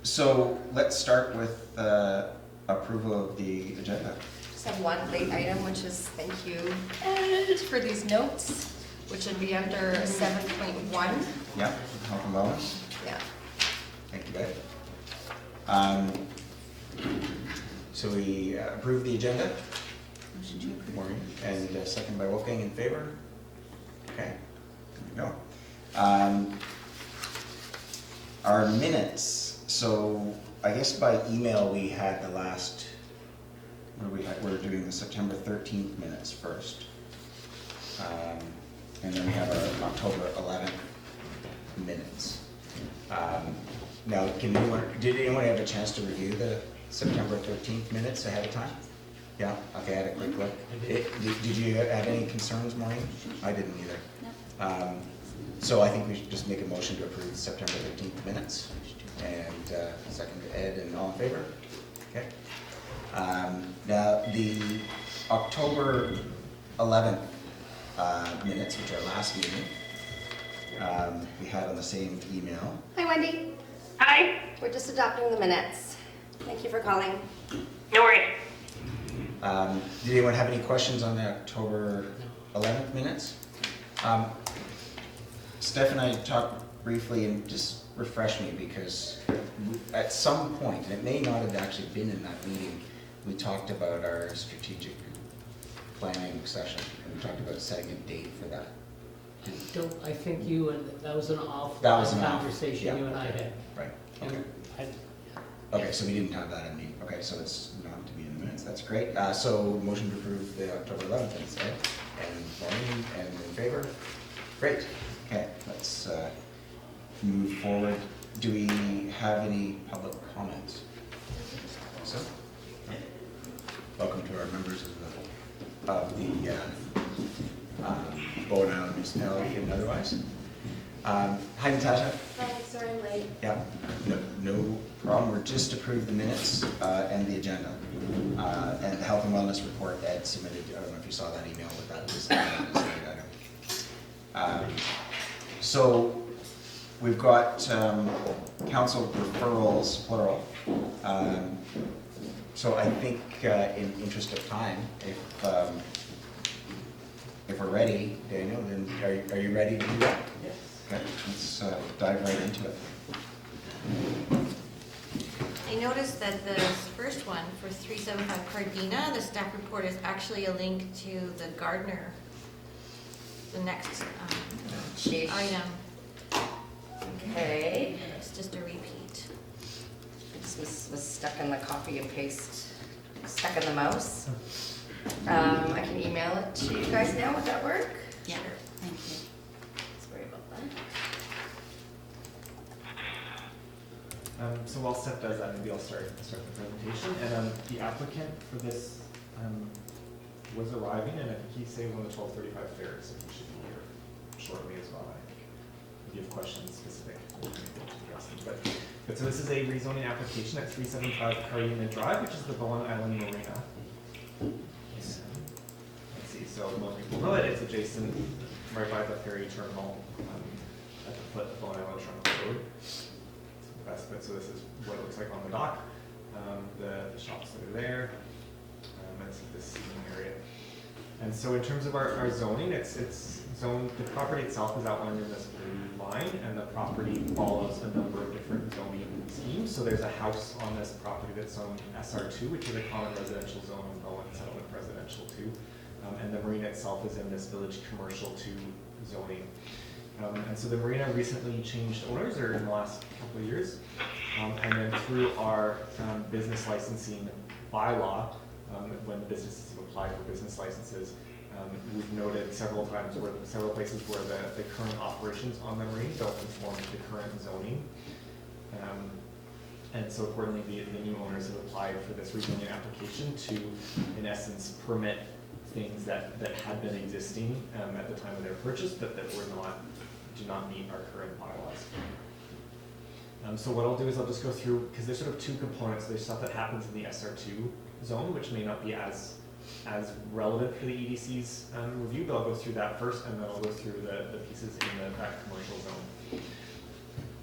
So let's start with approval of the agenda. Just have one late item, which is thank you, Ed, for these notes, which would be under 7.1. Yeah, health and wellness. Yeah. Thank you, Ed. So we approve the agenda. Motion to approve. Maureen, and second by Wolfgang, in favor. Okay, there we go. Our minutes. So I guess by email we had the last. What do we have? We're doing the September 13th minutes first, and then we have our October 11th minutes. Now, did anyone have a chance to review the September 13th minutes ahead of time? Yeah, okay, I had a quick look. Did you have any concerns, Maureen? I didn't either. No. So I think we should just make a motion to approve the September 13th minutes. And second to Ed, and all in favor? Okay. Now, the October 11th minutes, which are last meeting, we had on the same email. Hi, Wendy. Hi. We're just adopting the minutes. Thank you for calling. No worries. Did anyone have any questions on the October 11th minutes? Steph and I talked briefly, and just refresh me, because at some point, and it may not have actually been in that meeting, we talked about our strategic planning session, and we talked about setting a date for that. I think you and, that was an conversation yeah, you and I had. Right, And okay. Okay, so we didn't have that in the, okay, so it's not to be in the minutes, that's great. So motion to approve the October 11th, minutes, Ed, and Maureen, and in favor? Great, okay, let's move forward. Do we have any public comments? So, welcome to our members of the Bowen Island Municipality and otherwise. Hi, Natasha. Hi, sorry I'm late. Yeah, no problem. We're just approved the minutes and the agenda. And the health and wellness report Ed submitted. I don't know if you saw that email, but that was an item. So we've got council referrals, plural. So I think in interest of time, if we're ready, Daniel, then are you ready to do that? Yes. Okay, let's dive right into it. I noticed that the first one for 375 Cardena, the staff report is actually a link to the Gardner, the next item. Okay. It's just a repeat. This was stuck in the copy and paste, stuck in the mouse. I can email it to you guys now. Would that work? Yeah. Sure. Thank you. Sorry about that. So while Seth does that, maybe I'll start the presentation. And the applicant for this was arriving, and I think he saved on the 12:35 fair, so he should be here shortly as well. I think if you have questions specific, we'll be able to address them. But so this is a rezoning application at 375 Cardena Drive, which is the Bowen Island Marina. Let's see, so most people know it. It's adjacent right by the ferry terminal at the foot of Bowen Island Trunk Road. So this is what it looks like on the dock. The shops that are there, and this seating area. And so in terms of our zoning, it's zoned. The property itself is outlined in this blue line, and the property follows a number of different zoning schemes. So there's a house on this property that's zoned SR2, which is a common residential zone in Bowen, settlement residential 2. And the marina itself is in this village commercial 2 zoning. And so the marina recently changed owners, or in the last couple of years. And then through our business licensing bylaw, when the businesses have applied for business licenses, we've noted several places where the current operations on the marina don't conform to the current zoning. And so accordingly, the new owners have applied for this rezoning application to, in essence, permit things that had been existing at the time of their purchase, but that do not meet our current bylaws. So what I'll do is I'll just go through, because there's sort of two components. There's stuff that happens in the SR2 zone, which may not be as relevant for the EDC's review, but I'll go through that first, and then I'll go through the pieces in that commercial zone.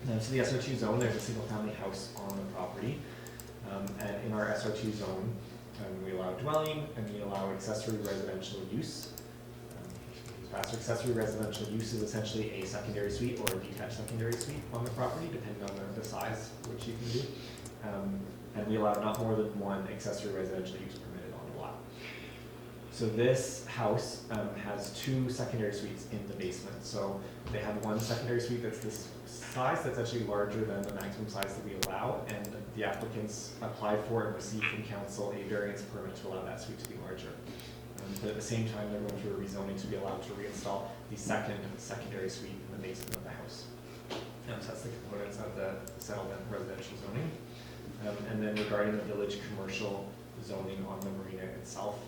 So the SR2 zone, there's a single family house on the property. And in our SR2 zone, we allow dwelling and we allow accessory residential use. Faster accessory residential use is essentially a secondary suite or a detached secondary suite on the property, depending on the size which you can do. And we allow not more than one accessory residential use permitted on the lot. So this house has 2 secondary suites in the basement. So they have one secondary suite that's this size that's actually larger than the maximum size that we allow, and the applicants applied for and received from council a variance permit to allow that suite to be larger. But at the same time, they're going through a rezoning to be allowed to reinstall the secondary suite in the basement of the house. So that's the components of the settlement residential zoning. And then regarding the village commercial zoning on the marina itself,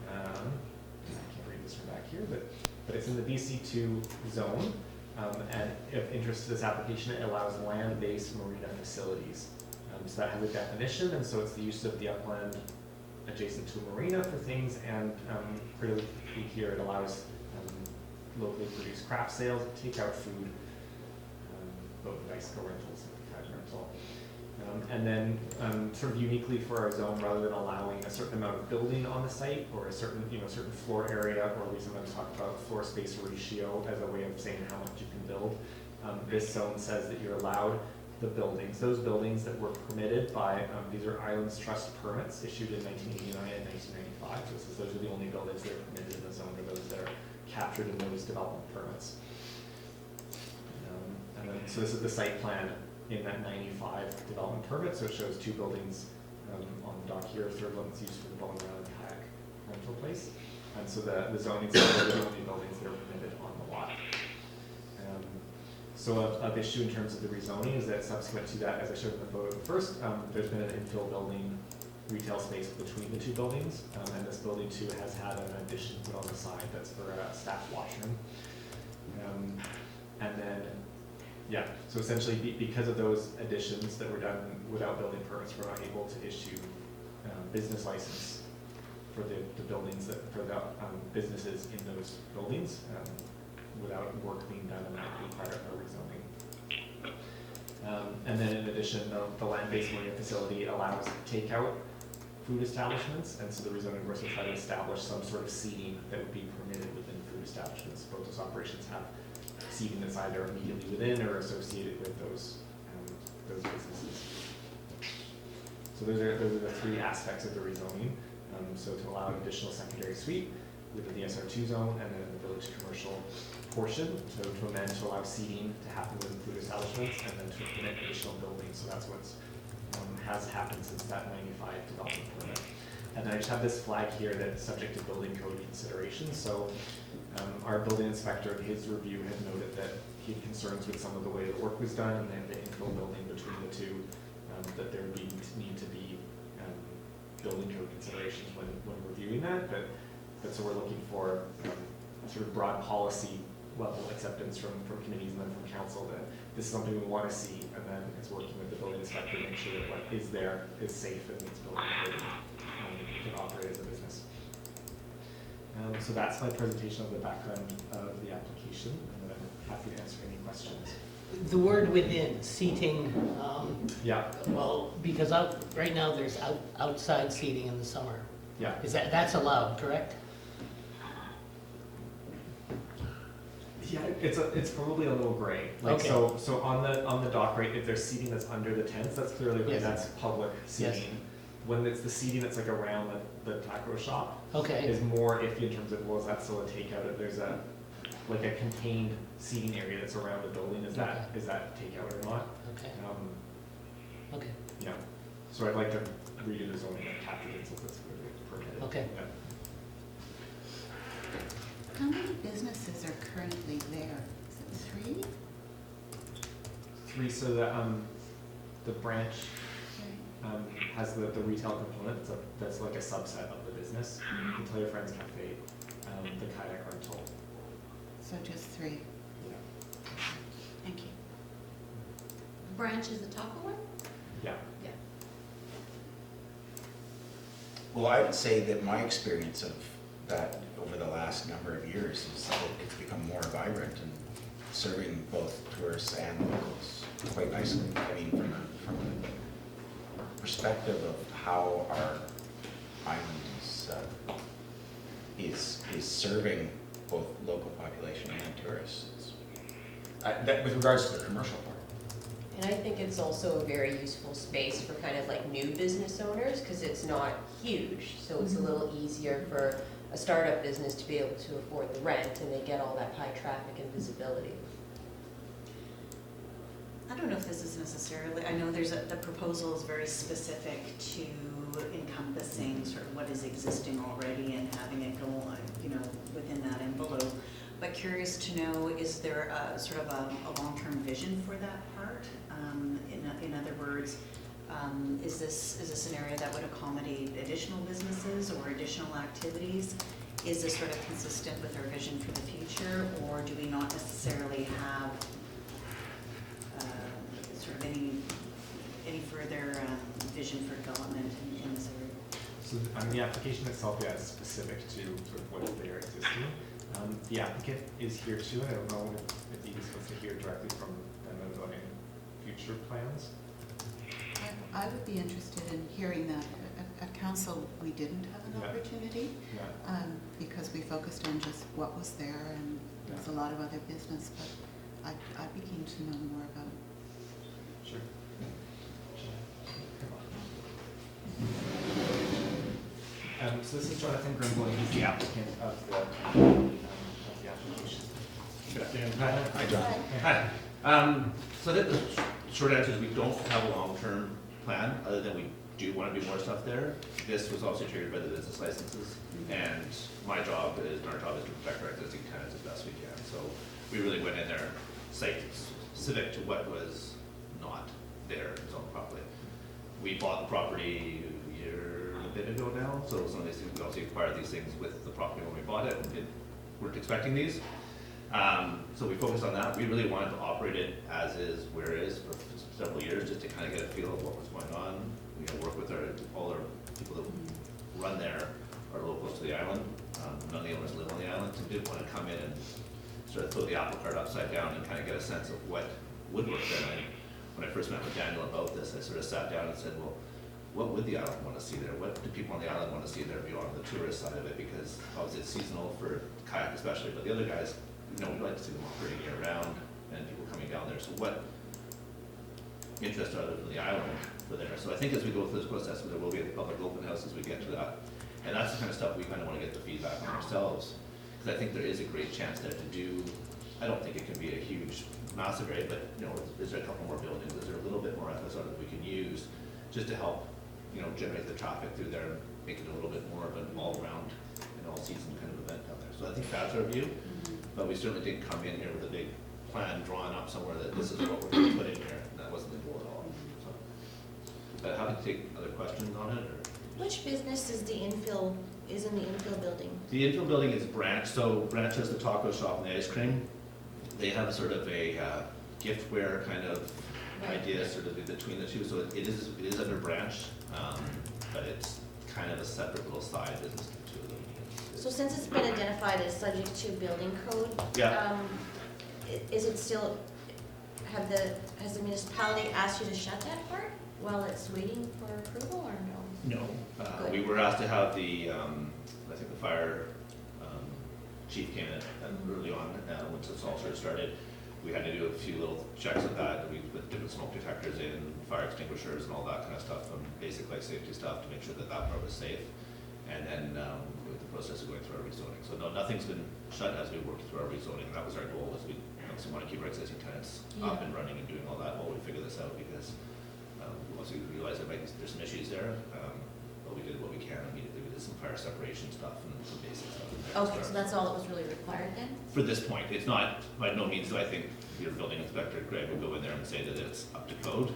I can't read this from back here, but it's in the BC2 zone. And of interest to this application, it allows land-based marina facilities. So that has a definition, and so it's the use of the upland adjacent to a marina for things, and critically here it allows locally produced craft sales, takeout food, boat and bicycle rentals, and cottage rental. And then sort of uniquely for our zone, rather than allowing a certain amount of building on the site or a certain certain floor area, or we sometimes talk about floor space ratio as a way of saying how much you can build, this zone says that you're allowed the buildings, those buildings that were permitted by, these are Islands Trust permits issued in 1989 and 1995. So those are the only buildings that are permitted in the zone, or those that are captured in those development permits. And then, so this is the site plan in that 95 development permit. So it shows 2 buildings on the dock here. Third one is used for the bowling island kayak rental place. And so the zoning says those are the only buildings that are permitted on the lot. So of issue in terms of the rezoning is that subsequent to that, as I showed in the photo first, there's been an infill building retail space between the 2 buildings, and this building too has had an addition put on the side that's for a staff washroom. And then, yeah, so essentially because of those additions that were done without building permits, we're not able to issue business license for the buildings for the businesses in those buildings. Without work being done, and that would be part of our rezoning. And then in addition, the land-based marina facility allows takeout food establishments, and so the rezoning would also try to establish some sort of seating that would be permitted within food establishments. Both those operations have seating that's either immediately within or associated with those businesses. So those are the 3 aspects of the rezoning. So to allow an additional secondary suite within the SR2 zone, and then the village commercial portion, so to amend to allow seating to happen within food establishments, and then to permit additional buildings. So that's what's has happened since that 95 development permit. And then I just have this flag here that's subject to building code considerations. So our building inspector in his review had noted that he had concerns with some of the way the work was done, and then the infill building between the 2, that there would need to be building code considerations when reviewing that. But so we're looking for sort of broad policy level acceptance from committees and then from council that this is something we want to see, and then it's working with the building inspector to make sure that what is there is safe and meets building code and can operate as a business. So that's my presentation of the background of the application, and then I'm happy to answer any questions. The word within, seating, Yeah. well, because right now there's outside seating in the summer. Yeah. That's allowed, correct? Yeah, it's probably a little gray. Like, Okay. So on the dock, right, if there's seating that's under the tents, that's clearly Yes. that's public seating. Yes. When it's the seating that's like around the taco shop, Okay, is more iffy in terms of, well, is that still a takeout? If there's a contained seating area that's around the building, is that takeout or not? okay, okay, Yeah. So I'd like to redo the zoning that captures it since it's clearly permitted. okay. Yeah. How many businesses are currently there? Is it 3? 3, so the branch has the retail component, that's like a subset of the business. You can Tell Your Friends Cafe, the kayak rental. So just 3. Yeah. Thank you. Branch is the taco one? Yeah. Yeah. Well, I would say that my experience of that over the last number of years is that it's become more vibrant and serving both tourists and locals quite nicely. I mean, from a perspective of how our island is serving both local population and tourists. That with regards to the commercial part. And I think it's also a very useful space for kind of like new business owners, because it's not huge, so it's a little easier for a startup business to be able to afford the rent, and they get all that high traffic and visibility. I don't know if this is necessarily, I know the proposal is very specific to encompassing sort of what is existing already and having it go on, within that envelope. But curious to know, is there a sort of a long-term vision for that part? In other words, is this an area that would accommodate additional businesses or additional activities? Is this sort of consistent with our vision for the future, or do we not necessarily have sort of any further vision for development in this area? So on the application itself, yeah, it's specific to sort of what they are existing. The applicant is here too, and I don't know if you supposed to hear directly from them about any future plans. I would be interested in hearing that. At council, we didn't have an Yeah. opportunity Yeah. because we focused on just what was there, and there was a lot of other business, but I'd be keen to know more about it. Sure. So this is Jonathan Grimble, and he's the applicant of the application. Good afternoon. Hi, John. Hi. So the short answer is we don't have a long-term plan, other than we do want to do more stuff there. This was also triggered by the business licenses, and our job is to protect our existing tenants as best we can. So we really went in there site-specific to what was not there zoned properly. We bought the property a year and a bit ago now, so some of these things, we also acquired these things with the property when we bought it, and weren't expecting these. So we focused on that. We really wanted to operate it as is, where it is for several years, just to kind of get a feel of what was going on. Work with all our people that run there are locals to the island. None of the owners live on the island, so we did want to come in and sort of throw the apple cart upside down and kind of get a sense of what would work there. And when I first met with Daniel about this, I sort of sat down and said, well, what would the island want to see there? What do people on the island want to see there beyond the tourist side of it? Because obviously it's seasonal for kayak especially, but the other guys, we'd like to see them operating year round and people coming down there. So what interest are there for the island for there? So I think as we go through this process, there will be a public open house as we get to that. And that's the kind of stuff we kind of want to get the feedback on ourselves. Because I think there is a great chance there to do, I don't think it can be a huge, massive area, but is there a couple more buildings? Is there a little bit more FSR that we can use just to help, generate the traffic through there and make it a little bit more of an all-around and all-season kind of event down there. So I think that's our view. But we certainly didn't come in here with a big plan drawn up somewhere that this is what we're going to put in here. And that wasn't the goal at all. So, but happy to take other questions on it. Or Which business is in the infill building? the infill building is Branch. So Branch has the taco shop and the ice cream. They have sort of a giftware kind of idea sort of in between the two. So it is under Branch, but it's kind of a separate little side business to the two of them. So since it's been identified as subject to building code, Yeah. Is it still, has the municipality asked you to shut that part while it's waiting for approval, or no? No. Good. We were asked to have the, I think the fire chief came in early on, once this all sort of started. We had to do a few little checks with that. We put different smoke detectors in, fire extinguishers and all that kind of stuff, and basic life safety stuff to make sure that that part was safe. And then with the process of going through our rezoning. So no, nothing's been shut as we worked through our rezoning. That was our goal, was we obviously want to keep our existing tenants up and running and doing all that while we figure this out, because once we realized there's some issues there, but we did what we can immediately. We did some fire separation stuff and some basic stuff in there. Okay, so that's all that was really required then? For this point, it's not, by no means do I think your building inspector, Greg, would go in there and say that it's up to code.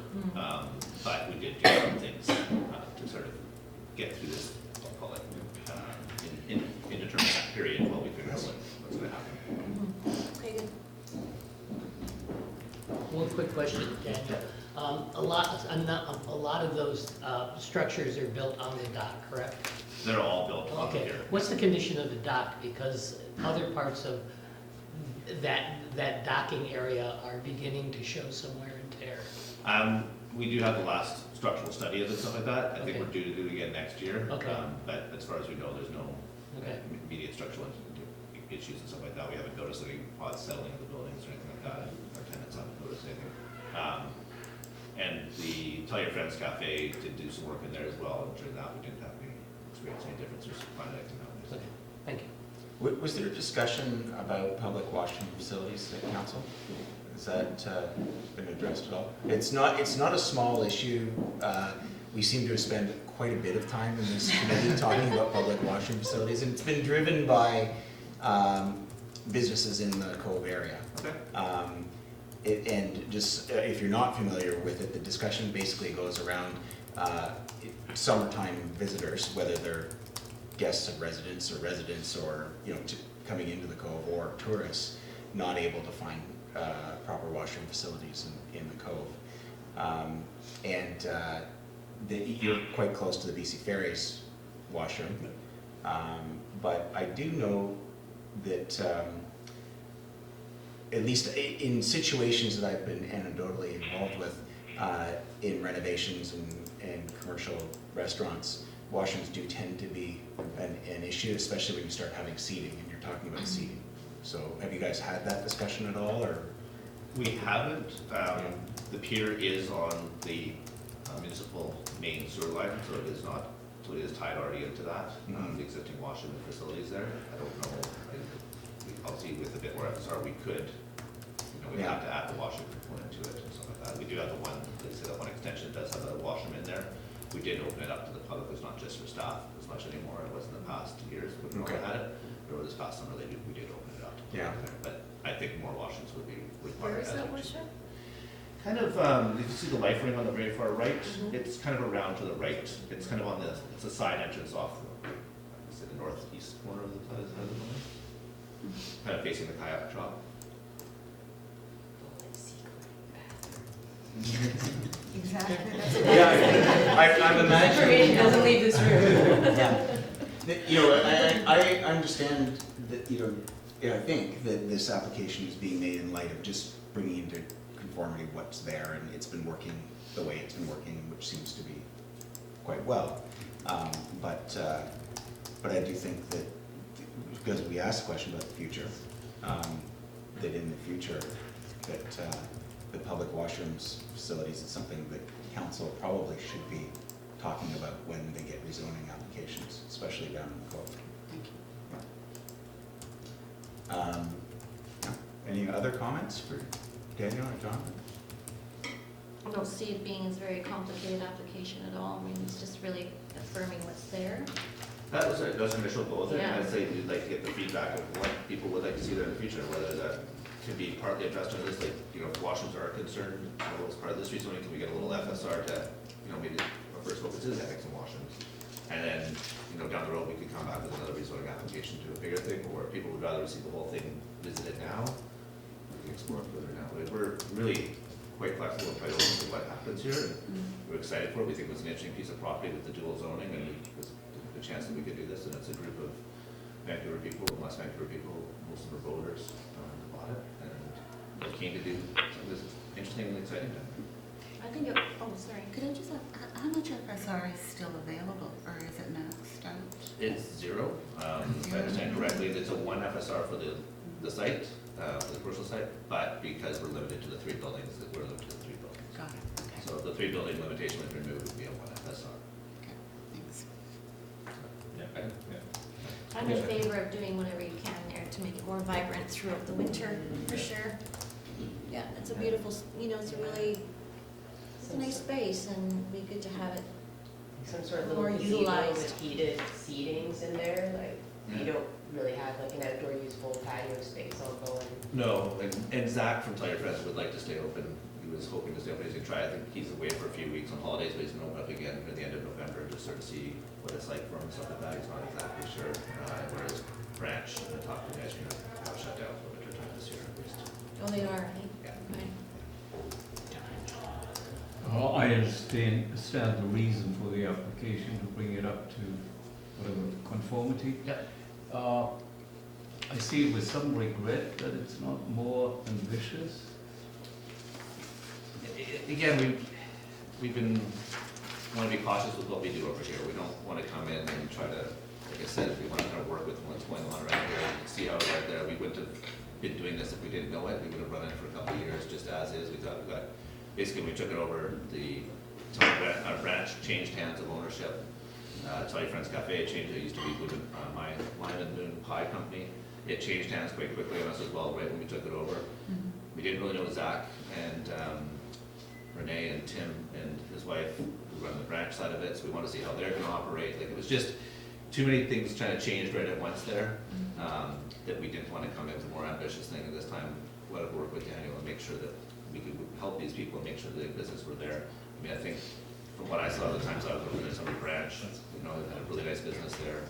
But we did do some things to sort of get through this, I'll call it, indeterminate period while we figure out what's going to happen. Okay, good. One quick question, Daniel. A lot of those structures are built on the dock, correct? They're all built on Okay, here. what's the condition of the dock? Because other parts of that that docking area are beginning to show some wear and tear? We do have the last structural study of it and stuff like that. I think Okay. we're due to do it again next year. Okay. But as far as we know, there's no Okay. immediate structural issues and stuff like that. We haven't noticed any pods settling in the buildings or anything like that. Our tenants haven't noticed anything. And the Tell Your Friends Cafe did do some work in there as well, and during that, we didn't have any experience any difference or find anything out. Okay, thank you. Was there a discussion about public washroom facilities at council? Has that been addressed at all? It's not a small issue. We seem to have spent quite a bit of time in this committee talking about public washroom facilities, and it's been driven by businesses in the Cove area. Okay. And just, if you're not familiar with it, the discussion basically goes around summertime visitors, whether they're guests of residents or coming into the Cove, or tourists not able to find proper washroom facilities in the Cove. You're quite close to the BC Ferries washroom. But I do know that at least in situations that I've been anecdotally involved with, in renovations and commercial restaurants, washrooms do tend to be an issue, especially when you start having seating, and you're talking about seating. So have you guys had that discussion at all, or? We haven't. The pier is on the municipal main sewer line, so it is tied already into that. The existing washroom facilities there. I don't know. I'll see with a bit more FSR, we could, we have to add the washroom component to it and stuff like that. We do have the one, they say that one extension does have a washroom in there. We did open it up to the public. It's not just for staff as much anymore. It was in the past years when we had it. Or this past summer, we did open it up. Yeah. But I think more washrooms would be Where required. is that washroom? Kind of, you can see the life ring on the very far right. It's kind of around to the right. It's kind of on it's a side entrance off the northeast corner of the building. Kind of facing the kayak shop. Exactly. Yeah, I'm imagining. Doesn't leave this room. Yeah. I understand that, I think that this application is being made in light of just bringing into conformity what's there, and it's been working the way it's been working, which seems to be quite well. But I do think that, because we asked a question about the future, that in the future, that the public washrooms facilities is something that council probably should be talking about when they get rezoning applications, especially down in the Cove. Thank you. Any other comments for Daniel or Jonathan? I don't see it being a very complicated application at all. I mean, it's just really affirming what's there. That was an initial goal of it, and Yeah. I'd say we'd like to get the feedback of what people would like to see there in the future, whether that could be partly addressed in this, like, if washrooms are a concern, as part of this rezoning, can we get a little FSR to, maybe our first focus is having some washrooms. And then, down the road, we could come back with another rezoning application to a bigger thing, or people would rather see the whole thing visited now. We can explore it further now. But we're really quite flexible and quite open to what happens here, and we're excited for it. We think it was an interesting piece of property with the dual zoning, and it was a chance that we could do this, and it's a group of Vancouver people, and West Vancouver people, most of them are voters, bought it, and we're keen to do something that's interesting and exciting. I think sorry. Could I just ask, how much FSR is still available, or is it maxed out? It's zero, if I understand correctly. It's a 1 FSR for the site, for the commercial site, but because we're limited to the 3 buildings, we're limited to the 3 buildings. Got it, okay. So if the 3 building limitation was removed, it would be a 1 FSR. Okay, thanks. I'm in favor of doing whatever you can there to make it more vibrant throughout the winter, for sure. Yeah, it's a beautiful, it's a really, it's a nice space, and it'd be good to have it. Some sort of More little gazebo utilized. with heated seatings in there, you don't really have like an outdoor usable patio space ongoing. No, and Zach from Tell Your Friends would like to stay open. He was hoping to stay open. He's gonna try. I think he's away for a few weeks on holidays, but he's gonna open up again at the end of November to sort of see what it's like for him and stuff like that. He's not exactly sure. Whereas Branch and the top of the guys are gonna shut down for winter time this year at least. Oh, they are, right? Yeah. Okay. I understand the reason for the application to bring it up to whatever conformity. Yep. I see it with some regret that it's not more ambitious. Again, we've been, want to be cautious with what we do over here. We don't want to come in and try to, like I said, we want to kind of work with what's going on around here and see how it's right there. We wouldn't have been doing this if we didn't know it. We would have run it for a couple of years just as is. We thought we got, basically we took it over, our branch changed hands of ownership. Toddy Friends Cafe changed, it used to be my Lime and Moon Pie Company. It changed hands quite quickly on us as well, right when we took it over. We didn't really know Zach and Renee and Tim and his wife who run the branch side of it, so we wanted to see how they're gonna operate. Like, it was just too many things trying to change right at once there, that we didn't want to come in with a more ambitious thing, and this time let it work with Daniel and make sure that we could help these people and make sure the business were there. I mean, I think from what I saw the times I was over there, some of the branch, you know, they had a really nice business there,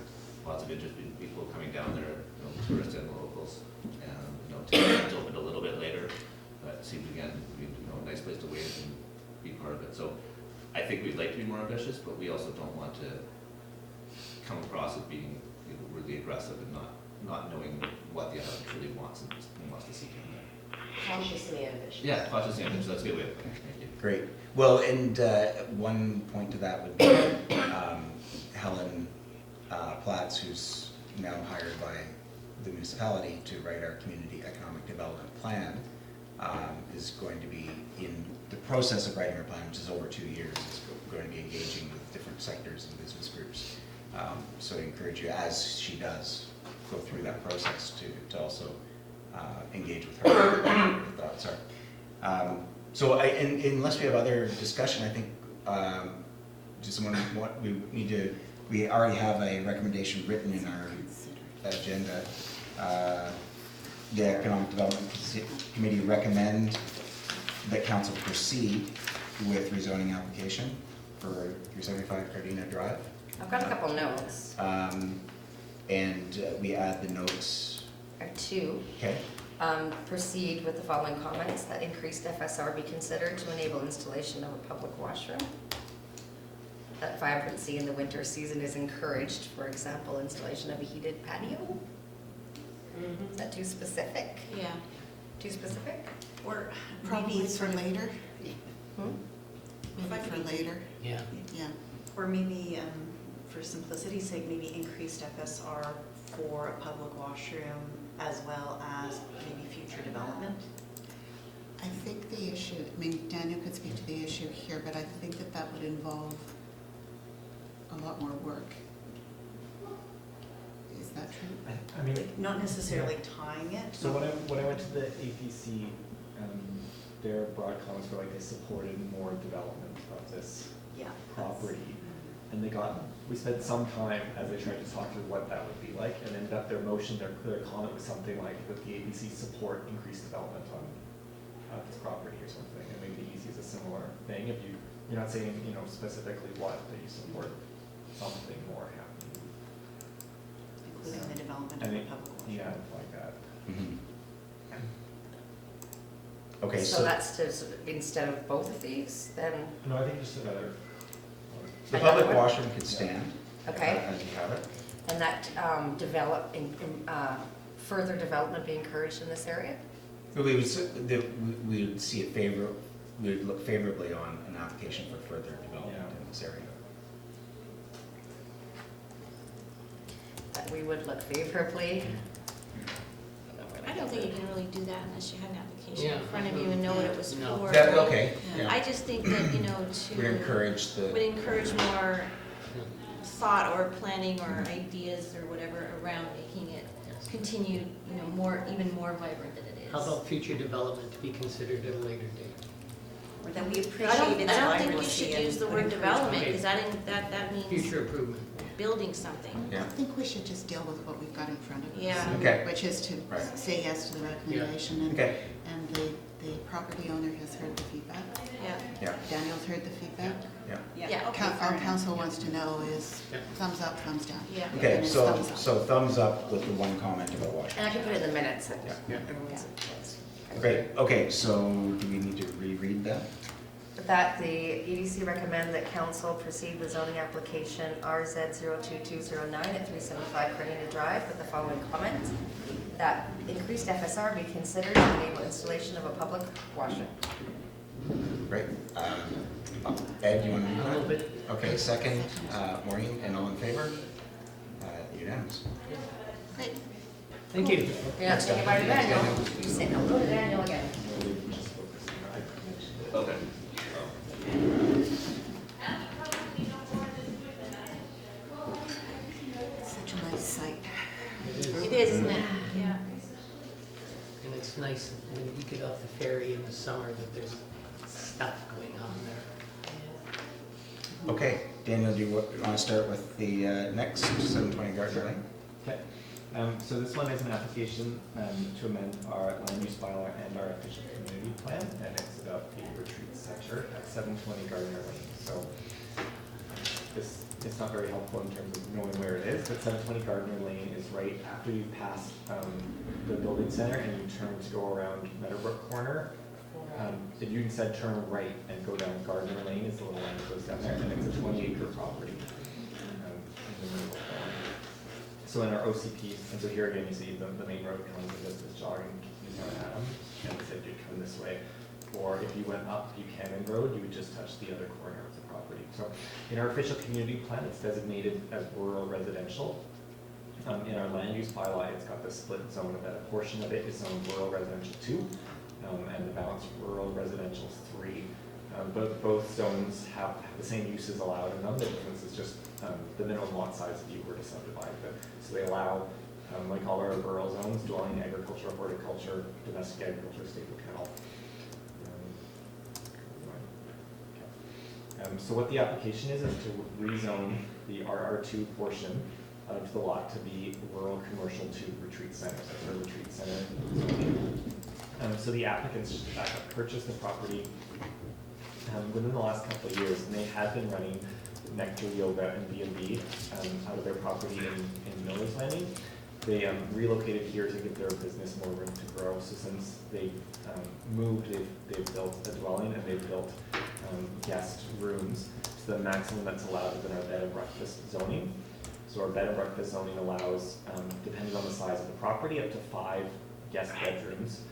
lots of interested people coming down there, you know, tourists and locals, and, you know, Tim opened a little bit later, but it seemed again, you know, a nice place to wait and be part of it. So I think we'd like to be more ambitious, but we also don't want to come across as being, you know, really aggressive and not knowing what the other really wants and wants to see from there. Cautiously ambitious. Yeah, cautiously ambitious, that's a good way of putting it. Thank you. Great. Well, and one point to that would be Helen Platts, who's now hired by the municipality to write our community economic development plan, is going to be in the process of writing our plan, which is over 2 years. Is going to be engaging with different sectors and business groups. So I encourage you, as she does, go through that process to also engage with her. Her thoughts are. So unless we have other discussion, I think we already have a recommendation written in our agenda. The Economic Development Committee recommend that council proceed with rezoning application for 375 Cardena Drive. I've got a couple notes, And we add the notes. or two. Okay. Proceed with the following comments: that increased FSR be considered to enable installation of a public washroom. That vibrancy in the winter season is encouraged, for example, installation of a heated patio. Is that too specific? Yeah. Too specific? Or Probably maybe for sort of, later, Hmm? maybe for later, Yeah. yeah. or maybe, for simplicity's sake, maybe increased FSR for a public washroom as well as maybe future development. I think the issue, I mean, Daniel could speak to the issue here, but I think that would involve a lot more work. Is that true? I mean, Like, not necessarily tying it. so when I went to the APC, their broad comments were like they supported more development of this Yeah. property. And we spent some time as they tried to talk through what that would be like, and ended up their comment was something like that the ABC support increased development on this property or something. And maybe the EC is a similar thing. If you're not saying, you know, specifically what, but you support something more happening. Including the development I of the think, public washroom. yeah, like that. Mhm. Okay, So that's to, instead of both of these, then, No, I think just another. the public washroom could stand. Okay. As you have it. and that further development be encouraged in this area? But we would see it we would look favorably on an application for further development in this area. That we would look favorably. I don't think you can really do that unless you had an application Yeah. in front of you and know what it was No. for. That, okay, yeah. I just think that, you know, Would encourage would the, encourage more thought or planning or ideas or whatever around making it continue, you know, even more vibrant than it is. How about future development to be considered at a later date? Or that we I appreciate don't its think you vibrancy should and use the would word encourage development, Okay. because that means Future improvement. building something. yeah. I think we should just deal with what we've got in front of us. Yeah. Okay. Which is to Right. say yes to the recommendation, Okay, and the property owner has heard the feedback. Yeah. yeah, Daniel's heard the feedback. yeah. Yeah, okay, All fair enough. council wants to know is Yeah. thumbs up, thumbs down. Yeah. Okay, And it's so, thumbs up. so thumbs up with the one comment about washroom. And I can put it in the minutes. That Yeah. everyone's- Great, okay, so do we need to reread that? That the EDC recommend that council proceed with zoning application RZ 02209 at 375 Cardena Drive with the following comments. that increased FSR be considered to enable installation of a public washer. Great. Ed, you want to A move little that? bit. Okay, second, Maureen, and all in favor? Unanimous. Great. Thank you. You're not saying goodbye to Daniel, you're saying hello to Daniel again. Okay. Such a nice site. It is. It is, isn't it? Yeah. And it's nice when you get off the ferry in the summer that there's stuff going on there. Okay, Daniel, do you want to start with the next 720 Gardner Lane? Okay, so this one is an application to amend our land use bylaw and our official community plan, and it's about a retreat center at 720 Gardner Lane. So this it's not very helpful in terms of knowing where it is, but 720 Gardner Lane is right after you pass the building center and you turn to go around Meadowbrook Corner. If you instead turn right and go down Gardner Lane, is the little line that goes down there, and it's a 20-acre property in the middle of the line. So in our OCPs, and so here again, you see the main road comes and does this jogging, Adam, and it said you'd come this way. Or if you went up Buchanan Road, you would just touch the other corner of the property. So in our official community plan, it's designated as rural residential. In our land use bylaw, it's got the split zone of that. A portion of it is zoned rural residential 2, and the balance rural residential 3. But both zones have the same uses allowed in them. The difference is just the minimum lot size if you were to subdivide them. So they allow, like all our rural zones, dwelling, agriculture, horticulture, domestic agriculture, staple cattle. So what the application is to rezone the RR2 portion of the lot to be rural commercial to retreat centers. That's our retreat center zoning. So the applicants purchased the property within the last couple of years, and they had been running Nectar Yoga and B&B out of their property in Miller's Landing. They relocated here to give their business more room to grow. So since they moved, they've built a dwelling and they've built guest rooms to the maximum that's allowed within our bed and breakfast zoning. So our bed and breakfast zoning allows, depending on the size of the property, up to 5 guest bedrooms.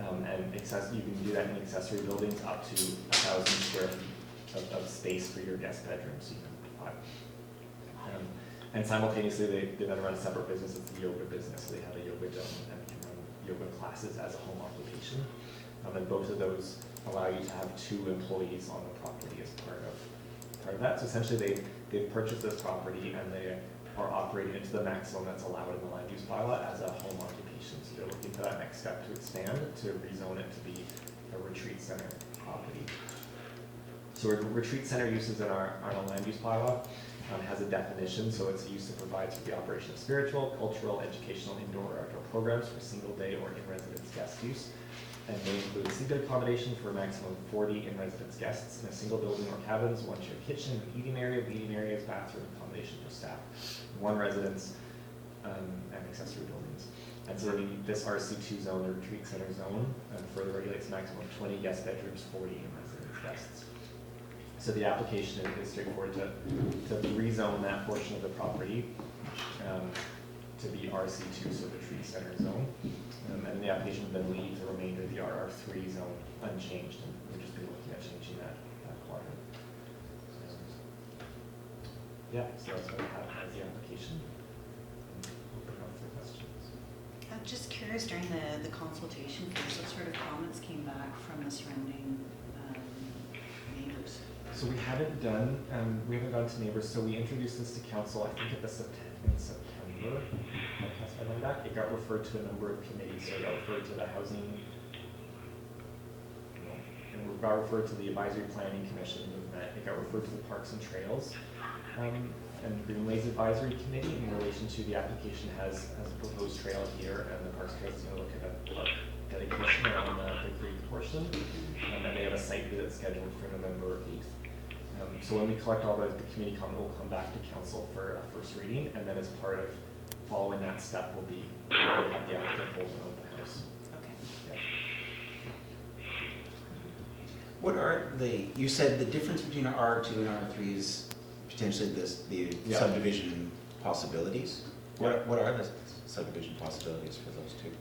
And you can do that in accessory buildings up to 1,000 square feet of space for your guest bedrooms. So you can have 5. And simultaneously, they then run a separate business. It's the yoga business. So they have a yoga gym and can run yoga classes as a home occupation. And both of those allow you to have 2 employees on the property as part of that. So essentially, they've purchased this property and they are operating it to the maximum that's allowed in the land use bylaw as a home occupation. So they're looking for that next step to expand, to rezone it to be a retreat center property. So retreat center uses in our land use bylaw has a definition. So it's a use that provides for the operation of spiritual, cultural, educational, indoor or outdoor programs for single day or in-residence guest use. And they include seated accommodation for a maximum of 40 in-residence guests in a single building or cabins, 1 shared kitchen, an eating area, bleeding areas, bathroom, accommodation for staff, 1 residence, and accessory buildings. And so this RC2 zone, the retreat center zone, further regulates a maximum of 20 guest bedrooms, 40 in-residence guests. So the application is straightforward to rezone that portion of the property to be RC2, so the retreat center zone. And the application would then leave the remainder of the RR3 zone unchanged, and we'll just be looking at changing that quadrant. Yeah, so that's what we have as the application. Open up for questions. I'm just curious, during the consultation phase, what sort of comments came back from the surrounding neighbors? So we haven't gone to neighbors, so we introduced this to council, I think in September. It got referred to a number of committees, so it got referred to the housing, and it got referred to the advisory planning commission movement, it got referred to the parks and trails, and Greenways advisory committee in relation to the application has a proposed trail here, and the parks and trails is going to look at a park dedication around the creek portion, and they have a site visit scheduled for November 8th. So when we collect all the community comment, we'll come back to council for a first reading, and then as part of following that step will be have the applicant hold an open house. Okay. Yeah. What are you said the difference between R2 and R3 is potentially the Yeah. subdivision possibilities? What are the subdivision possibilities for those two?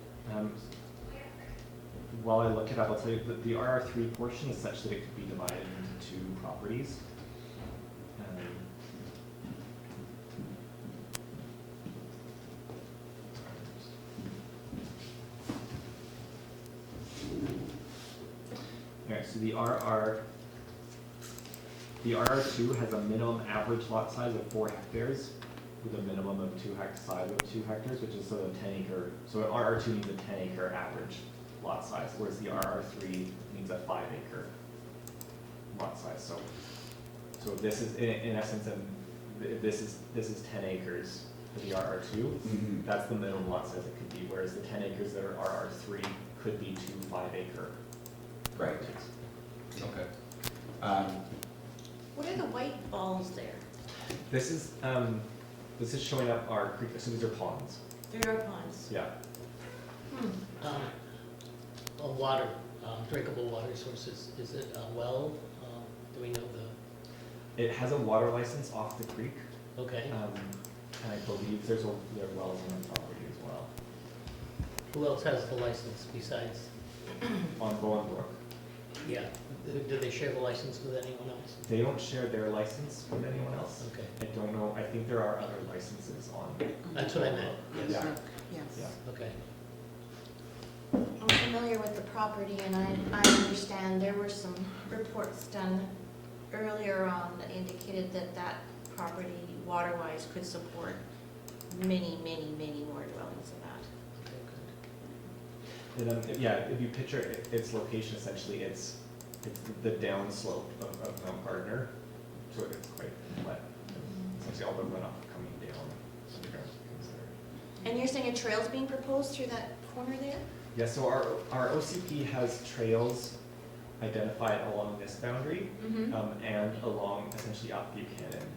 While I look it up, I'll tell you that the RR3 portion is such that it could be divided into two properties. Alright, so the RR2 has a minimum average lot size of 4 hectares with a minimum of 2 hectares, which is sort of 10 acre. So an RR2 needs a 10 acre average lot size, whereas the RR3 needs a 5 acre lot size. So this is in essence, this is 10 acres for the RR2. That's the minimum lot size it could be, whereas the 10 acres that are RR3 could be 2 5-acre. Right. Okay. What are the white balls there? This is showing up our creek. So these are ponds. There are ponds. Yeah. A water, drinkable water sources, is it a well? Do we know It has a water license off the creek, okay. and I believe there are wells on the property as well. Who else has the license besides? On Bowenbrook. Yeah, do they share the license with anyone else? They don't share their license with anyone else. Okay, I don't know. I think there are other licenses on. that's what I meant, yes, Yeah. Yes. Yeah. okay. I'm familiar with the property, and I understand there were some reports done earlier on that indicated that that property, water-wise, could support many, many, many more dwellings than that. Okay, good. And yeah, if you picture its location, essentially, it's the downslope of Mount Gardner, so it's quite wet. It's actually all the runoff coming down underground. And you're saying a trail's being proposed through that corner there? Yeah, so our OCP has trails identified along this boundary, and along essentially up Buchanan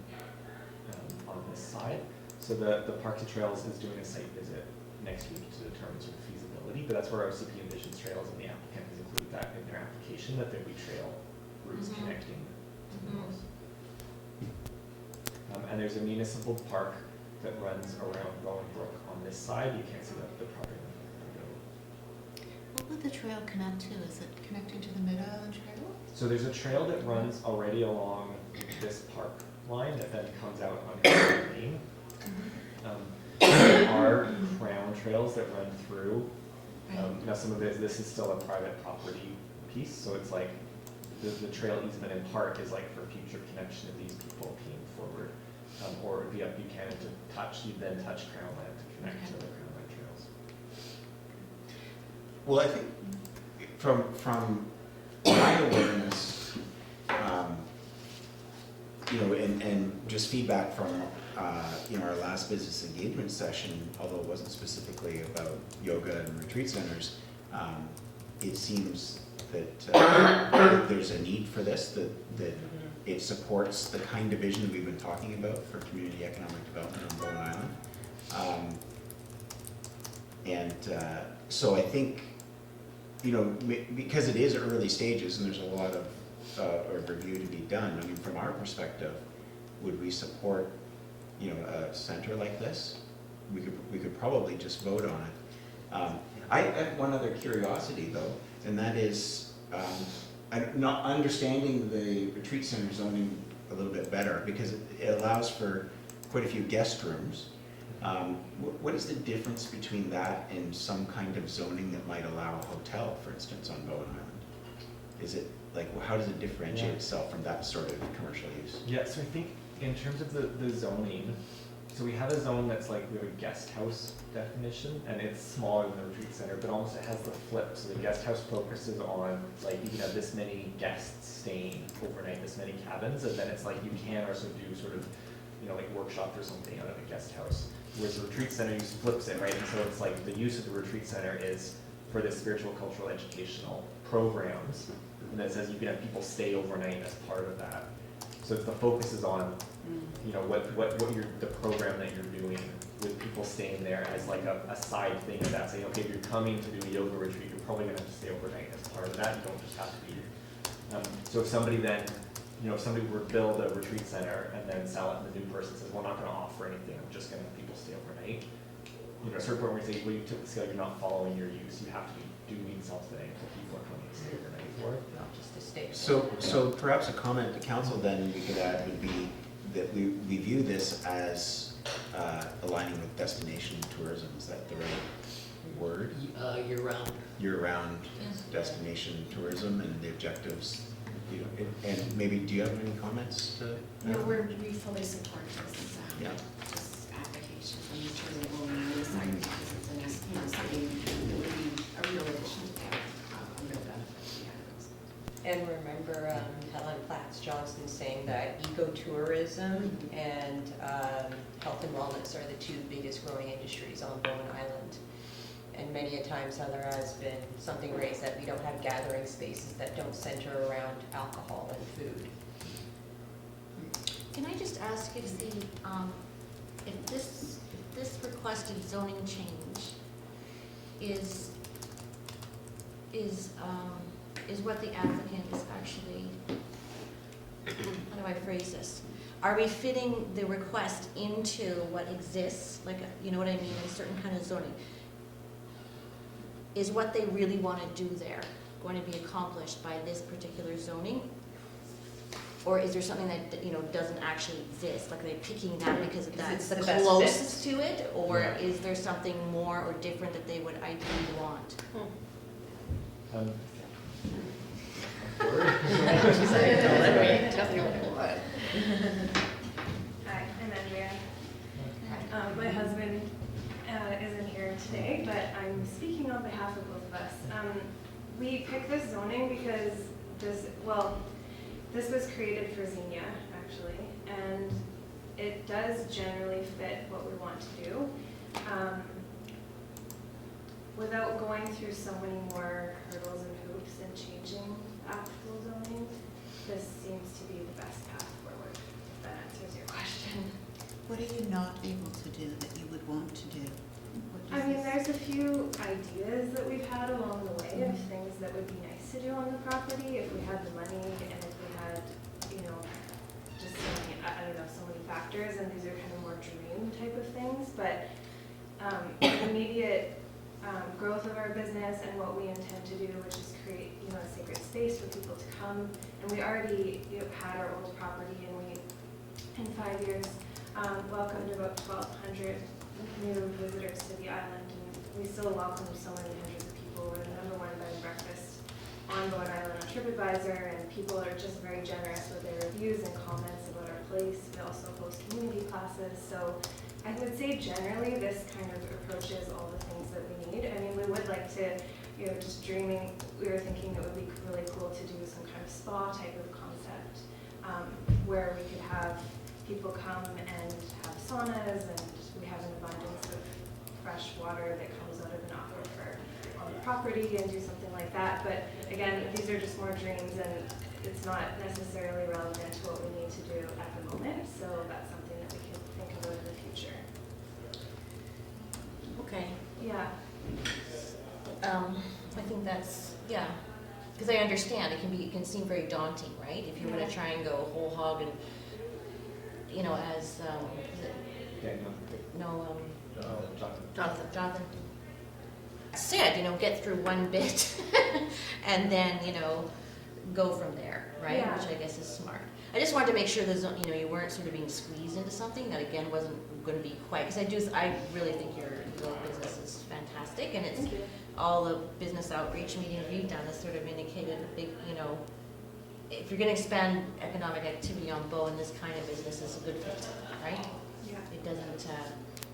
on this side. So the Parks and Trails is doing a site visit next week to determine sort of feasibility, but that's where our OCP envisions trails, and the applicant has included that in their application, that there'd be trail routes connecting to those. And there's a municipal park that runs around Bowenbrook on this side. You can't see the property. What would the trail connect to? Is it connecting to the Mid-Island Trail? So there's a trail that runs already along this park line that then comes out on Gardner Lane. There are crown trails that run through. Now some of this is still a private property piece, so it's like the trail easement in park is like for future connection of these people came forward. Or it would be up Buchanan to touch, you'd then touch crown land to connect to the crown land trails. Well, I think from my awareness, and just feedback from our last business engagement session, although it wasn't specifically about yoga and retreat centers, it seems that there's a need for this, that it supports the kind of vision we've been talking about for community economic development on Bowen Island. So I think, because it is early stages and there's a lot of review to be done, I mean, from our perspective, would we support, a center like this? We could probably just vote on it. I have one other curiosity though, and that is, I'm not understanding the retreat center zoning a little bit better, because it allows for quite a few guest rooms. What is the difference between that and some kind of zoning that might allow a hotel, for instance, on Bowen Island? Is it, how does it differentiate itself from that sort of commercial use? Yeah, so I think in terms of the zoning, so we have a zone that's we have a guest house definition, and it's smaller than the retreat center, but almost it has the flip. So the guest house focuses on you can have this many guests staying overnight, this many cabins, and then it's you can also do sort of workshop or something out of a guest house. Whereas the retreat center flips it, right? And so it's the use of the retreat center is for the spiritual, cultural, educational programs, and that says you can have people stay overnight as part of that. So the focus is on, the program that you're doing with people staying there as a side thing of that. Saying, okay, if you're coming to do a yoga retreat, you're probably gonna have to stay overnight as part of that. You don't just have to be. So if somebody then you know, if somebody were to build a retreat center and then sell it, and the new person says, well, I'm not gonna offer anything, I'm just gonna have people stay overnight. You know, a certain point where you say, well, you took the scale, you're not following your use, you have to be doing something that people are coming to stay overnight for. Not just to stay. So perhaps a comment to council then we could add would be that we view this as aligning with destination tourism. Is that the right word? Year-round. Year-round Yes. destination tourism and the objectives, you know, and maybe, do you have any comments to? No, we fully support this, Yeah. just application, I'm sure they will review this, because it's a nice, you know, city, it would be a real addition to that, a real benefit, yeah. And remember Helen Platts Johnson saying that ecotourism and health and wellness are the two biggest growing industries on Bowen Island. And many a times how there has been something raised that we don't have gathering spaces that don't center around alcohol and food. Can I just ask if the, if this requested zoning change is what the applicant is actually, how do I phrase this? Are we fitting the request into what exists, like, you know what I mean, a certain kind of zoning? Is what they really want to do there going to be accomplished by this particular zoning? Or is there something that, you know, doesn't actually exist? Like, are they picking that because Because that's it's the the best fit. closest to it? Or Yeah. is there something more or different that they would ideally want? Hi, I'm Andrea. My husband isn't here today, but I'm speaking on behalf of both of us. We picked this zoning because this was created for Xenia, actually, and it does generally fit what we want to do. Without going through so many more hurdles and hoops and changing actual zoning, this seems to be the best path forward, if that answers your question. What are you not able to do that you would want to do? What does I mean, this- there's a few ideas that we've had along the way of things that would be nice to do on the property if we had the money and if we had, you know, just so many, I don't know, so many factors, and these are kind of more dream type of things, but the immediate growth of our business and what we intend to do, which is create, you know, a sacred space for people to come, and we already, you know, had our old property, and we, in 5 years, welcomed about 1,200 new visitors to the island, and we still welcome so many hundreds of people. We're the #1 bed and breakfast on Bowen Island on TripAdvisor, and people are just very generous with their reviews and comments about our place. We also host community classes, so I would say generally this kind of approaches all the things that we need. I mean, we would like to, you know, just dreaming, we were thinking it would be really cool to do some kind of spa type of concept, where we could have people come and have saunas, and we have an abundance of fresh water that comes out of an aquifer on the property, and do something like that. But again, these are just more dreams, and it's not necessarily relevant to what we need to do at the moment, so that's something that we can think about in the future. Okay. Yeah. I think that's, yeah, because I understand, it can seem very daunting, right? If you were to try and go whole hog and, you know, as, is it, Daniel. no, Jonathan. Jonathan said, you know, get through one bit and then, you know, go from there, right? Yeah. Which I guess is smart. I just wanted to make sure there's, you know, you weren't sort of being squeezed into something that again wasn't going to be quite, because I really think your business is fantastic, and it's Thank you. all the business outreach meetings we've done has sort of indicated a big, you know, if you're going to expand economic activity on Bowen, this kind of business is a good fit, right? Yeah. It doesn't,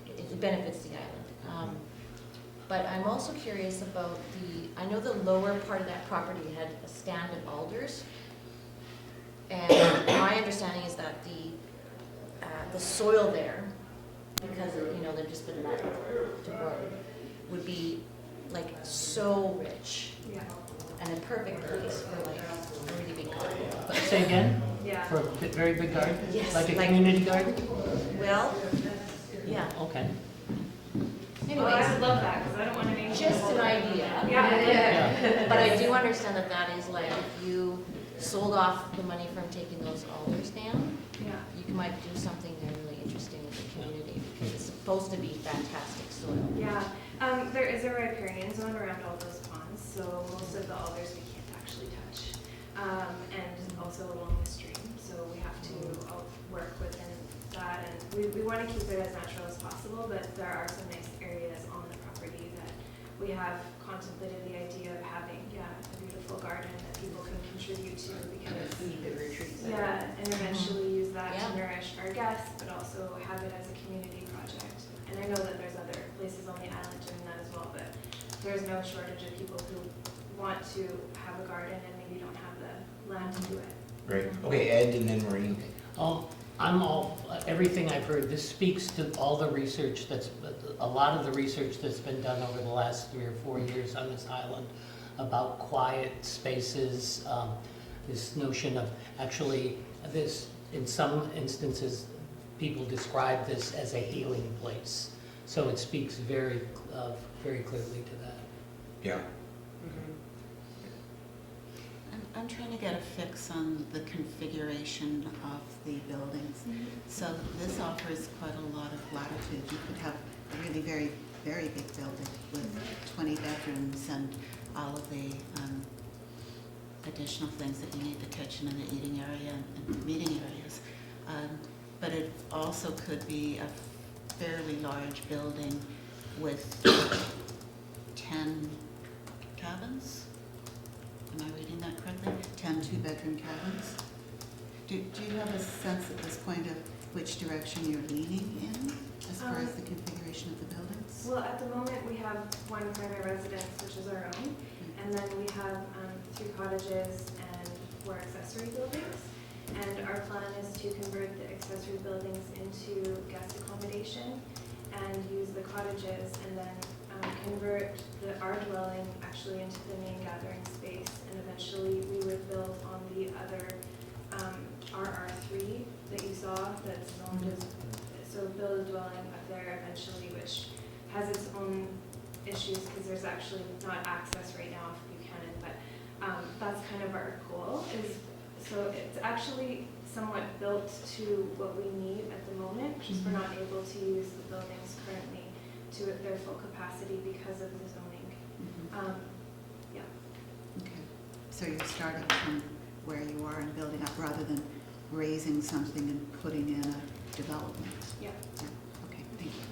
it benefits the island. But I'm also curious about I know the lower part of that property had a stand of alders. And my understanding is that the soil there, because of, you know, they've just been let to grow, would be like so rich Yeah. and a perfect place for like a really big garden. But Say again? Yeah. For a very big garden? Yes, Like a like- community garden? well, yeah. Okay. Well, I Anyways, would love that, because I don't want to make. just an idea. Yeah. But I do understand that that is like, if you sold off the money from taking those alders down, Yeah. you might do something there really interesting with the community, because it's supposed to be fantastic soil. Yeah, there is a riparian zone around all those ponds, so most of the alders we can't actually touch. And also along the stream, so we have to work within that, and we want to keep it as natural as possible, but there are some nice areas on the property that we have contemplated the idea of having, a beautiful garden that people can contribute to, because Keep it retreat center. yeah, and eventually use that to Yeah. nourish our guests, but also have it as a community project. And I know that there's other places on the island doing that as well, but there's no shortage of people who want to have a garden and maybe don't have the land to do it. Great. Okay, Ed and then Maureen. Everything I've heard, this speaks to all the research a lot of the research that's been done over the last 3 or 4 years on this island about quiet spaces, this notion of actually this, in some instances, people describe this as a healing place. So it speaks very clearly to that. Yeah. I'm trying to get a fix on the configuration of the buildings. So this offers quite a lot of latitude. You could have a really very, very big building with 20 bedrooms and all of the additional things that you need, the kitchen and the eating area and meeting areas. But it also could be a fairly large building with 10 cabins. Am I reading that correctly? 10 two-bedroom cabins? Do you have a sense at this point of which direction you're leaning in as far as the configuration of the buildings? Well, at the moment, we have one primary residence, which is our own, and then we have 3 cottages and 4 accessory buildings. And our plan is to convert the accessory buildings into guest accommodation and use the cottages, and then convert our dwelling actually into the main gathering space, and eventually we would build on the other RR3 that you saw that's zoned as, so build a dwelling up there eventually, which has its own issues because there's actually not access right now off Buchanan, but that's kind of our goal is, so it's actually somewhat built to what we need at the moment, because we're not able to use the buildings currently to their full capacity because of the zoning. Yeah. Okay, so you're starting from where you are and building up rather than raising something and putting in a development. Yeah. Yeah. Okay, thank you.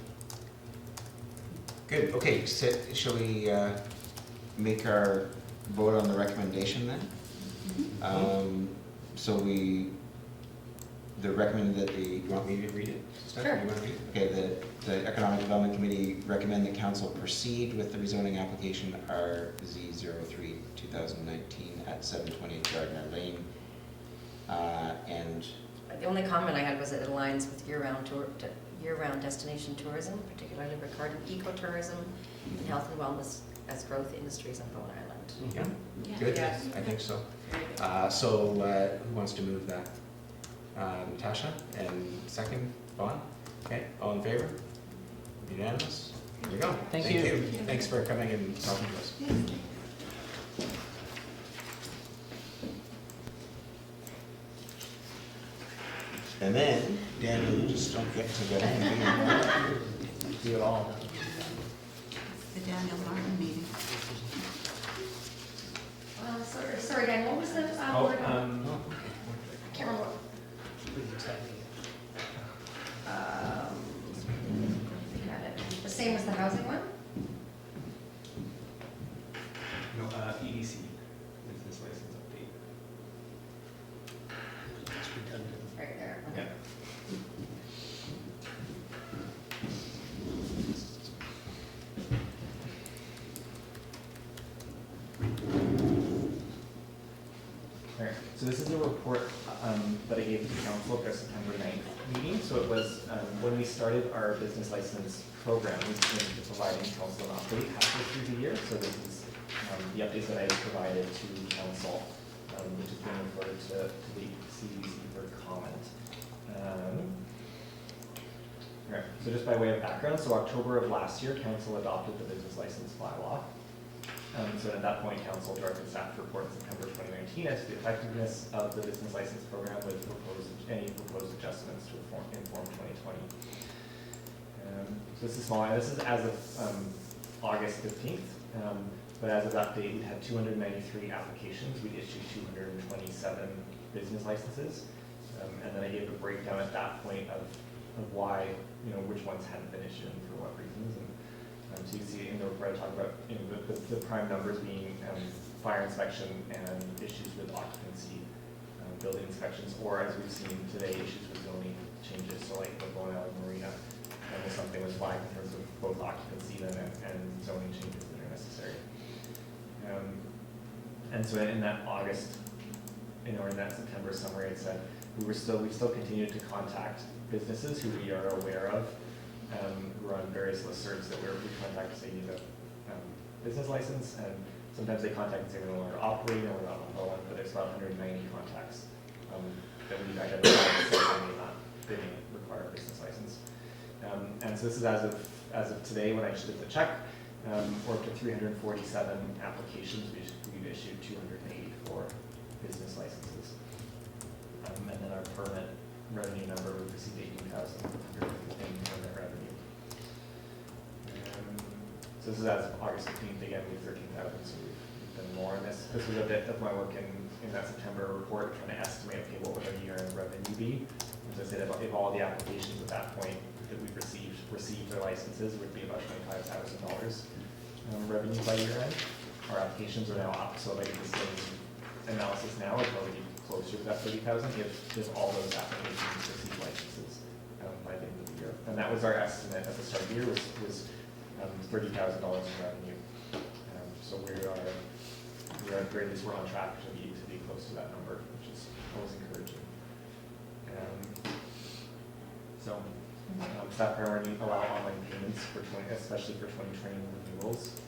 Good, okay, so shall we make our vote on the recommendation then? So the recommended that you want me to read it? Steph? Sure. You want to read it? Okay, the Economic Development Committee recommend that council proceed with the rezoning application RZ03 2019 at 728 Gardner Lane. And The only comment I had was it aligns with year-round destination tourism, particularly regarding ecotourism and health and wellness as growth industries on Bowen Island. yeah, good, Yes. I think so. Who wants to move that? Natasha, and second, Vaughn? Okay, all in favor? Unanimous? Here we go. Thank you. Thanks for coming and talking to us. And then, Daniel, you just don't get to get anything. Do it all. The Daniel Martin meeting. Sorry, Dan, what was the word? I can't remember. Had it. The same as the housing one? No, EDC, business license update. It's redundant. Right there. Yeah. Alright, so this is a report that I gave to the council at their September 9th meeting. So it was when we started our business license program, we committed to providing council an update halfway through the year. So this is the updates that I provided to council, which has been referred to the CDC for comment. Alright, so just by way of background, so October of last year, council adopted the business license bylaw. So at that point, council directed staff to report in September 2019 as to the effectiveness of the business license program with any proposed adjustments to inform 2020. So this is small, and this is as of August 15th. But as of that date, we had 293 applications. We'd issued 227 business licenses. And then I gave a breakdown at that point of why, which ones hadn't been issued and for what reasons. And so you see in the report I talk about the prime numbers being fire inspection and issues with occupancy, building inspections, or as we've seen today, issues with zoning changes. So like the Bowen Island Marina, something was flagged in terms of both occupancy and zoning changes that are necessary. And so in that August, or in that September summary, it said we still continued to contact businesses who we are aware of, who are on various listservs that we contact to say you need a business license, and sometimes they contact and say we're no longer operating or we're not on Bowen, but there's about 190 contacts that we've identified that they may require a business license. And so this is as of today when I just did the check. We're up to 347 applications. We've issued 284 business licenses. And then our permit revenue number, we've received 18,100 in permit revenue. So this is as of August 15th. Again, we have 13,000, so we've done more on this. This was a bit of my work in that September report, trying to estimate, okay, what would our year-end revenue be? As I said, if all the applications at that point that we've received their licenses, would be about $25,000 revenue by year end. Our applications are now up, so like the same analysis now is probably closer to that 30,000 if all those applications receive licenses by the end of the year. And that was our estimate at the start of the year was $30,000 in revenue. So we are at the very least we're on track to be close to that number, which is always encouraging. Staff priority allow online payments especially for 2020 renewals.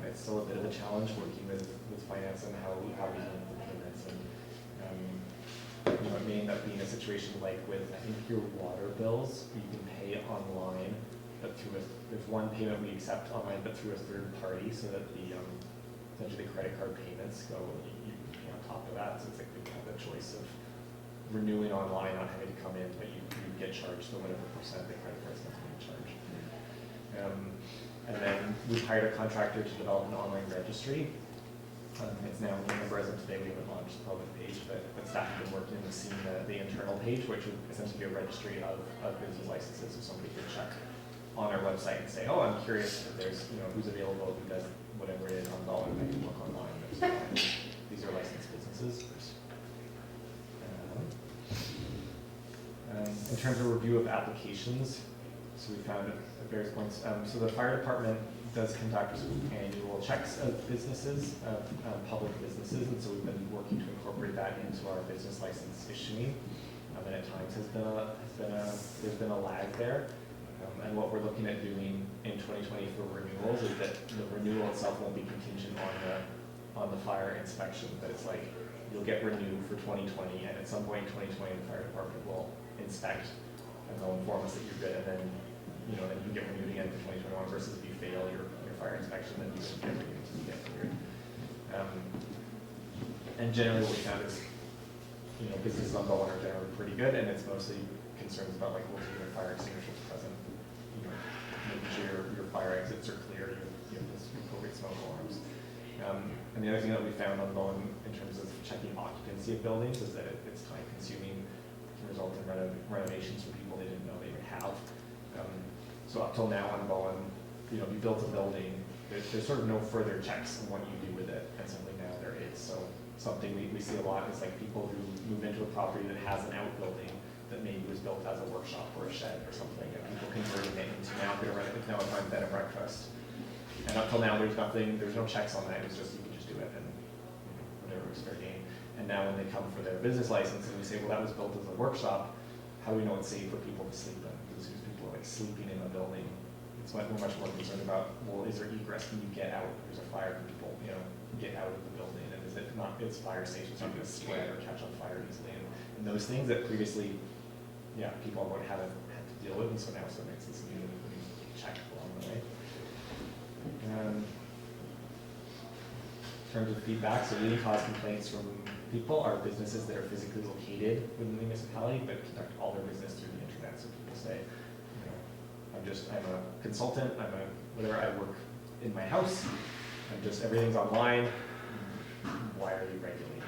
It's still a bit of a challenge working with finance and how we handle the payments, and it may end up being a situation like with I think your water bills, you can pay online, but there's one payment we accept online, but through a third party, so that the essentially the credit card payments go you pay on top of that. So it's like we have the choice of renewing online, not having to come in, but you get charged the whatever percent the credit card's going to be charged. And then we've hired a contractor to develop an online registry. It's now as of today, we haven't launched the public page, but staff have been working in seeing the internal page, which would essentially be a registry of business licenses, so somebody could check on our website and say, oh, I'm curious if there's who's available, who does whatever it is on Bowen. I can look online. These are licensed businesses. In terms of review of applications, so we found at various points, so the fire department does conduct annual checks of businesses, of public businesses, and so we've been working to incorporate that into our business license issuing, and at times there's been a lag there. And what we're looking at doing in 2020 for renewals is that the renewal itself won't be contingent on the fire inspection, but it's like you'll get renewed for 2020, and at some point in 2020 the fire department will inspect and they'll inform us that you're good, and then then you can get renewed again for 2021 versus if you fail your fire inspection, then you won't get renewed until you get cleared. And generally what we found is businesses on Bowen are generally pretty good, and it's mostly concerns about like will your fire extinguishers present, making sure your fire exits are clear, you have this appropriate smoke alarms. And the other thing that we found on Bowen in terms of checking occupancy of buildings is that it's time consuming, can result in renovations for people they didn't know they would have. So up till now on Bowen, you built a building, there's sort of no further checks on what you do with it, and suddenly now there is. So something we see a lot is like people who move into a property that has an outbuilding that maybe was built as a workshop or a shed or something, and people converting it into now a bed and breakfast. And up till now, there's no checks on that. It's just you can just do it and whatever was fair game. And now when they come for their business license and we say, well, that was built as a workshop, how do we know it's safe for people to sleep in? Because there's people like sleeping in a building. We're much more concerned about, well, is there egress? Can you get out? There's a fire, can people get out of the building? And is it not? It's fire safe. It's not going to spread or catch on fire easily. And those things that previously, people haven't had to deal with, and so now it makes this new check along the way. terms of feedback, so leading cause complaints from people are businesses that are physically located within the municipality but conduct all their business through the internet. So people say, you know, I'm a consultant, whatever, I work in my house, everything's online, why are you regulating it?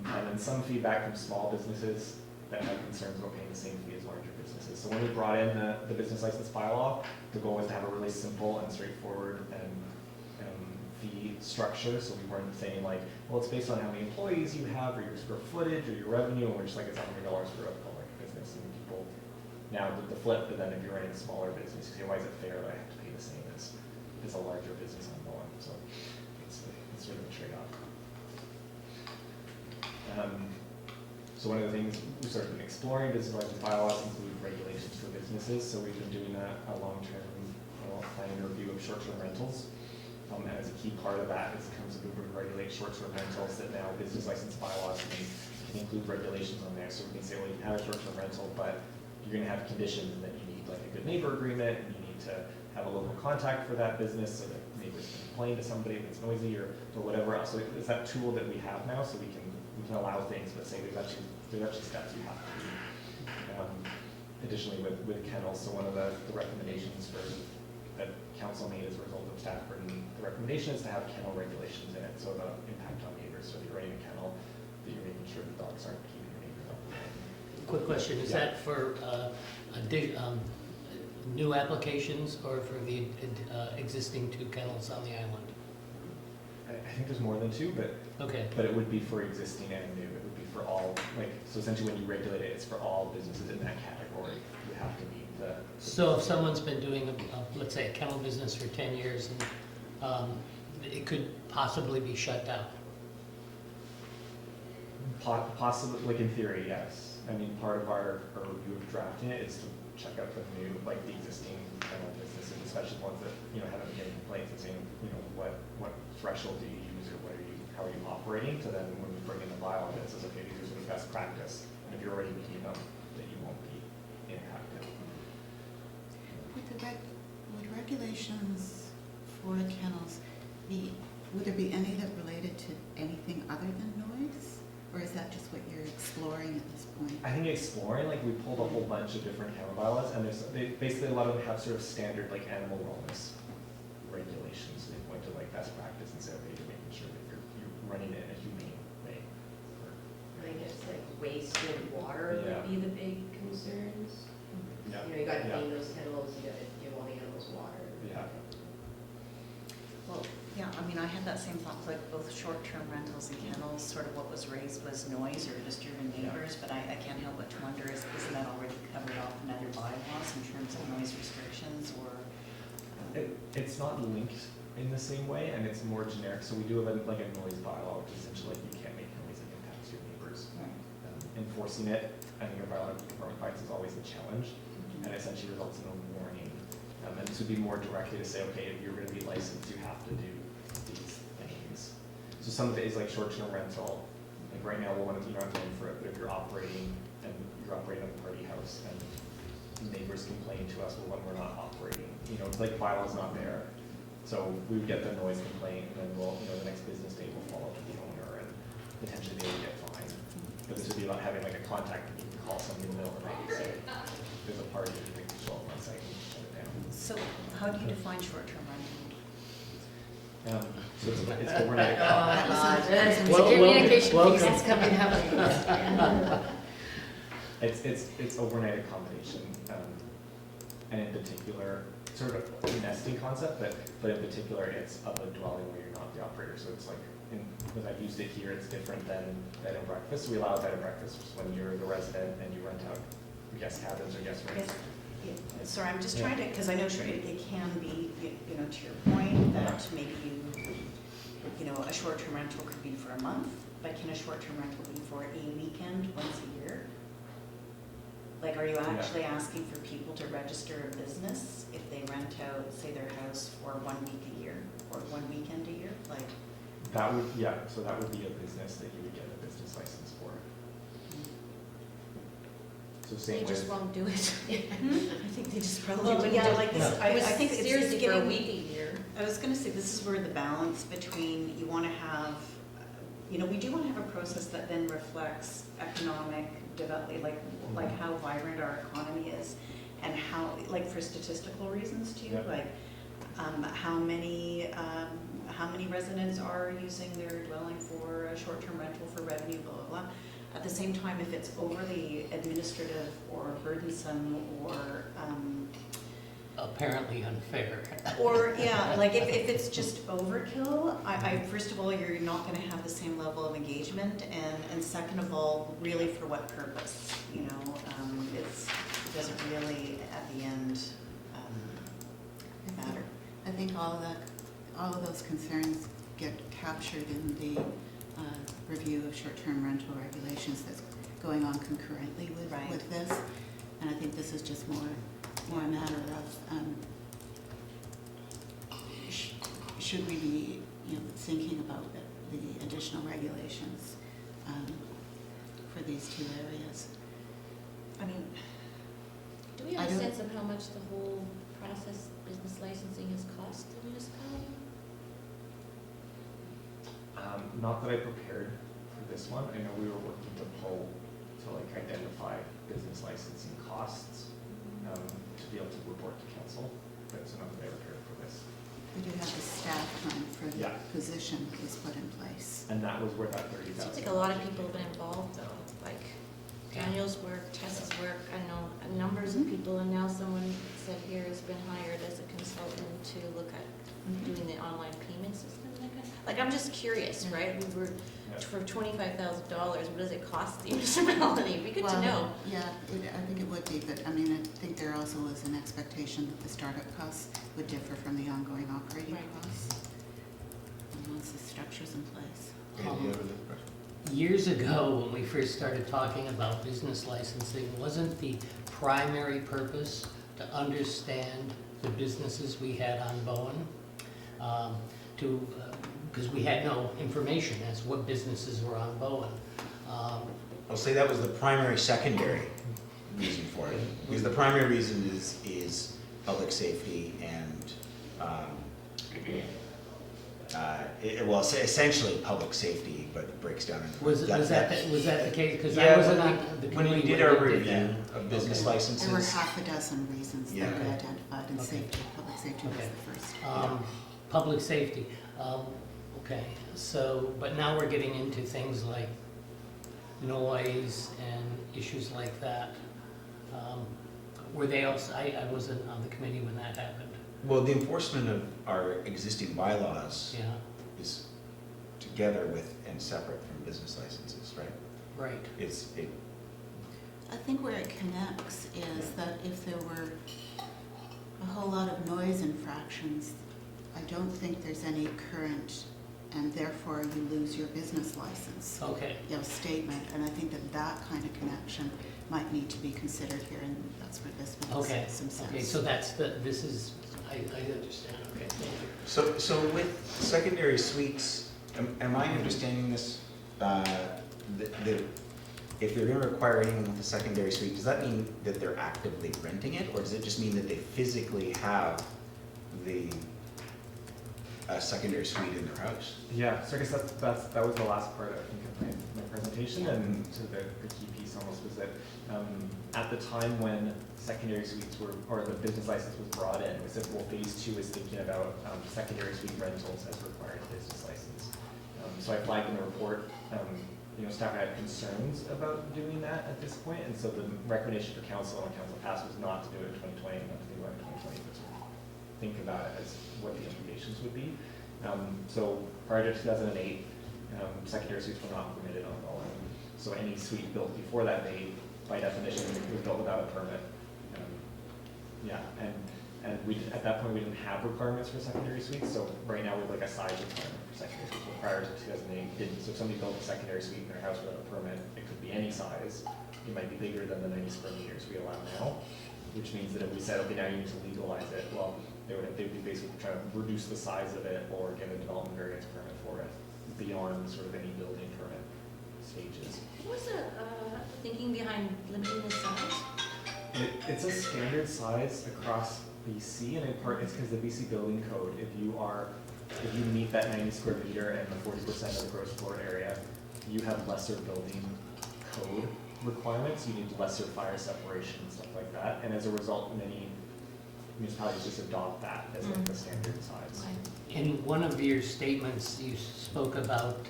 And then some feedback from small businesses that have concerns about paying the same fee as larger businesses. So when we brought in the business license bylaw, the goal was to have a really simple and straightforward and fee structure. So we weren't saying like, well, it's based on how many employees you have or your square footage or your revenue, and we're just like, it's $100 for a public business. And people now did the flip, but then if you're running a smaller business, you say, why is it fair that I have to pay the same as a larger business on one? So it's sort of a trade-off. So one of the things we started exploring business license bylaws include regulations for businesses. So we've been doing a long-term planning review of short-term rentals. And as a key part of that is in terms of we regulate short-term rentals, that now business license bylaws can include regulations on there. So we can say, well, you can have a short-term rental, but you're going to have conditions that you need like a good neighbor agreement, and you need to have a local contact for that business so that neighbors can complain to somebody if it's noisy or whatever else. So it's that tool that we have now, so we can allow things, but say there's actually steps you have to do. Additionally, with kennels, so one of the recommendations that council made as a result of staff written, the recommendation is to have kennel regulations in it, so the impact on neighbors. So if you're running a kennel, that you're making sure the dogs aren't keeping your neighbors up. Quick question, is that for new applications or for the existing 2 kennels on the island? I think there's more than 2, but Okay. But it would be for existing and new. It would be for all, so essentially when you regulate it, it's for all businesses in that category. You have to meet the. So if someone's been doing, let's say, a kennel business for 10 years, and it could possibly be shut down? Possibly, like in theory, yes. I mean, part of our review of drafting it is to check out the new, like the existing kennel businesses, especially ones that, haven't been getting complaints and saying, what threshold do you use or how are you operating, to then when we bring in the bylaw that says, okay, these are sort of best practice, and if you're already meeting them, that you won't be impacted. Would regulations for the kennels would there be any that related to anything other than noise? Or is that just what you're exploring at this point? I think exploring, we pulled a whole bunch of different kennel bylaws, and basically a lot of them have sort of standard animal wellness regulations. They point to best practice and say, okay, you're making sure that you're running it in a humane way. I guess waste and water would be the big concerns. Yeah. You gotta clean those kennels, you gotta give all the animals water. Yeah. Well, yeah, I mean, I had that same thought, both short-term rentals and kennels, sort of what was raised was noise or disturbing neighbors, but I can't help but to wonder, isn't that already covered off in other bylaws in terms of noise restrictions or? It's not linked in the same way, and it's more generic. So we do have a noise bylaw, which is essentially you can't make noise that impacts your neighbors. Enforcing it, I think a bylaw department finds is always a challenge, and it essentially results in a warning. And this would be more directly to say, okay, if you're going to be licensed, you have to do these things. So some of it is short-term rental. Right now, we'll want to, I'm paying for it, but if you're operating a party house and neighbors complain to us, well, when we're not operating, it's the bylaw's not there. So we would get the noise complaint, and then we'll, the next business day we'll follow up with the owner, and potentially they would get fined. But this would be about having a contact that you can call somebody in the middle of the night and say, there's a party, you can show up on site and shut it down. So how do you define short-term rental? So it's overnight. Oh my God, Well, communication welcome. pieces coming up. It's overnight accommodation, and in particular, sort of a nesting concept, but in particular, it's of a dwelling where you're not the operator. So it's because I've used it here, it's different than bed and breakfast. So we allow bed and breakfast when you're the resident and you rent out guest cabins or guest rooms. Sorry, I'm just trying to, because I know it can be, to your point, that maybe a short-term rental could be for a month, but can a short-term rental be for a weekend once a year? Are you actually asking for people to register a business if they rent out, say, their house for 1 week a year or 1 weekend a year? That would, so that would be a business that you would get a business license for. So same They with. just won't do it. I think they just probably Well, wouldn't yeah, do like it. this, I It was think it's seriously for a getting- week a year. I was gonna say, this is where the balance between, you wanna have, you know, we do wanna have a process that then reflects economic development, like how vibrant our economy is, and how, like for statistical reasons too, Yep. like, how many residents are using their dwelling for a short-term rental for revenue, blah, blah, blah. At the same time, if it's overly administrative or burdensome or, Apparently unfair. or, yeah, like if it's just overkill, I, first of all, you're not gonna have the same level of engagement, and second of all, really for what purpose, you know? It doesn't really, at the end, matter. I think all of those concerns get captured in the review of short-term rental regulations that's going on concurrently Right. with this. And I think this is just more a matter of, should we be, thinking about the additional regulations for these two areas? I mean, Do we I have a don't- sense of how much the whole process, business licensing has cost the municipality? Not that I prepared for this one. I know we were working to pull to like identify business licensing costs to be able to report to council, but so not that I prepared for this. We do have the staff plan for the Yeah. position that was put in place. And that was where that 30,000. Seems like a lot of people have been involved though, like Daniel's work, Tessa's work, I know numbers of people, and now someone said here has been hired as a consultant to look at doing the online payment system. Like, I'm just curious, right? We were, Yeah. for $25,000, what does it cost the municipality? It'd be good to Well, know. Yeah, I think it would be, but I mean, I think there also was an expectation that the startup costs would differ from the ongoing operating Right. costs. And once the structure's in place. Years ago, when we first started talking about business licensing, wasn't the primary purpose to understand the businesses we had on Bowen? Because we had no information as what businesses were on Bowen. I'll say that was the primary, secondary reason for it. Because the primary reason is public safety and, well, essentially public safety, but it breaks down into. Was that the case? Because I Yeah, wasn't when on the we committee did when our we review that. of business Okay. licenses. There were half a dozen reasons that Yeah. we identified, and Okay. safety, public safety was Okay. the first. Public safety, okay, so, but now we're getting into things like noise and issues like that. Were they also, I wasn't on the committee when that happened, Well, the enforcement of our existing bylaws yeah, is together with and separate from business licenses, right? right. I think where it connects is that if there were a whole lot of noise infractions, I don't think there's any current, and therefore you lose your business license, Okay, statement, and I think that kind of connection might need to be considered here, and that's where this okay, makes some sense. okay, so this is, I understand, okay, thank you. So with secondary suites, am I understanding this, that if you're gonna require anyone with a secondary suite, does that mean that they're actively renting it? Or does it just mean that they physically have a secondary suite in their house? Yeah, so I guess that was the last part, I think, of my presentation, and so the key piece almost was that at the time when secondary suites were, or the business license was brought in, we said, well, phase 2 is thinking about secondary suite rentals as required business license. So I flagged in the report, staff had concerns about doing that at this point, and so the recommendation for council and council passed was not to do it in 2020, not to think about it in 2020, but to think about it as what the implications would be. So prior to 2008, secondary suites were not permitted on Bowen. So any suite built before that date, by definition, was built without a permit. And we at that point we didn't have requirements for secondary suites. So right now we have like a size requirement for secondary suites. But prior to 2008, we didn't. So if somebody built a secondary suite in their house without a permit, it could be any size. It might be bigger than the 90 square meters we allow now, which means that if we said, okay, now you need to legalize it, well, they'd be basically trying to reduce the size of it or get a development variance permit for it beyond sort of any building permit. stages. What was the thinking behind limiting the size? It's a standard size across BC, and in part it's because the BC building code, if you meet that 90 square meter and the 40% of the gross floor area, you have lesser building code requirements, you need lesser fire separation and stuff like that, and as a result, many municipalities just adopt that as like the standard size. In one of your statements, you spoke about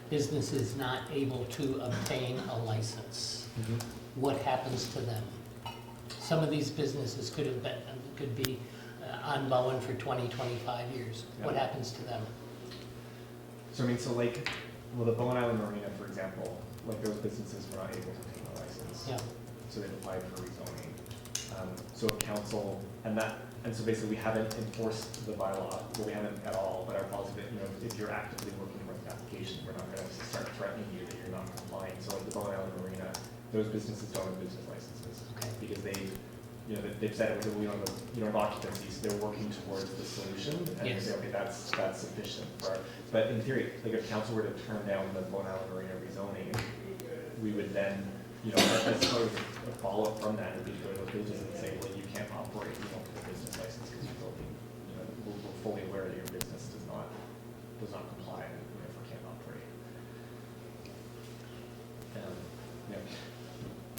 businesses not able to obtain a license. What happens to them? Some of these businesses could be on Bowen for 20, 25 years. What happens to them? So I mean, the Bowen Island Marina, for example, like those businesses were not able to obtain a license. Yeah. So they applied for rezoning. So council, and so basically we haven't enforced the bylaw, well, we haven't at all, but our policy that, if you're actively working with an application, we're not gonna start threatening you that you're not complying. So like the Bowen Island Marina, those businesses don't have business licenses. Okay. Because they've said it, we don't have occupancy, so they're working towards the solution, and they Yes. say, okay, that's sufficient for, but in theory, like if council were to turn down the Bowen Island Marina rezoning, we would then, as sort of a follow-up from that, would be go to those villages and say, well, you can't operate, you don't have a business license because you're building, we're fully aware that your business does not comply and therefore can't operate.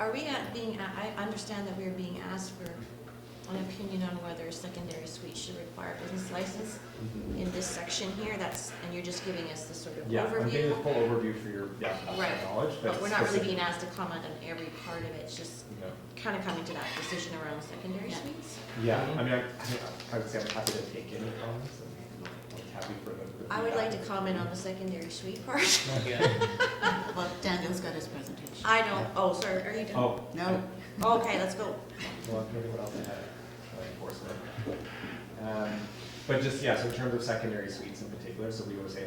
Are we I understand that we're being asked for an opinion on whether a secondary suite should require a business license in this section here, and you're just giving us the sort of Yeah, I'm giving overview. the full overview for your Right. knowledge, But we're not really specific- being asked to comment on every part of it, it's just No. kind of coming to that decision around secondary suites. Yeah, I mean, I would say I'm happy to take any comments, and I'm happy for the I would like to comment on the secondary suite part. Well, Daniel's got his presentation. I know, sorry, are you done? Oh, No, Okay, let's go. well, maybe what else I had, enforcement. But just, so in terms of secondary suites in particular, so we would say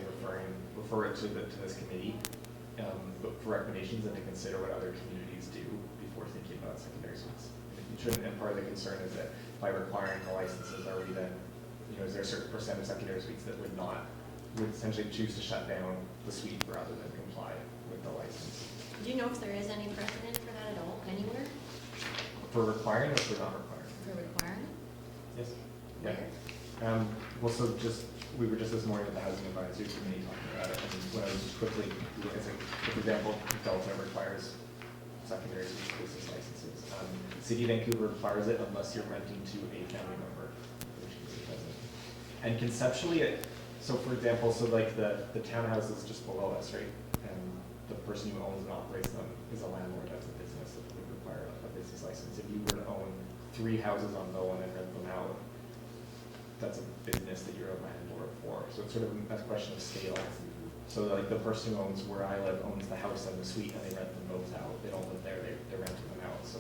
refer it to this committee, but for recommendations and to consider what other communities do before thinking about secondary suites. And part of the concern is that by requiring the licenses, are we then, is there a certain percent of secondary suites that would essentially choose to shut down the suite rather than comply with the license? Do you know if there is any precedent for that at all, anywhere, For requiring or for not requiring? for requirement? Yes. Yeah. Well, we were just this morning at the Housing Advisory Committee talking about it, and when I was just quickly, for example, Delta requires secondary business licenses. City of Vancouver requires it unless you're renting to a family member, which it doesn't. And conceptually, so for example, like the townhouses just below us, right? And the person who owns and operates them is a landlord, that's a business that would require a business license. If you were to own 3 houses on Bowen and rent them out, that's a business that you're a landlord for. So it's sort of a question of scale. So like the person who owns where I live owns the house and the suite, and they rent them both out. They don't live there, they're renting them out. So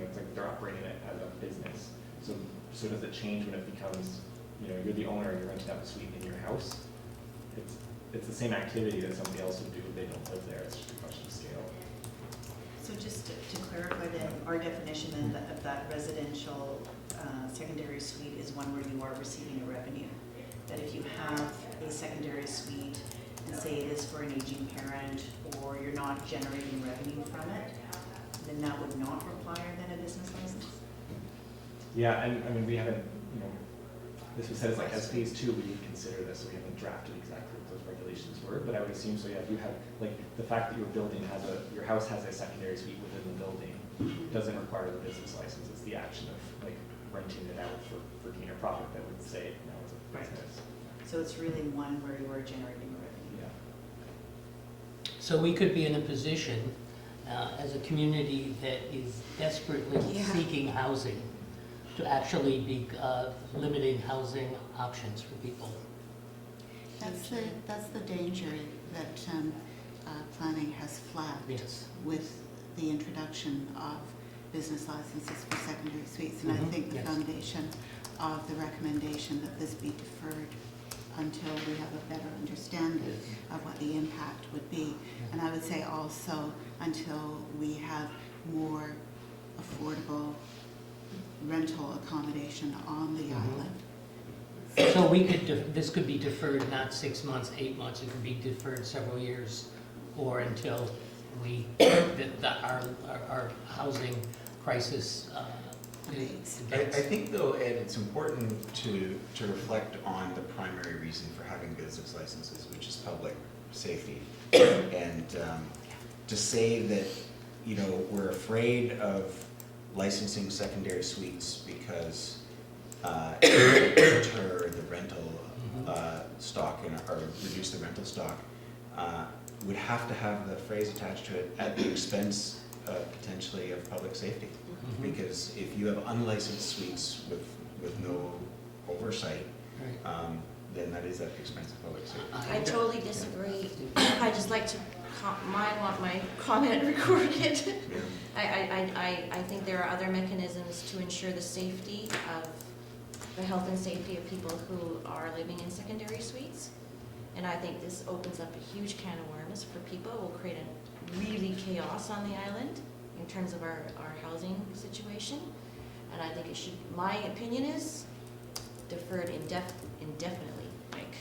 it's like they're operating it as a business. So does it change when it becomes, you're the owner and you're renting out the suite in your house? It's the same activity that somebody else would do if they don't live there. It's just a question of scale. So just to clarify then, our definition then of that residential secondary suite is one where you are receiving a revenue. That if you have a secondary suite and say it is for an aging parent, or you're not generating revenue from it, then that would not require then a business license? Yeah, and I mean, we haven't, this was said as as phase 2, we would consider this, so we haven't drafted exactly what those regulations were, but I would assume, if you have, the fact that your building your house has a secondary suite within the building doesn't require the business license. It's the action of renting it out for gain or profit that would say, no, it's a business. So it's really one where you are generating revenue. Yeah. So we could be in a position as a community that is desperately seeking housing to actually be limiting housing options for people. that's the danger that planning has flagged Yes. with the introduction of business licenses for secondary suites. And I think the Yes. foundation of the recommendation that this be deferred until we have a better understanding of what the impact would be. And I would say also until we have more affordable rental accommodation on the island. So we could, this could be deferred not 6 months, 8 months, it could be deferred several years or until our housing crisis is. I think though, Ed, it's important to reflect on the primary reason for having business licenses, which is public safety. And to say that, you know, we're afraid of licensing secondary suites because it will deter the rental stock or reduce the rental stock, would have to have the phrase attached to it at the expense potentially of public safety. Because if you have unlicensed suites with no oversight, then that is at the expense of public safety. I totally disagree. I just like to, want my comment recorded. Yeah. I think there are other mechanisms to ensure the safety of, the health and safety of people who are living in secondary suites. And I think this opens up a huge can of worms for people. It will create a really chaos on the island in terms of our housing situation. And I think it should, my opinion is, deferred indefinitely. Like,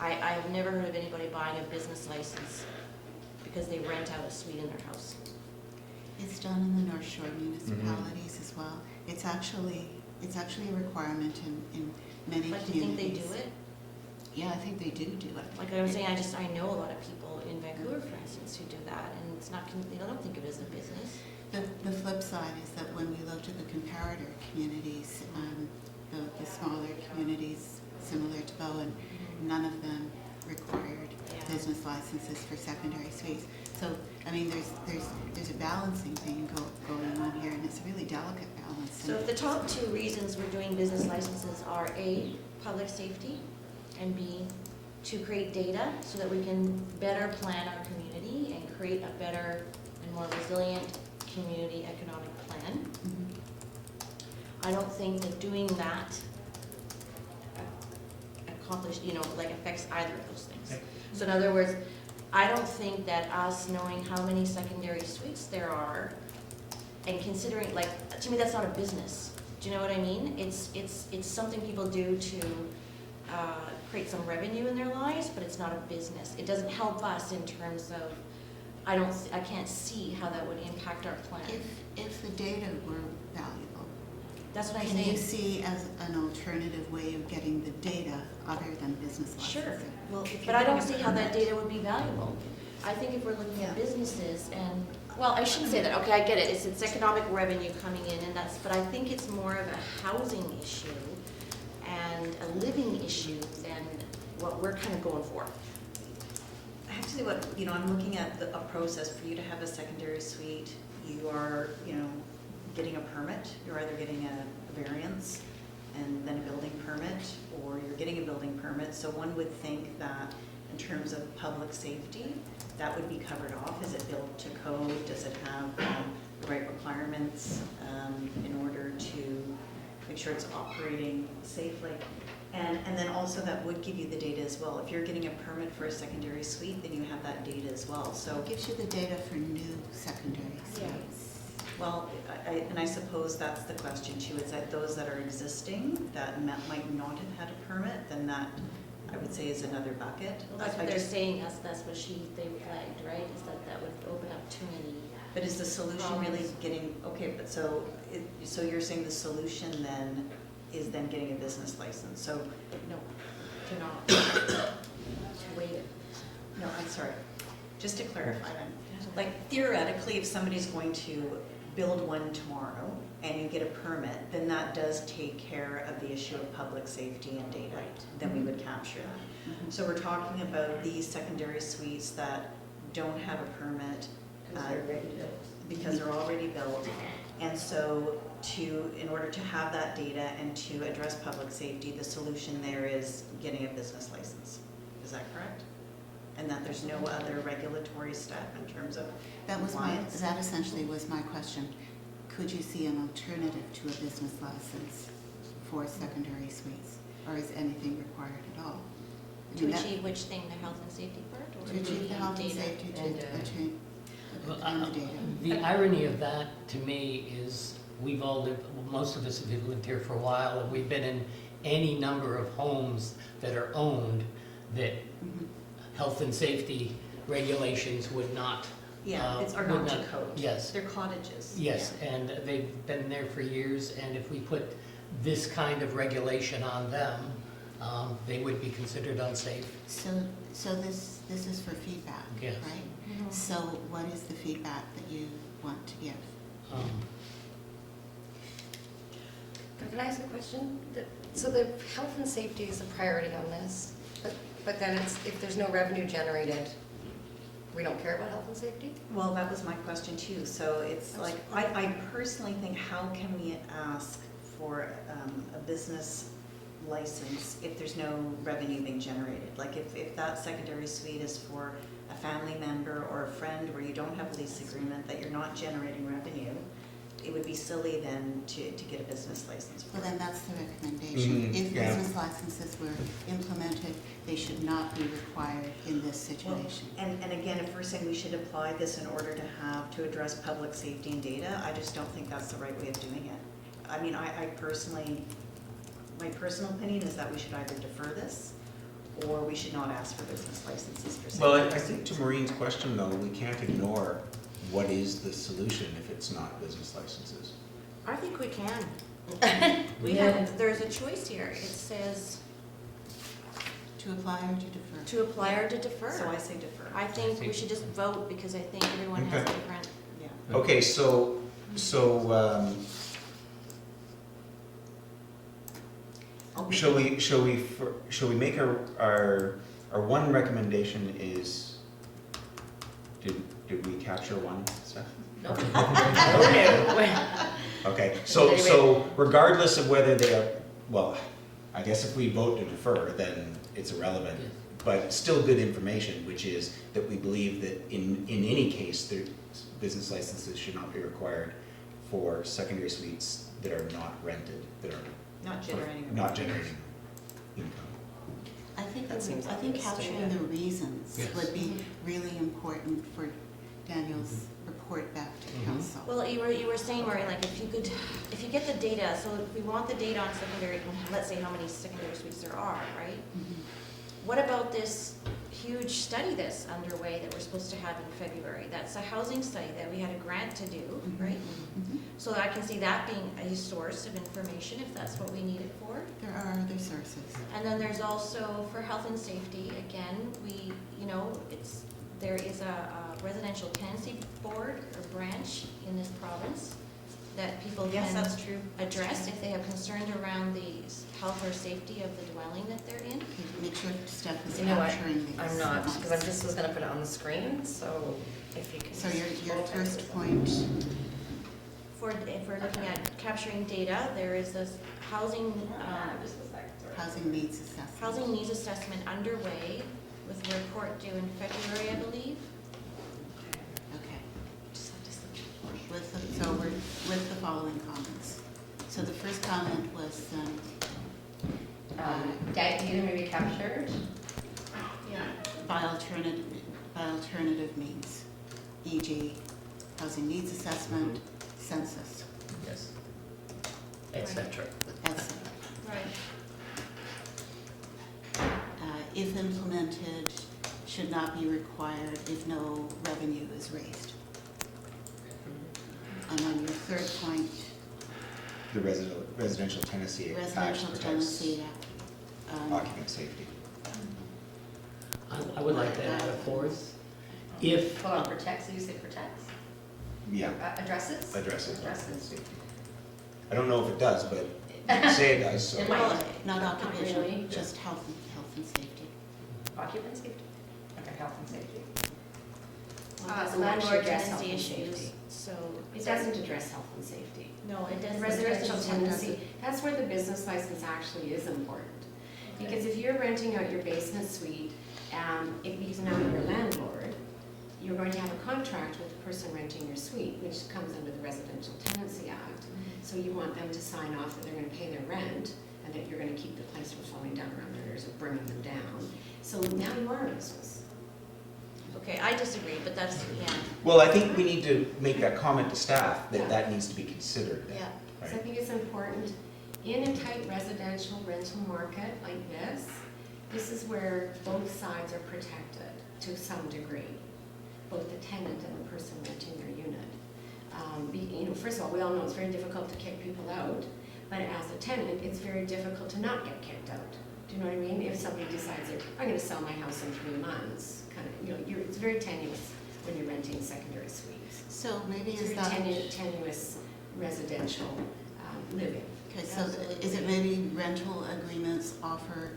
I've never heard of anybody buying a business license because they rent out a suite in their house. It's done in the North Shore municipalities as well. It's actually a requirement in many But do you think they communities. do it? Yeah, I think they do it. Like I was saying, I know a lot of people in Vancouver, for instance, who do that, and it's not, they don't think of it as a business. The flip side is that when we looked at the comparator communities, the smaller communities similar to Bowen, none of them required business licenses for secondary suites. So, I mean, there's a balancing thing going on here, and it's a really delicate balance. So if the top two reasons we're doing business licenses are A, public safety, and B, to create data so that we can better plan our community and create a better and more resilient community economic plan. I don't think that doing that affects either of those things. So in other words, I don't think that us knowing how many secondary suites there are and considering, to me, that's not a business. Do you know what I mean? It's something people do to create some revenue in their lives, but it's not a business. It doesn't help us in terms of, I can't see how that would impact our plan. If the data were valuable, That's what I'm can saying. you see as an alternative way of getting the data other than business licensing? Sure. Well, if But you're I don't getting a see how that permit- data would be valuable. I think if we're looking at businesses and, well, I shouldn't say that, okay, I get it, it's economic revenue coming in and that's, but I think it's more of a housing issue and a living issue than what we're kind of going for. I have to say what, I'm looking at a process for you to have a secondary suite. You are, getting a permit. You're either getting a variance and then a building permit, or you're getting a building permit. So one would think that in terms of public safety, that would be covered off. Is it built to code? Does it have the right requirements in order to make sure it's operating safely? And then also that would give you the data as well. If you're getting a permit for a secondary suite, then you have that data as well. So It gives you the data for new secondary suites. well, I suppose that's the question too, is that those that are existing that might not have had a permit, then that, I would say, is another bucket. Well, that's I what they're just- saying, that's what they flagged, right, is that would open up too many. But is the solution really getting, okay, but so you're saying the solution then is then getting a business license, so, No, do not. To waive it. no, I'm sorry, just to clarify then, like theoretically, if somebody's going to build one tomorrow and you get a permit, then that does take care of the issue of public safety and data. Then we would capture that. So we're talking about these secondary suites that don't have a permit because they're already built. And so in order to have that data and to address public safety, the solution there is getting a business license. Is that correct? And that there's no other regulatory step in terms of compliance? That essentially was my question. Could you see an alternative to a business license for secondary suites? Or is anything required at all? To achieve which thing, the health and safety part? Or To achieve the health and data? safety, Well, and the data. The irony of that, to me, is we've all lived, most of us have lived here for a while, and we've been in any number of homes that are owned that health and safety regulations would not. Yeah, it's, are would not to code. Yes. They're cottages. Yes, and they've been there for years, and if we put this kind of regulation on them, they would be considered unsafe. So this is for feedback, Yes. right? So what is the feedback that you want to give? Can I ask a question? So the health and safety is a priority on this, but then it's, if there's no revenue generated, we don't care about health and safety? Well, that was my question too. So it's like, I personally think, how can we ask for a business license if there's no revenue being generated? Like if that secondary suite is for a family member or a friend where you don't have a lease agreement, that you're not generating revenue, it would be silly then to get a business license for Well, it. then that's the recommendation. Mhm, If yeah. business licenses were implemented, they should not be required in this situation. And again, if we're saying we should apply this in order to address public safety and data, I just don't think that's the right way of doing it. I mean, I personally, my personal opinion is that we should either defer this, or we should not ask for business licenses for Well, secondary I think to Maureen's question though, we can't ignore what is the solution if it's not business licenses. I think we can. We have, there's a choice here. It says To apply or to defer? to apply or to defer. So I say defer. I think we should just vote because I think everyone has Okay. different. Yeah. Okay, so, shall we make our one recommendation is, did we capture one, Steph? No. Okay, so regardless of whether they are, well, I guess if we vote to defer, then it's irrelevant. Yes. But still good information, which is that we believe that in any case, business licenses should not be required for secondary suites that are not rented, that are Not generating. not generating income. That I seems think obvious to me, capturing yeah. the reasons Yes. would be really important for Daniel's report back to council. Well, you were saying, Maureen, like if you get the data, so if we want the data on secondary, let's say how many secondary suites there are, right? Mhm. What about this huge study that's underway that we're supposed to have in February? That's a housing study that we had a grant to do, Mhm. right? Mhm. So I can see that being a source of information if that's what we need it for. There are other sources. And then there's also for health and safety, again, there is a residential tenancy board or branch in this province that people Yes, can that's true. address if they have concerns around the health or safety of the dwelling that they're in. Okay, make sure Steph is You know what, capturing these. I'm not, because I just was gonna put it on the screen, so if you can. So your just first point, If we're looking at capturing data, there is this housing housing needs assessment. housing needs assessment underway with a report due in February, I believe. Okay. With the following comments. So the first comment was, Data may be captured. by alternative means, e.g. housing needs assessment, census, Yes. Et cetera. etc. Right. If implemented, should not be required if no revenue is raised. And on your third point, The residential tenancy act residential protects tenancy, occupant safety. I would like to add a fourth. If, Hold on, protects, you say protects? Yeah, Addresses? addresses occupant Addresses. safety. I don't know if it does, but say it does, so. It might. well, not occupation, really. just health and safety. Occupant safety? Okay, health and safety. Landlord tenancy issues, so. It doesn't address health and safety. No, it doesn't. Residential doesn't. tenancy, that's where the business license actually is important. Because if you're renting out your basement suite, because now you're a landlord, you're going to have a contract with the person renting your suite, which comes under the Residential Tenancy Act. So you want them to sign off that they're gonna pay their rent, and that you're gonna keep the place from falling down around their ears or bringing them down. So now you are a business. Okay, I disagree, but that's, yeah, Well, I think we need to make that comment to staff, that that needs to be considered then, yeah. So I right? think it's important, in a tight residential rental market like this is where both sides are protected. to some degree, both the tenant and the person renting their unit. First of all, we all know it's very difficult to kick people out, but as a tenant, it's very difficult to not get kicked out. Do you know what I mean? If somebody decides, I'm gonna sell my house in 3 months, kind of, it's very tenuous when you're renting secondary suites. So maybe It's is very that, tenuous residential living. okay, so is it maybe rental agreements offer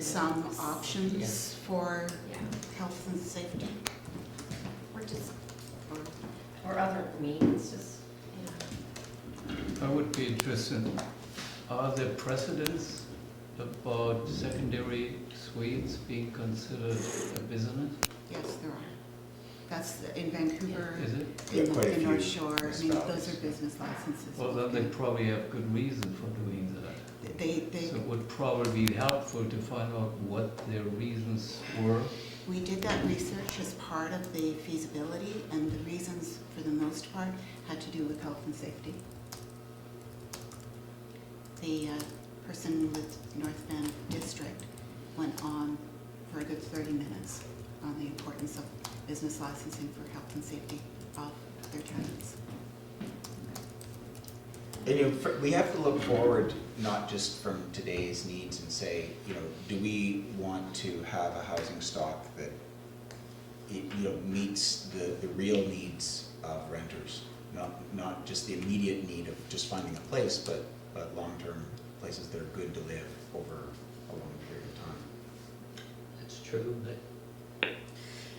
some options for Yeah. health and safety? Or just, or other means, just, I would be interested, are there precedents about secondary suites being considered a business? Yes, there are. That's in Vancouver, Is it? Yeah, quite a in few North Shore. I mean, those municipalities. are business licenses. Well, then they probably have good reason for doing that. They, So it would probably be helpful to find out what their reasons were. we did that research as part of the feasibility, and the reasons, for the most part, had to do with health and safety. The person with North Van District went on for a good 30 minutes on the importance of business licensing for health and safety of their tenants. And we have to look forward, not just from today's needs and say, do we want to have a housing stock that, meets the real needs of renters, not just the immediate need of just finding a place, but long-term places that are good to live over a long period of time. That's true, but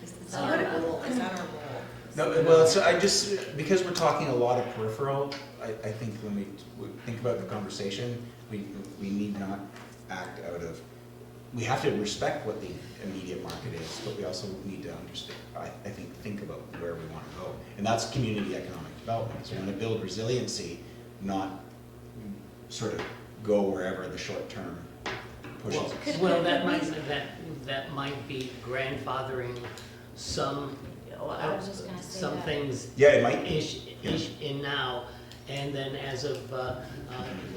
Is that our goal? Is that our goal? No, well, so because we're talking a lot of peripheral, I think when we think about the conversation, we need not act out of, we have to respect what the immediate market is, but we also need to understand, I think about where we want to go. And that's community economic development. So we want to build resiliency, not sort of go wherever the short term pushes us. well, that might be grandfathering some, I was just gonna say some that. things Yeah, it might be. ish in now, and then as of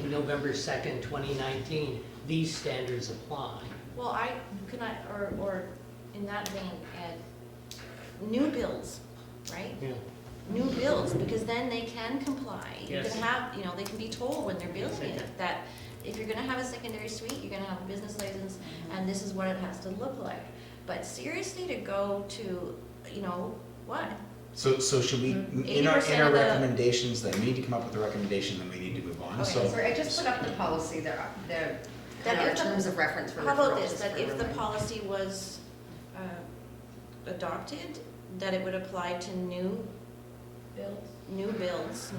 November 2nd, 2019, these standards apply. Well, or in that vein, Ed, new builds, right? Yeah. New builds, because then they can comply. You Yes. can have, they can be told when they're building Yes, they it, that if you're gonna have a secondary suite, you're gonna have a business license, and this is what it has to look like. But seriously, to go to, what? So should we, in 80% our of the- recommendations, then, we need to come up with a recommendation, then we need to move on, Okay, so. Sorry, I just put up the policy there, That our if the- terms of reference for How about referrals, this, just that for if the reminder. policy was adopted, that it would apply to new builds,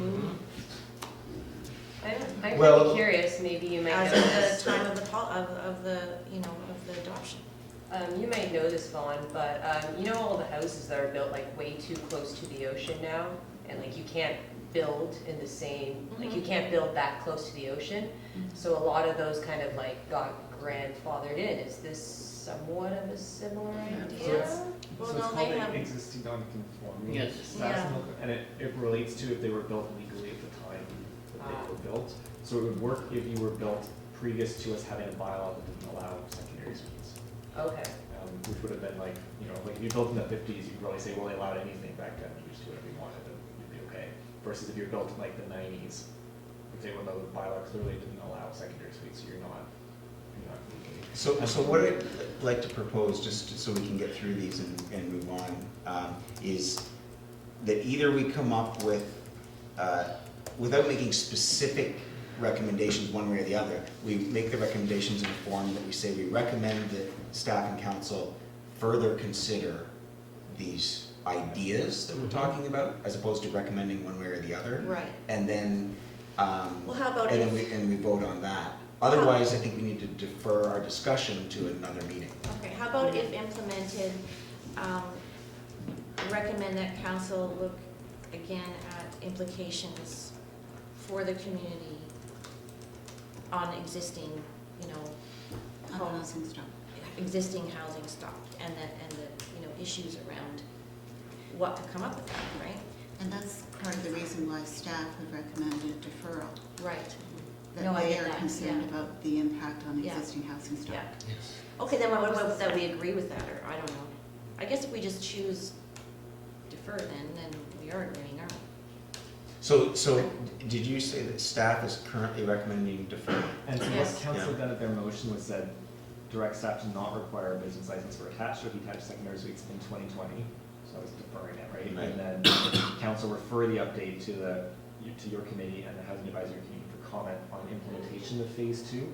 I'm Well- really curious, maybe you might as know of this. the time of the adoption. You might know this, Vaughn, but all the houses that are built like way too close to the ocean now, and like you can't build in the same, like you can't build that close to the ocean. So a lot of those kind of like got grandfathered in. Is this somewhat of a similar idea? Well, So no, it's they called have- an existing non-conforming Yes. status Yeah. symbol, and it relates to if they were built legally at the time that they were built. So it would work if you were built previous to us having a bylaw that didn't allow secondary suites. Okay. Which would have been like if you built in the 50s, you could probably say, well, they allowed anything back then, you just do whatever you wanted, and you'd be okay. Versus if you're built in like the 90s, you'd say, well, no, the bylaw clearly didn't allow secondary suites, so you're not legally. So what I'd like to propose, just so we can get through these and move on, is that either we come up with, without making specific recommendations one way or the other, we make the recommendations in a form that we say we recommend that staff and council further consider these ideas that we're talking about, as opposed to recommending one way or the other. Right. And then, Well, how about and if, then we vote on that. Otherwise, I think we need to defer our discussion to another meeting. okay, how about if implemented, recommend that council look again at implications for the community on existing, homes, Housing stock. existing housing stock, and the issues around what to come up with that, right? And that's part of the reason why staff have recommended deferral. Right. That No, I they get are that, concerned yeah. about the impact on Yeah. existing housing stock. Yeah. Yes. Okay, then what about that we agree with that, or I don't know. I guess if we just choose defer then we are agreeing, aren't we? So did you say that staff is currently recommending defer? And so Yes. what council Yeah. done at their motion was said, direct staff to not require a business license for attached or detached secondary suites in 2020. So I was deferring it, right? Right. And then council refer the update to your committee and the housing advisory committee for comment on implementation of phase 2.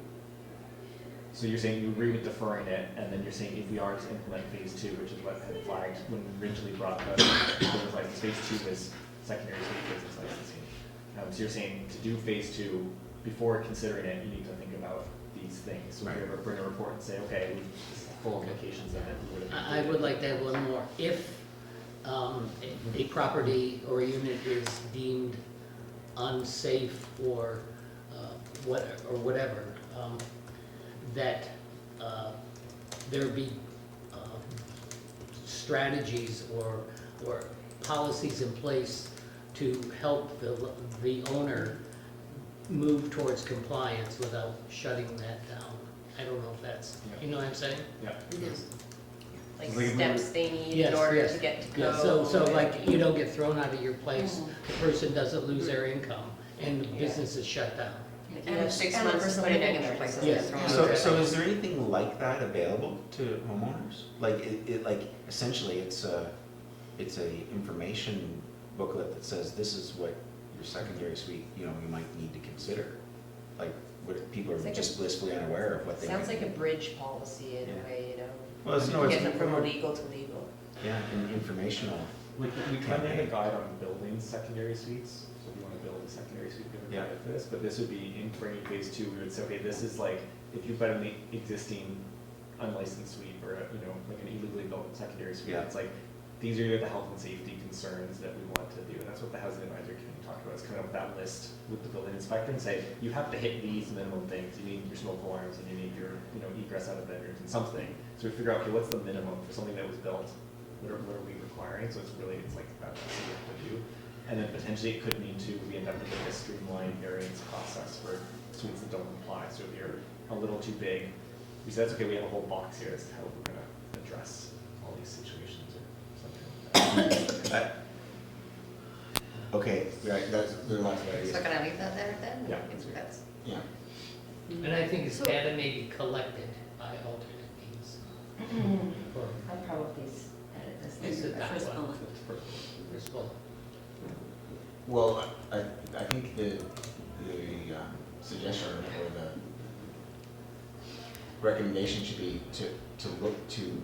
So you're saying you agree with deferring it, and then you're saying if we are to implement phase 2, which is what had flagged when we originally brought the business license, phase 2 was secondary suite business licensing. So you're saying to do phase 2, before considering it, you need to think about these things. So we ever bring a report and say, okay, this is the full implications of it. we would've- I would like to have one more. If a property or a unit is deemed unsafe or whatever, that there be strategies or policies in place to help the owner move towards compliance without shutting that down. I don't know if that's, you know what I'm saying? Yeah. Like We- steps they need Yes, in order yes. to get to Yeah, code. so like, you don't get thrown out of your place, the person doesn't lose their income, and the Yeah. business is shut down. Like, you have 6 And the months to person put it living in in their place is Yes. thrown out. So is there anything like that available to homeowners? Like, like, essentially, it's a information booklet that says this is what your secondary suite, you might need to consider. Like, what, people are It's like just blissfully unaware of what they Sounds might like a need. bridge policy in Yeah. a way, Well, it's, no, it's Getting from more, illegal to legal. yeah, informational. We kind of had a guide on building secondary suites, so if you want to build a secondary suite, we have a Yeah. guide for this, but this would be in bringing phase 2, we would say, okay, this is like, if you've got an existing unlicensed suite or, like an illegally built secondary suite, Yeah. it's like, these are the health and safety concerns that we want to do, and that's what the housing advisory committee talked about, is coming up with that list with the building inspector and say, you have to hit these minimum things, you need your smoke alarms and you need your, egress out of bedrooms and something. So we figure out, okay, what's the minimum for something that was built? What are we requiring? So it's like that's what we have to do. And then potentially it could mean too, we end up with like a streamlined variance process for suites that don't comply. So if you're a little too big, we said, that's okay, we have a whole box here as to how we're gonna address all these situations or something like that. Okay, right, there are lots of ideas. So can I leave that there then? Yeah. That's, Yeah. And I think it's data may be collected by alternate means. Or I'll probably edit this. Is it that First one? bullet. First bullet. Well, I think the suggestion or the recommendation should be to look to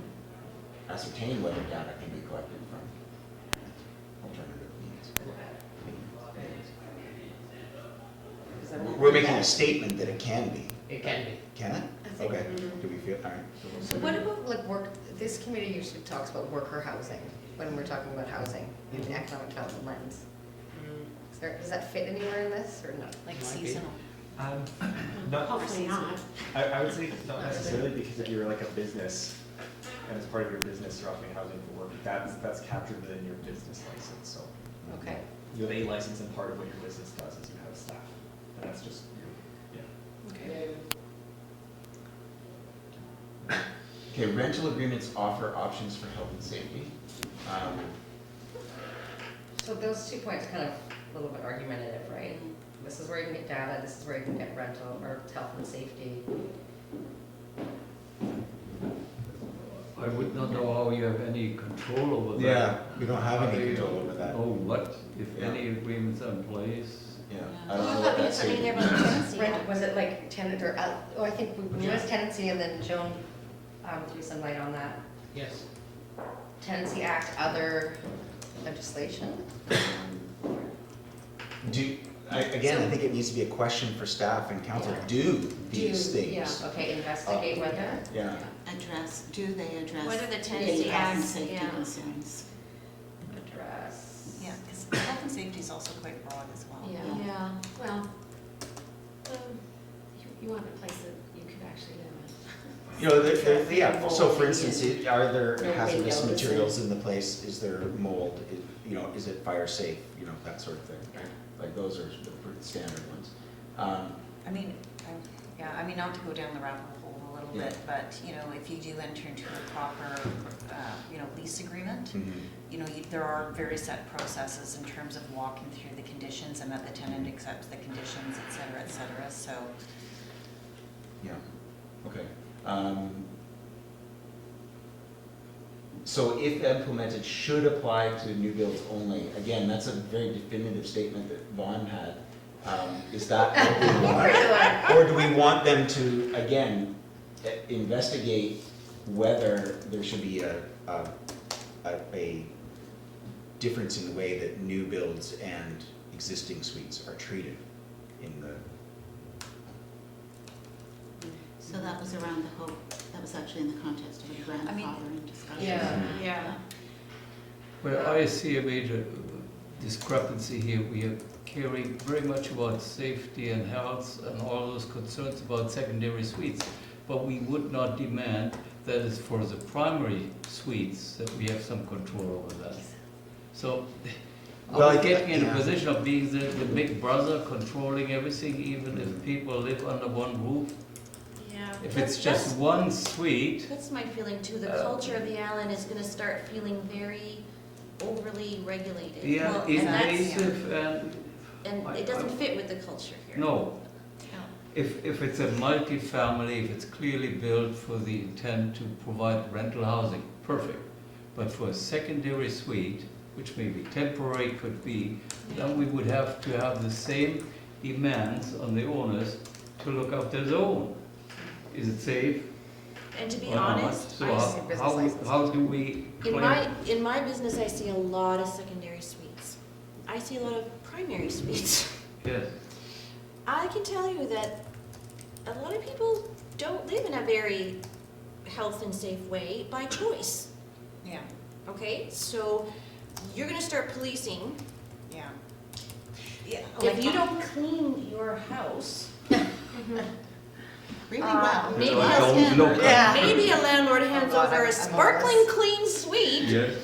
ascertain whether data can be collected from alternative means. We're making a statement that it can be. It can be. Can it? I think- Okay. Do we feel, all right. So we'll So say- what about like this committee usually talks about worker housing when we're talking about housing in an economic development lens. Does that fit anywhere in this or not? Like Might be. seasonal. Not Hopefully not. I would say not necessarily, because if you're like a business, and as part of your business, you're offering housing for work, that's captured within your business license, so. Okay. You have a license, and part of what your business does is you have staff, and that's just, Okay. Okay, rental agreements offer options for health and safety. So those 2 points kind of a little bit argumentative, right? This is where you can get data, this is where you can get rental or health and safety. I would not know how you have any control over that. Yeah, we don't have How any do you control over that. know what, if Yeah. any agreements are in place? Yeah, Yeah. I don't know I what thought we that had something safety. there about the tenancy. Rent, was it like tenant or, I think we knew it was tenancy and then Joan threw some light on that. Yes. Tenancy Act, other legislation. Again, I think it needs to be a question for staff and council. Do these things? Yeah, okay, investigate whether. Yeah. Do they address? What are the tenancy health and acts? safety Yeah. concerns? Address. Yeah, because health and safety is also quite broad as well. Yeah, well, You want a place that you could actually live Yeah, so for instance, are there No hazardous windows. materials in the place? Is there mold? Is it fire safe? That sort of thing. Like those are the pretty standard ones. I mean, not to go down the rabbit hole a little Yeah. bit, but, you know, if you do enter into a proper, you know, lease agreement, you know, there are very set processes in terms of walking through the conditions and that the tenant accepts the conditions, et cetera, so. Yeah, okay. So if implemented, should apply to new builds only. Again, that's a very definitive statement that Vaughn had. Is that what we want? Or do we want them to, again, investigate whether there should be a difference in the way that new builds and existing suites are treated in the. So that was around the whole, that was actually in the context of the grandfathering discussion. Yeah. Well, I see a major discrepancy here. We are caring very much about safety and health and all those concerns about secondary suites, but we would not demand that it's for the primary suites that we have some control over that. So, are we getting in a position of being the big brother controlling everything, even if people live under one roof? Yeah. If it's just one suite, That's my feeling too. The culture of the island is gonna start feeling very overly regulated. yeah, Well, and that's- invasive And it doesn't fit with the culture here. no. No. If it's a multifamily, if it's clearly built for the intent to provide rental housing, perfect. But for a secondary suite, which may be temporary, could be, then we would have to have the same demands on the owners to look after their own. Is it safe? And to be or not? honest, So I see how do we claim? in my business, I see a lot of secondary suites. I see a lot of primary suites. Yes, I can tell you that a lot of people don't live in a very health and safe way by choice. Yeah, Okay, so you're gonna start policing. yeah. Yeah. If you don't clean your house, Really well. maybe No, a- don't look at- maybe a landlord hands God, over a I'm sparkling clean suite, Yes.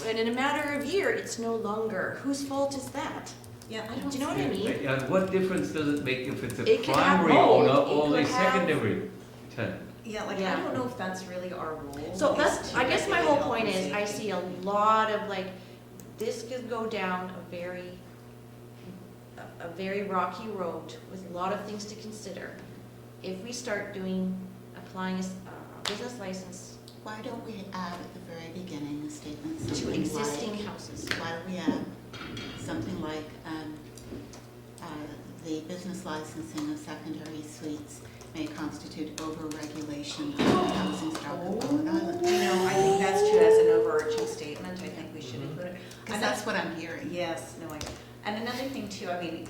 and in a matter of year, it's no longer. Whose fault is that? Yeah, Do you know what I mean? And what difference does it make if it's a It could have primary both. owner It or could a have- secondary tenant? Yeah, like, I Yeah. don't know if that's really our role. So is that's, to I guess my regulate whole health point and is, I safety. see a lot of like, this could go down a very rocky road with a lot of things to consider. If we start applying a business license Why don't we add at the very beginning a statement, to something existing like, houses. why don't we add something like, the business licensing of secondary suites may constitute over-regulation of the housing stock of Bowen Island. You know, I think that's true as an overarching statement, I think we should include it. Because that's what I'm hearing Yes, no, and another thing too, I mean,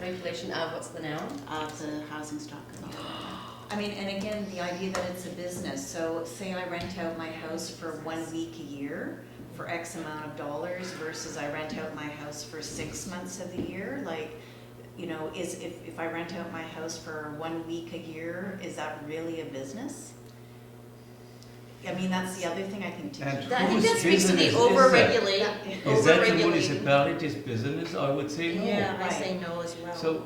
Regulation of, what's the noun? of the housing stock of Bowen Island. I mean, and again, the idea that it's a business, so say I rent out my house for 1 week a year for X amount of dollars versus I rent out my house for 6 months of the year, like, you know, if I rent out my house for 1 week a year, is that really a business? I mean, that's the other thing I think too. And I think whose that speaks to business the is that? over-regulate, Is that the over-regulating. municipality's business? I would say no. Yeah, I Right. say no as well. So,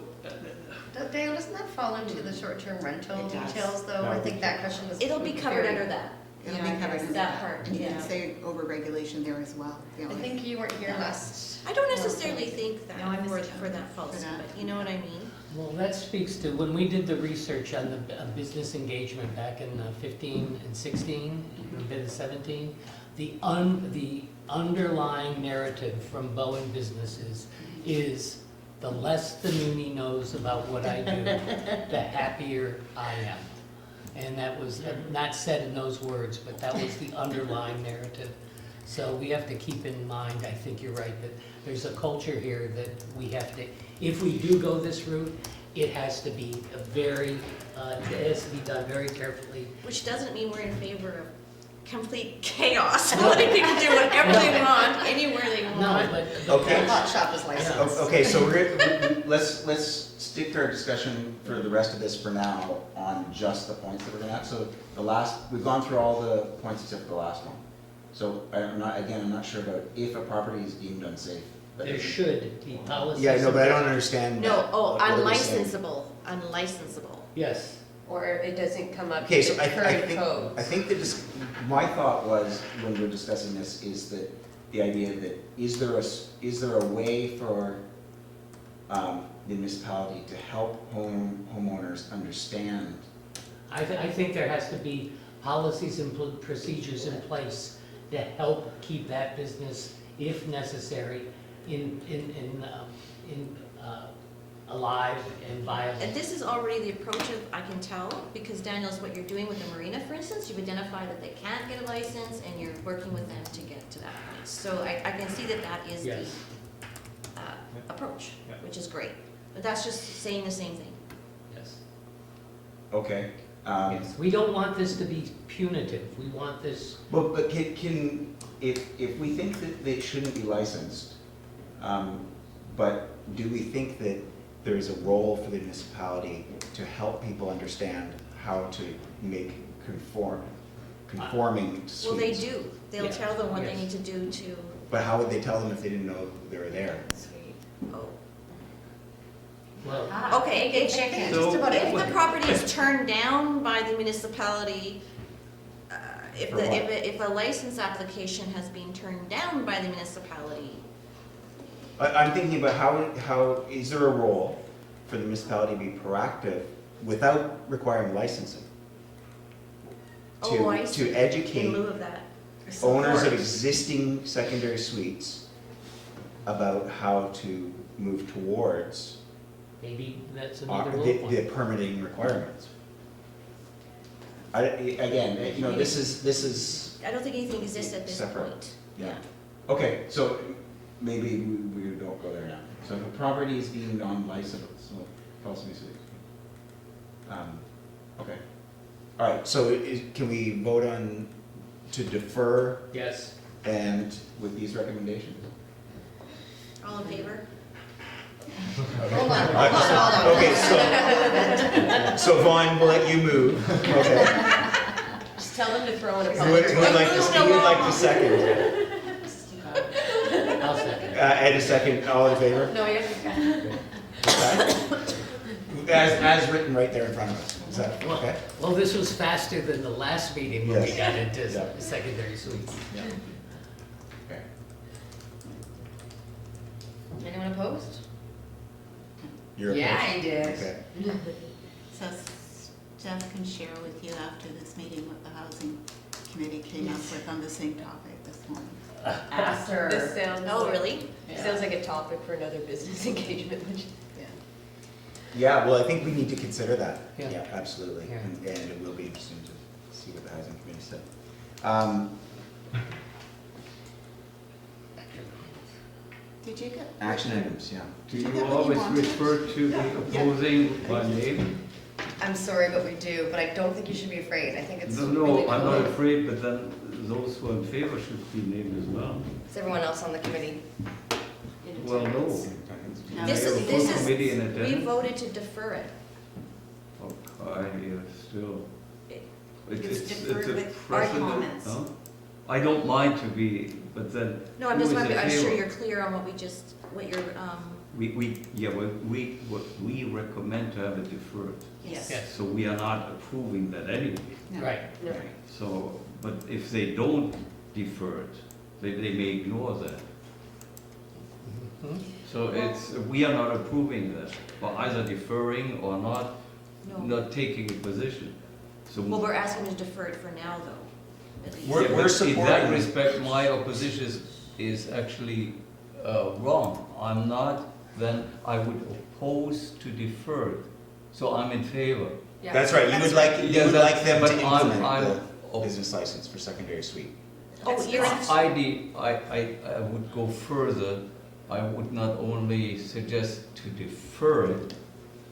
Dale, doesn't that fall into the short-term rental It does. details, though? I think that question was. It'll be covered very- under that. It'll Yeah, be I covered guess under that part, And you can yeah. say over-regulation there as well. the I only- think you weren't here last. I don't necessarily think No, I that missed for it. that policy, that. but you know what I mean? Well, that speaks to, when we did the research on the business engagement back in 15 and 16, a bit of 17, the underlying narrative from Bowen businesses is the less the Noonie knows about what I do, the happier I am. And that was not said in those words, but that was the underlying narrative. So we have to keep in mind, I think you're right, that there's a culture here that we have to, if we do go this route, it has to be it has to be done very carefully. Which doesn't mean we're in favor of complete chaos, letting people do whatever they want, anywhere they No, want. but. Okay. Hot shop is licensed. Okay, so let's stick to our discussion for the rest of this for now on just the points that we're gonna have. So we've gone through all the points except for the last one. So I'm not sure about if a property is deemed unsafe. But There should be policies. Yeah, no, but I don't understand. No, what are they saying? unlicensable. Yes. Or it doesn't come up Okay, with so the I current think, codes? I think my thought was, when we're discussing this, is that the idea that, is there a way for the municipality to help homeowners understand? I think there has to be policies and procedures in place to help keep that business, if necessary, alive and viable. And this is already the approach of, I can tell, because Daniel's what you're doing with the marina, for instance, you've identified that they can't get a license and you're working with them to get to that point. So I can see that that is the Yes. approach, Yeah. which is great. But that's just saying the same thing. Yes. Okay. Yes. We don't want this to be punitive. We want this, But if we think that they shouldn't be licensed, but do we think that there is a role for the municipality to help people understand how to make conforming suites? Well, they do. They'll Yeah. tell them what they Yes. need to do to, But how would they tell them if they didn't know they were there? oh. well, Okay, Bacon if, chicken. just about if the property is turned down by the municipality, if For the, what? if a license application has been turned down by the municipality, I'm thinking about how, is there a role for the municipality to be proactive without requiring licensing? oh, I see, To in educate lieu of that. owners of Support. existing secondary suites about how to move towards maybe that's another the little the point. permitting requirements. Again, you know, this is, I don't think anything exists at this Separate. point. yeah. Okay, so maybe we don't go there now. So the property is deemed non-licensable, so possibly, okay. All right, so can we vote on to defer Yes. and with these recommendations? All in favor? Hold on, hold on. Okay, so Vaughn, we'll let you move. Okay. Just tell them to throw in a Who public. would like to second? I'll second. Ed, a second, all in favor? No, you have to. As written right there in front of us. Is that okay? Well, this was faster than the last meeting when we Yes. got into Yeah. secondary suites. Yeah. Okay. Anyone opposed? You're Yeah, opposed? I did. Okay. So Jeff can share with you after this meeting what the housing committee came up with on the same topic this morning. After. This sounds Oh, like- really? Sounds like a topic for another business engagement, which, Yeah, well, I think we need to consider that. Yeah. Yeah, absolutely. Yeah. And it will be interesting to see what the housing committee said. Did you get? Action items, yeah. Do you always refer to the opposing by name? I'm sorry, but we do, but I don't think you should be afraid. I think it's No, really no, I'm cool. not afraid, but then those who are in favor should be named as well. Is everyone else on the committee? Well, no. No. This We have a is, full this committee is, in we attendance. voted to defer it. Okay, still. It's deferred it's a with our precedent, comments. huh? I don't mind to be, but then. No, I'm who just, is in I'm sure favor? you're clear on what we just, what you're, What we recommend to have it deferred. yes. Yes. So we are not approving that anyway. Right. no. So, but if they don't defer it, they may ignore that. Mhm. So it's, we are not approving that, or either deferring or not, No. not taking a position. So. Well, we're asking to defer it for now, though, at least. We're- Yeah, but In that supporting- respect, my opposition is actually wrong. I'm not, then I would oppose to defer it. So I'm in favor. Yeah. That's right, you would like them But to implement I'm- the business license for secondary suite. Oh, you're in, I would go further. I would not only suggest to defer it,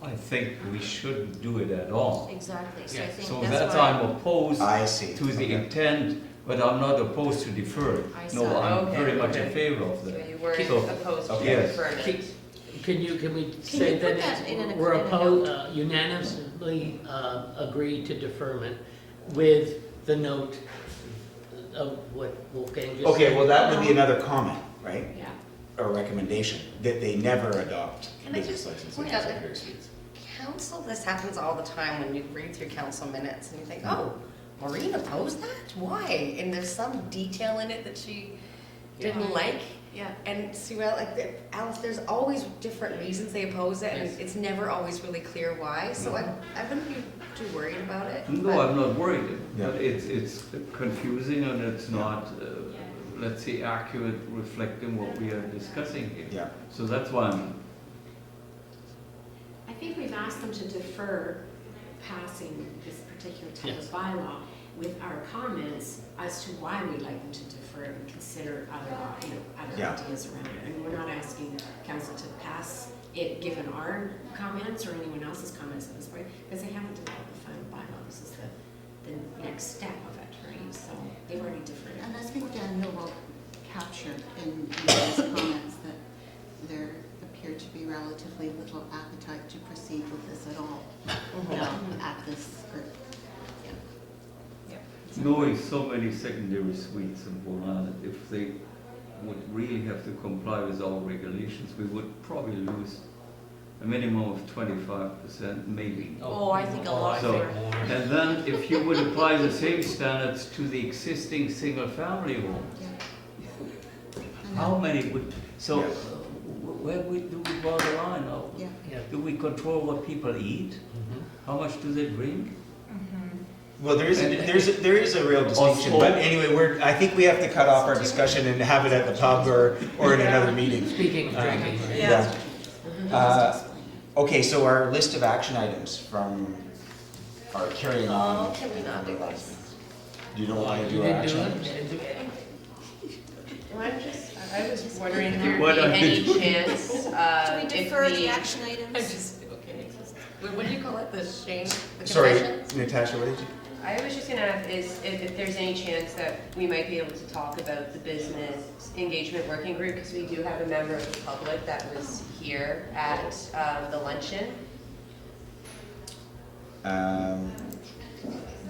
I think we shouldn't do it at all. exactly, so I Yes. think So that's that's, why. I'm opposed I see. to the Okay. intent, but I'm not opposed to defer it. I No, see. I'm Okay, very much in okay. favor of So that. you were So- opposed to Okay. deferment. Can we Can say you put that that in we're a note? unanimously agree to deferment with the note of what Wolfgang just said? Okay, well, that would be another comment, right? Yeah. Or recommendation, that they never adopt Can I business just licenses point for out that- secondary suites. council, this happens all the time when you read through council minutes and you think, oh, Maureen opposed that? Why? And there's some detail in it that she didn't like. Yeah. And Sue, like Alice, there's always different reasons they oppose it, and Yes. it's never always really clear why. So I wouldn't be too worried about it. No, but- I'm not worried, Yeah. but it's confusing and it's not, let's say, accurate reflecting what we are discussing here. Yeah. So that's why I'm, I think we've asked them to defer passing this particular type Yes. of bylaw with our comments as to why we'd like them to defer and consider other, other Yeah. ideas around it. And we're not asking council to pass it given our comments or anyone else's comments at this point, because they haven't developed the final bylaw. This is the next step of it, right? So they've already deferred it. And I think Daniel will capture in his comments that there appeared to be relatively little appetite to proceed with this at all at this group. knowing so many secondary suites in Bologna, if they would really have to comply with our regulations, we would probably lose a minimum of 25%, maybe. Oh, I think a lot So, more. and then if you would apply the same standards to the existing single-family homes, how many would, so where do we draw the line? Yeah. Yeah. Do we control what people eat? Mhm. How much do they drink? Well, there is a real distinction, but anyway, I think we have to cut off our discussion and have it at the pub or in another meeting. Speaking of drinking. Yeah. Okay, so our list of action items from our carrying Oh, on, can we not do this? you don't want to You do our didn't action do items? it? I was wondering if there'd What be are any you doing? chance, Do we if defer the we, action I'm items? just, okay. What do you call it, the shame, the Sorry, confession? Natasha, what did you? I was just gonna ask is if there's any chance that we might be able to talk about the business engagement working group, because we do have a member of the public that was here at the luncheon.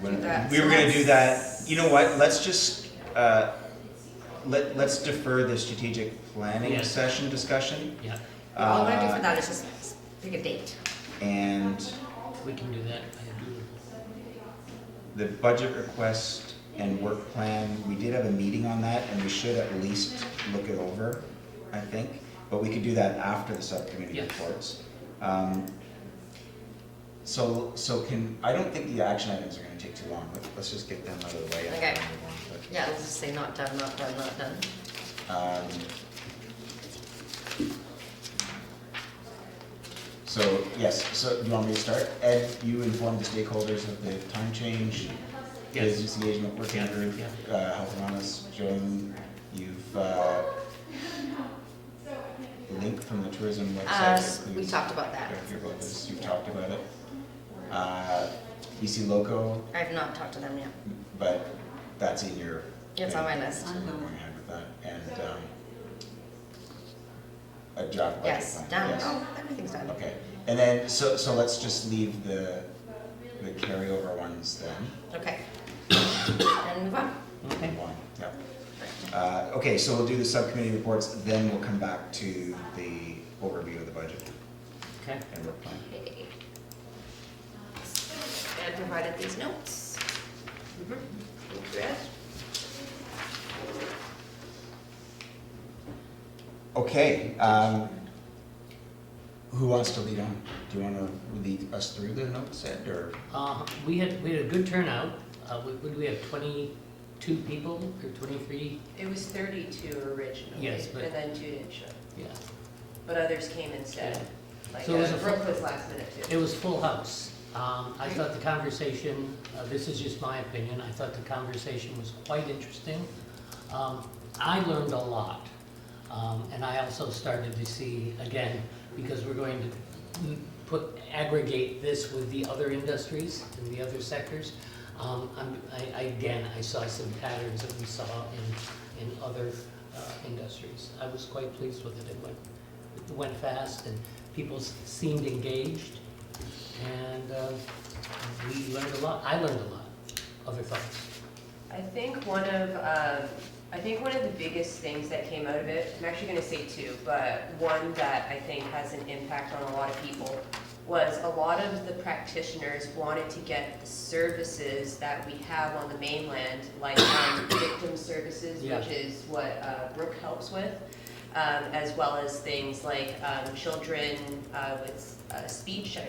When- Do that. We were gonna do that, you know what, let's just, let's defer the strategic planning Yes. session discussion. Yeah, All we're gonna do for that is just pick a date. And we can do that. I agree. the budget request and work plan, we did have a meeting on that, and we should at least look it over, I think. But we could do that after the subcommittee Yes. reports. So I don't think the action items are gonna take too long. Let's just get them out of the way. and Okay. then move on. Yeah, let's just say not done, not done, not done. So, yes, so do you want me to start? Ed, you informed the stakeholders of the time change, Yes. business engagement working group, health and wellness. Joan, you've, the link from the tourism website. We includes- talked about that. Your voters, you've talked about it. BC Loco, I have not talked to them yet. but that's in your. It's on my list. So we're going ahead with that, and, a draft budget Yes, plan. done. Yes. Oh, everything's done. Okay, and then, so let's just leave the carryover ones then. Okay. And move on. Okay. One, yep. Okay, so we'll do the subcommittee reports, then we'll come back to the overview of the budget Okay. and work plan. Okay. Ed provided these notes. Thank you, Ed. Okay, who wants to lead on? Do you want to lead us through the notes, Ed, or? We had a good turnout. Would we have 22 people or 23? It was 32 originally, Yes, but- and then 2 didn't show. Yeah. But others came instead. Like, So it was a Brooke was last minute too. It was full house. I thought the conversation, this is just my opinion, I thought the conversation was quite interesting. I learned a lot. And I also started to see, again, because we're going to aggregate this with the other industries and the other sectors. I saw some patterns that we saw in other industries. I was quite pleased with it. It went fast and people seemed engaged. And we learned a lot. I learned a lot. Other thoughts? I think one of the biggest things that came out of it, I'm actually gonna say two, but one that I think has an impact on a lot of people was a lot of the practitioners wanted to get the services that we have on the mainland, like victim services, Yeah. which is what Brooke helps with, as well as things like children with speech, I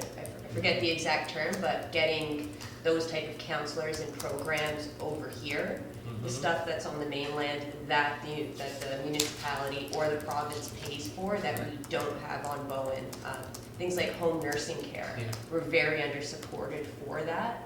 forget the exact term, but getting those type of counselors and programs over here. The stuff that's on the mainland that the municipality or the province pays for that we don't have on Bowen. Things like home nursing care. Yeah. We're very under-supported for that.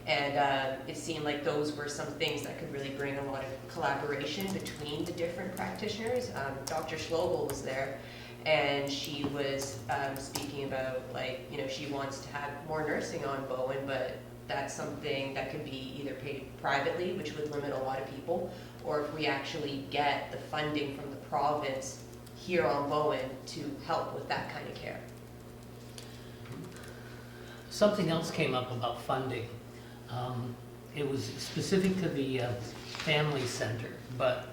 And it seemed like those were some things that could really bring a lot of collaboration between the different practitioners. Dr. Schlobel was there, and she was speaking about, like, you know, she wants to have more nursing on Bowen, but that's something that could be either paid privately, which would limit a lot of people, or if we actually get the funding from the province here on Bowen to help with that kind of care. Something else came up about funding. It was specific to the family center, but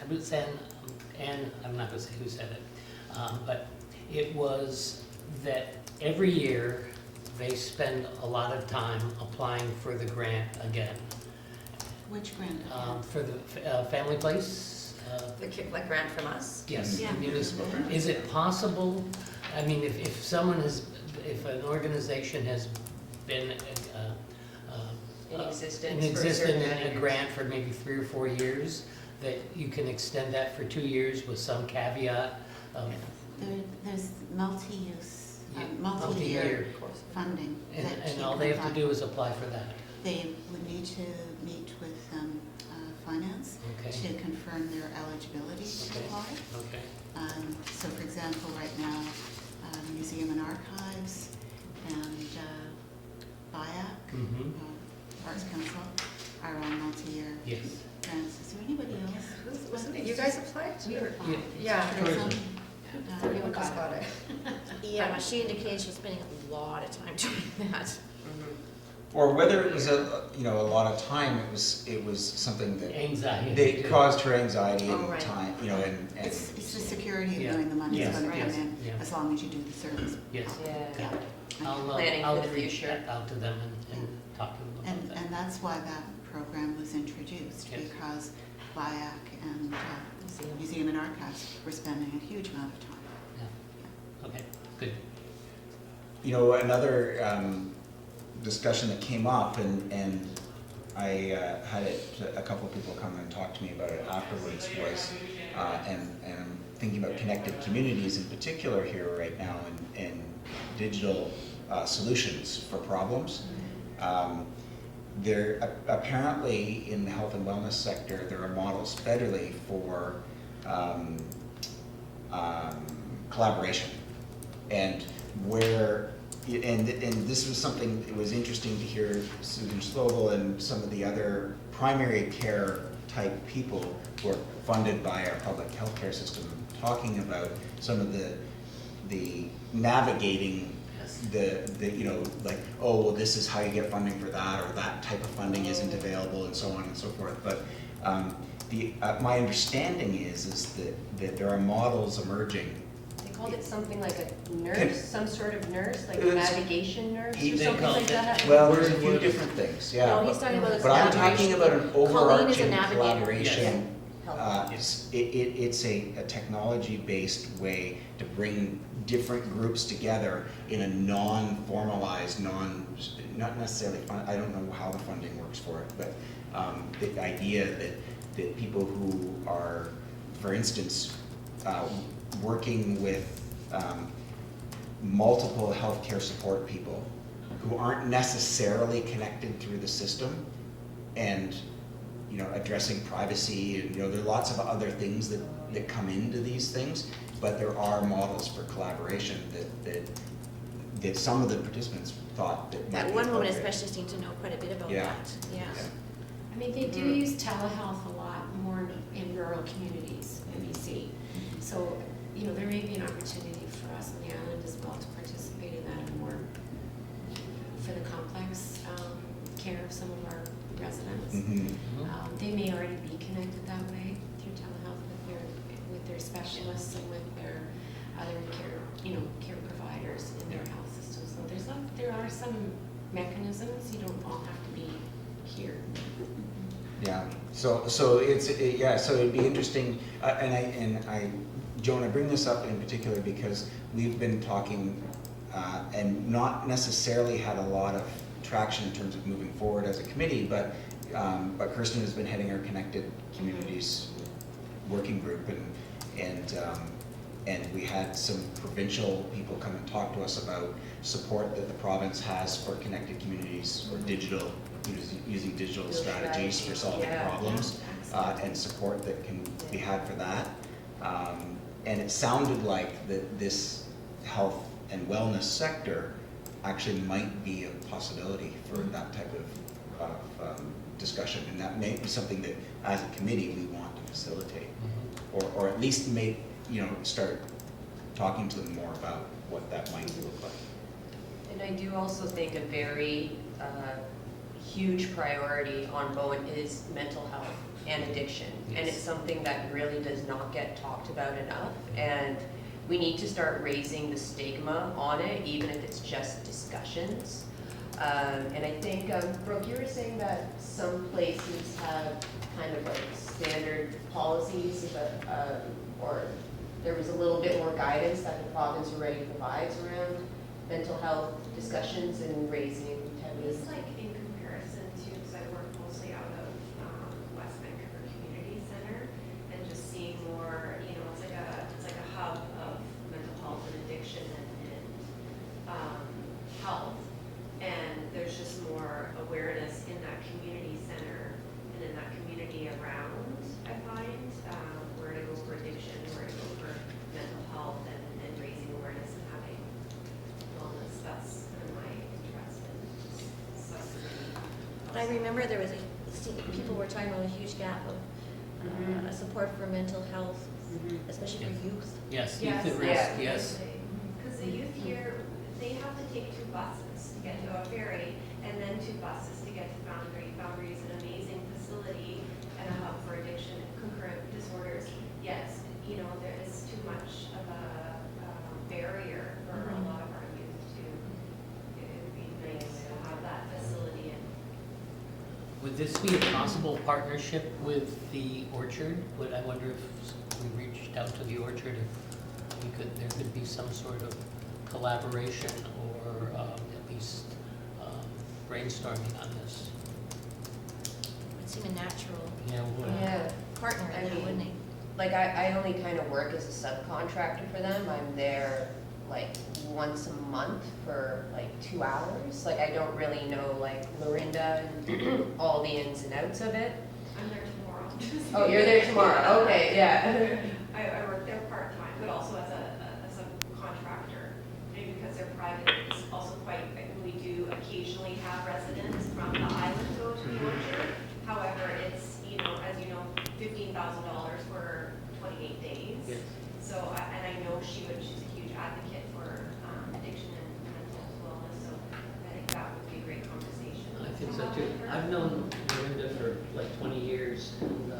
it was and I'm not going to say who said it, but it was that every year they spend a lot of time applying for the grant again. Which grant? For the family place? The like grant from us? Yes, Yeah. municipal grant. Is it possible, I mean, if someone has, if an organization has been In existence in for a existence certain in amount of a years. grant for maybe 3 or 4 years, that you can extend that for 2 years with some caveat of, There's multi-use, Yeah, multi-year multi-year. funding. that and you all can they have to apply. do is apply for that. They would need to meet with finance Okay. to confirm their eligibility to Okay. apply. Okay. So for example, right now, Museum and Archives and BIAC, Mm-hmm. Arts Council, are on multi-year Yes. grants. Is there anybody else? Wasn't it you guys applied? We were Yeah. Yeah. Tourism? You just got it. Yeah, she indicated she was spending a lot of time doing that. Or whether it was a lot of time, it was something that Anxiety. they caused her anxiety Oh, and right. time, and. It's the security of Yeah. knowing the money's Yes, going to come yes, in, yeah. as long as you do the service. Yes. Yeah. I'll Planning for the reach future. out to them and talk to them about And, that. and that's why that program was introduced, Yes. because BIAC and Museum and Archives were spending a huge amount of time. Yeah. Okay, good. Another discussion that came up, and I had a couple of people come and talk to me about it afterwards, was, and I'm thinking about connected communities in particular here right now, and digital solutions for problems. There apparently in the health and wellness sector, there are models federally for collaboration, and this was something that was interesting to hear Susan Schlobel and some of the other primary care type people who are funded by our public healthcare system talking about some of the navigating like, oh, well, this is how you get funding for that, or that type of funding isn't available, and so on and so forth. But my understanding is that there are models emerging. They called it something like a nurse, some sort of nurse, like It a was- navigation nurse He- or they something called like it- that. Well, there's a few different things, yeah. No, he's talking about the But I'm talking about an Colleen is a overarching navigator. collaboration. Yes. It's a technology-based way to bring different groups together in a non-formalized, not necessarily, I don't know how the funding works for it, but the idea that people who are, for instance, working with multiple healthcare support people who aren't necessarily connected through the system, and addressing privacy, and there are lots of other things that come into these things, but there are models for collaboration that some of the participants thought that might That be one woman appropriate. especially seemed to know quite a bit about Yeah. that, yeah. I mean, they do use telehealth a lot more in rural communities in BC. So, there may be an opportunity for us on the island as well to participate in that more for the complex care of some of our residents. Mhm. They may already be connected that way through telehealth with their specialists and with their other care providers in their health system. there are some mechanisms, you don't all have to be here. Yeah, so so it'd be interesting, Joan, I bring this up in particular because we've been talking, and not necessarily had a lot of traction in terms of moving forward as a committee, but Kirsten has been heading our Connected Communities working group, and we had some provincial people come and talk to us about support that the province has for connected communities or using digital strategies for solving problems, and support that can be had for that. And it sounded like that this health and wellness sector actually might be a possibility for that type of discussion, and that may be something that as a committee we want to facilitate, or at least start talking to them more about what that might look like. And I do also think a very huge priority on Bowen is mental health and addiction. Yes. And it's something that really does not get talked about enough. And we need to start raising the stigma on it, even if it's just discussions. And I think, Brooke, you were saying that some places have kind of like standard policies, or there was a little bit more guidance that the province already provides around mental health discussions and raising It's like in comparison to, because I work mostly out of West Vancouver Community Center, and just seeing more, it's like a hub of mental health and addiction and health, and there's just more awareness in that community center and in that community around, I find, where to go for addiction, where to go for mental health, and raising awareness and having wellness. That's kind of my interest in subcommittee. I remember there was people were talking about a huge gap of support for mental health, especially for youth. Yes, Yes, youth at risk, yes. Because the youth here, they have to take 2 buses to get to a ferry, and then 2 buses to get to Boundary. Boundary is an amazing facility and a hub for addiction and concurrent disorders. Yes, there is too much of a barrier for a lot of our youth to, it would be nice to have that facility. And Would this be a possible partnership with the orchard? I wonder if we reached out to the orchard, if there could be some sort of collaboration or at least brainstorming on this. Would seem a natural Yeah. partner in that, wouldn't it? Like I only kind of work as a subcontractor for them. I'm there like once a month for like 2 hours. Like I don't really know like Lorinda and all the ins and outs of it. I'm there tomorrow. Oh, you're there tomorrow. Okay, yeah. I work there part-time, but also as a subcontractor, maybe because they're private. It's also we do occasionally have residents from the island go to the orchard. However, it's, as you know, $15,000 for 28 days. Yes. So, and I know she's a huge advocate for addiction and mental wellness, so I think that would be a great conversation. I think to so have too. with her. I've known Lorinda for like 20 years, and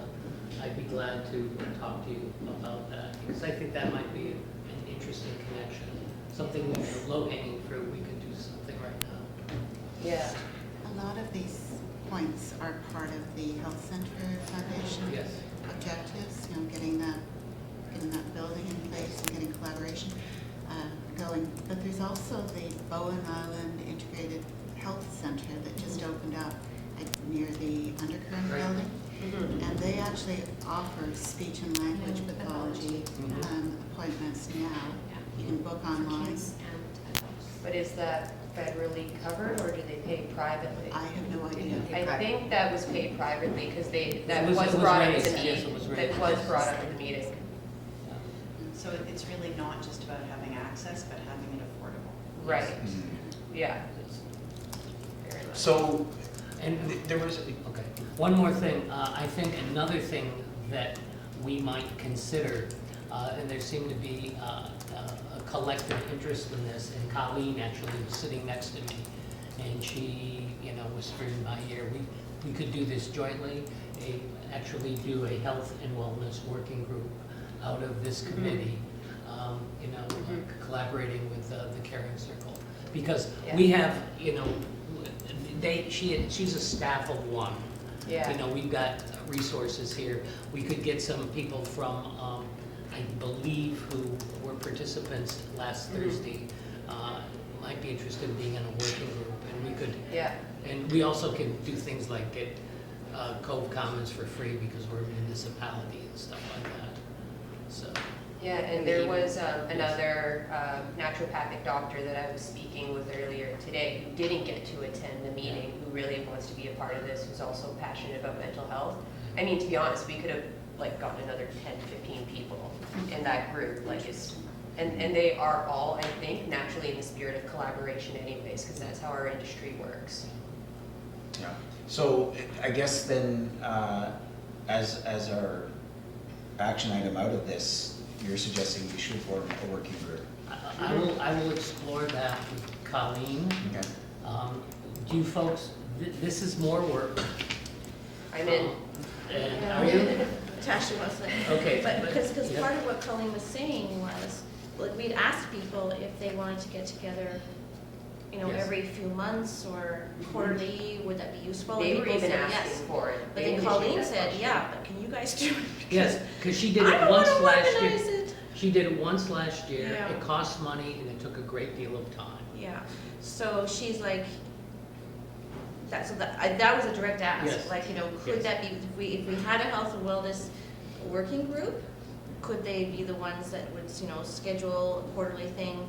I'd be glad to talk to you about that, because I think that might be an interesting connection. Something low-hanging fruit, we could do something right now. Yeah. A lot of these points are part of the Health Center Foundation Yes. objectives, getting that building in place and getting collaboration going. But there's also the Bowen Island Integrated Health Center that just opened up near the Undercurrent Right. building. Mm-hmm. And they actually offer speech and language pathology appointments now. You can book online. But is that federally covered or do they pay privately? I have no idea. I think that was paid privately because that It was was brought up at raised, the yes, it meeting. was That raised, was yes. brought up at the meeting. So it's really not just about having access, but having it affordable. Right, Mhm. yeah. Very much. So, And there was, okay, one more thing. I think another thing that we might consider, and there seemed to be a collective interest in this, and Colleen actually was sitting next to me, and she, whispered in my ear, we could do this jointly, actually do a health and wellness working group out of this committee, collaborating with the Caring Circle. Because Yeah. we have, you know, she's a staff of one. Yeah. You know, we've got resources here. We could get some people from, I believe, who were participants last Thursday, might be interested in being in a working group, and we could, Yeah. and we also can do things like get Cove Commons for free because we're a municipality and stuff like that, so. Yeah, and there was another naturopathic doctor that I was speaking with earlier today who didn't get to attend the meeting, who really wants to be a part of this, who's also passionate about mental health. I mean, to be honest, we could have like gotten another 10 to 15 people in that group, like it's, and they are all, I think, naturally in the spirit of collaboration anyways, because that's how our industry works. Yeah. So I guess then, as our action item out of this, you're suggesting we should form a working group. I will explore that with Colleen. Okay. Do you folks, this is more work. I'm in. And are you? Tasha wasn't. Okay, But but- because yeah. part of what Colleen was saying was, like, we'd asked people if they wanted to get together, you know, Yes. every few months or quarterly, would that be useful? They And were people even said asking yes. for it. But They then initiated Colleen that said, question. yeah, but can you guys do it? Yes, because she did I it don't once wanna last year. organize it. She did it once last year. Yeah. It cost money and it took a great deal of time. Yeah, so she's like, that was a direct ask, Yes. like, you know, could Yes. that be, if we had a health and wellness working group, could they be the ones that would, you know, schedule a quarterly thing?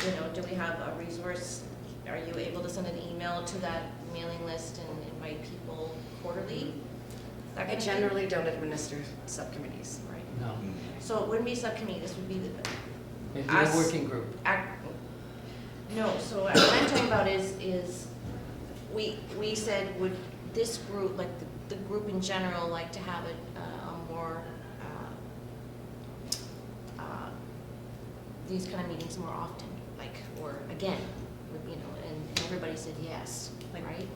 You know, do we have a resource, are you able to send an email to that mailing list and invite people quarterly? That I kind of thing? generally don't administer subcommittees. Right, No, so it wouldn't be a subcommittee, this would be the, it'd be a Us. working group. No, so what I'm talking about is, we said, would this group, like the group in general, like to have a more, these kind of meetings more often, like, or again, you know, and everybody said yes, right?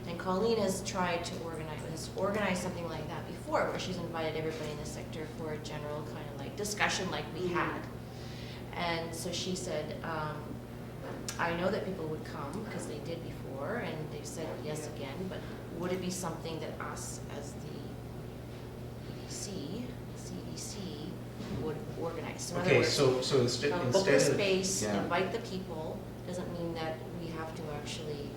And Colleen has tried to organize something like that before, where she's invited everybody in the sector for a general kind of like discussion like we had. And so she said, I know that people would come because they did before and they've said yes again, but would it be something that us as the CDC would organize? So in other Okay, words, so instead book the of. space, Yeah. invite the people, doesn't mean that we have to actually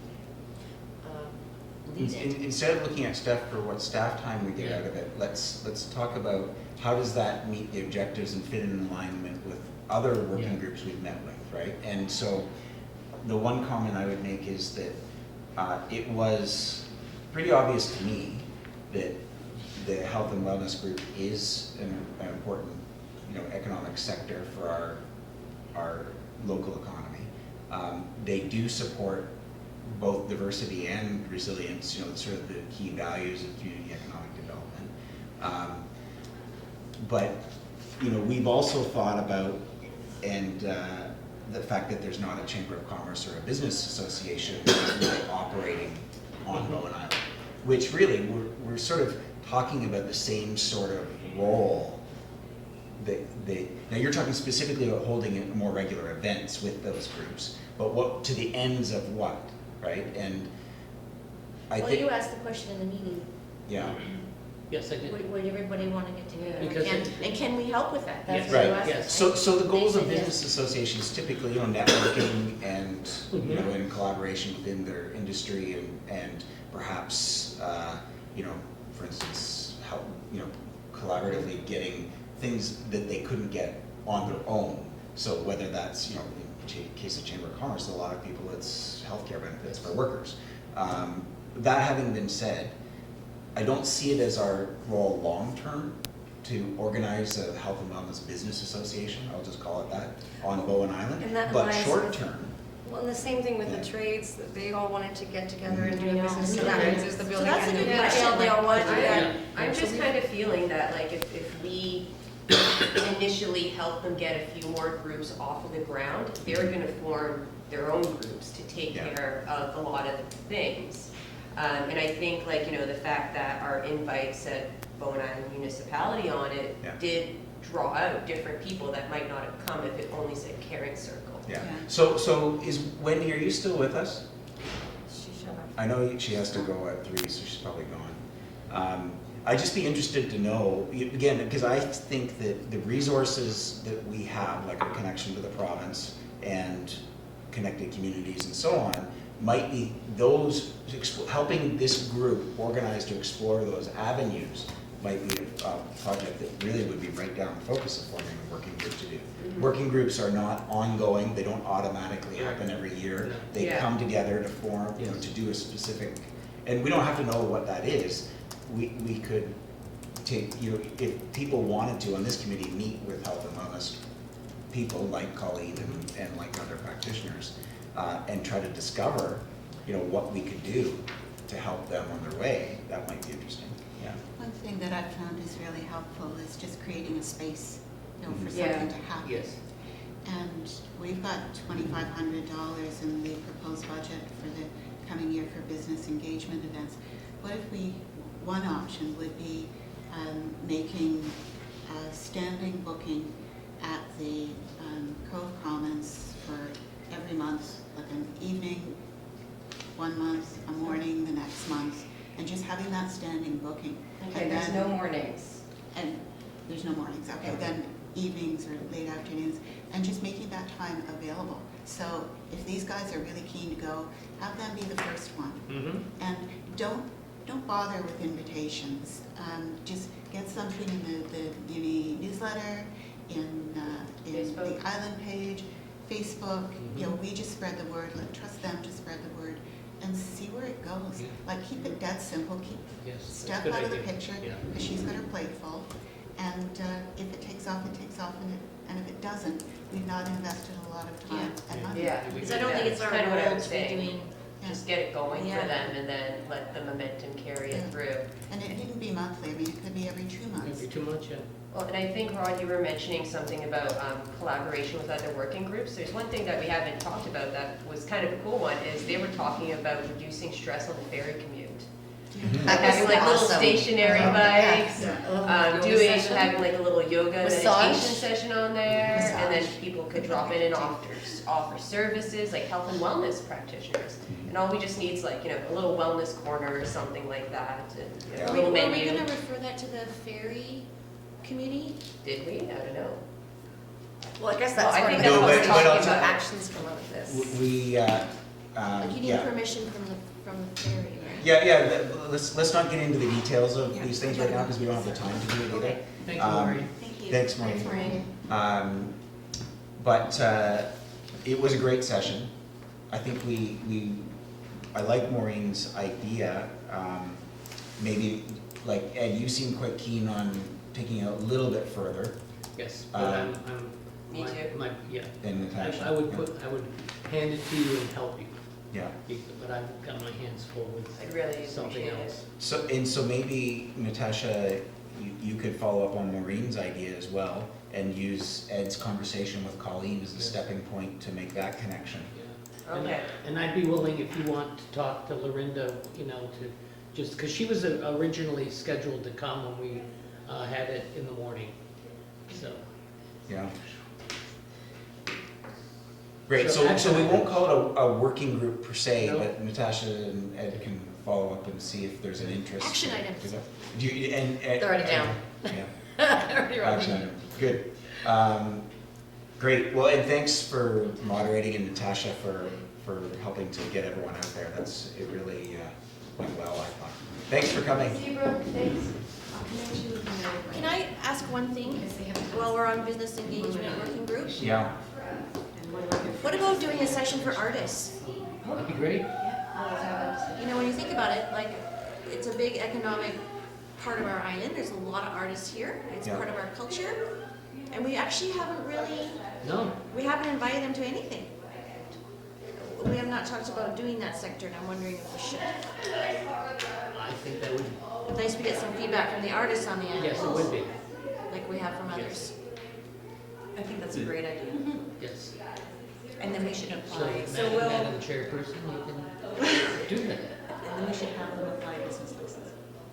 lead it. Instead of looking at staff for what staff time we get out of it, let's talk about how does that meet the objectives and fit in alignment with other working Yeah. groups we've met with, right? And so the one comment I would make is that it was pretty obvious to me that the health and wellness group is an important, you know, economic sector for our local economy. They do support both diversity and resilience, you know, sort of the key values of community economic development. But, you know, we've also thought about, and the fact that there's not a Chamber of Commerce or a business association really operating on Bowen Island, which really, we're sort of talking about the same sort of role that now you're talking specifically about holding more regular events with those groups, but what, to the ends of what, right? And I Well, think, you asked the question in the meeting, yeah, Yes, I did. would everybody want to get together? Because And can we help with that? That's Yes. what you right, asked, yes. so the goals They of said yes. business associations typically, you know, networking and, you know, in collaboration within their industry and perhaps, you know, for instance, help, you know, collaboratively getting things that they couldn't get on their own. So whether that's, you know, in case of Chamber of Commerce, a lot of people, it's healthcare benefits for workers. That having been said, I don't see it as our role long-term to organize a health and wellness business association, I'll just call it that, on Bowen Island. And that But aligns with- short-term, Well, and the same thing with Yeah. the trades, that they all wanted to get together and I do a know. business, so Yeah. that means there's the So building that's a and the good building. question, they all want to do that. I'm just kind of feeling that, like, if we initially help them get a few more groups off of the ground, they're gonna form their own groups to take Yeah. care of a lot of the things. And I think, like, you know, the fact that our invite said Bowen Island Municipality on it Yeah. did draw out different people that might not have come if it only said Caring Circle. Yeah. Yeah. So is Wendy, are you still with us? She showed up. I know she has to go at 3, so she's probably gone. I'd just be interested to know, again, because I think that the resources that we have, like a connection to the province and connected communities and so on, might be those, helping this group organize to explore those avenues might be a project that really would be right down the focus of forming a working group to do. Working groups are not ongoing, they don't automatically happen every year. They Yeah. come together to form, you know, to do a specific, and we don't have to know what that is. We could take, you know, if people wanted to on this committee, meet with health and wellness people like Colleen and like other practitioners, and try to discover, you know, what we could do to help them on their way. That might be interesting, yeah. One thing that I've found is really helpful is just creating a space, you know, for Yeah. something to happen. Yes. And we've got $2,500 in the proposed budget for the coming year for business engagement events. What if one option would be making a standing booking at the Cove Commons for every month, like an evening, 1 month, a morning the next month, and just having that standing booking. Okay, And there's then- no mornings. And there's no mornings, okay, then evenings or late afternoons, and just making that time available. So if these guys are really keen to go, have them be the first one. And don't bother with invitations. Just get something in the uni newsletter, in the Facebook. Island page, Facebook. You know, we just spread the word. Trust them to spread the word, and see where it goes. Yeah. Like keep it dead simple. Keep Yes, that's a Steph good out of the idea. picture Yeah. because she's got her plate full. And if it takes off, it takes off, and if it doesn't, we've not invested a lot of time and money. Yeah. Because I don't think it's our Kind of what I role was to be saying. doing, Just get it going Yeah. for them and then let the momentum carry it Yeah. through. And it needn't be monthly. I mean, it could be every 2 months. Maybe too much, yeah. Well, and I think, Rod, you were mentioning something about collaboration with other working groups. There's one thing that we haven't talked about that was kind of a cool one, is they were talking about reducing stress on the ferry commute. That Having was like little awesome. stationary bikes, Yoga having like a little yoga Massage. meditation session on there, and then Massage. people could drop in and offer services, like health and wellness practitioners. And all we just need is like, you know, a little wellness corner or something like that, and you know, Yeah. a little Are we menu. gonna refer that to the ferry committee? Did we? I don't know. Well, I guess Well, that's I one think of the that's what things we're we're talking talking about, about. actions come out of this. We, Like you need yeah. permission from the ferry, right? Yeah, let's not get into the details of Yeah. these things right now, because we don't have the time to do it either. Thank you, Um, Maureen. Thank you. Thanks, Maureen. But it was a great session. I think I like Maureen's idea. Maybe, like, Ed, you seem quite keen on taking it a little bit further Yes, but Um, Me too. yeah. than Natasha. I would hand it to you and help you, Yeah. but I've got my hands full with I'd really something appreciate it. else. So maybe, Natasha, you could follow up on Maureen's idea as well, and use Ed's conversation with Colleen as a Yes. stepping point to make that connection. Yeah. And Okay. And I'd be willing, if you want to talk to Lorinda, you know, to just, because she was originally scheduled to come when we had it in the morning, so. Yeah. Great, So so we actually- won't call it a working group per se, No. but Natasha and Ed can follow up and see if there's an interest. Action items. Do you, and. They're already down. Yeah, action item, good. Great, well, and thanks for moderating, and Natasha for helping to get everyone out there. It really went well, I thought. Thanks for coming. See you, Brooke, thanks. I'll connect you with the. Can I ask one thing while we're on business engagement working group? Yeah. What about doing a session for artists? Oh, that'd be great. You know, when you think about it, like, it's a big economic part of our island. There's a lot of artists here. It's Yeah. part of our culture. And we actually haven't really, No, we haven't invited them to anything. We have not talked about doing that sector, and I'm wondering if we should. I think that would, It's nice we get some feedback from the artists on the end. yes, it would be, Like we have from others. I think that's a great idea. yes. And then we should So, apply, Madam Chairperson, you can do that. and then we should have them apply business license.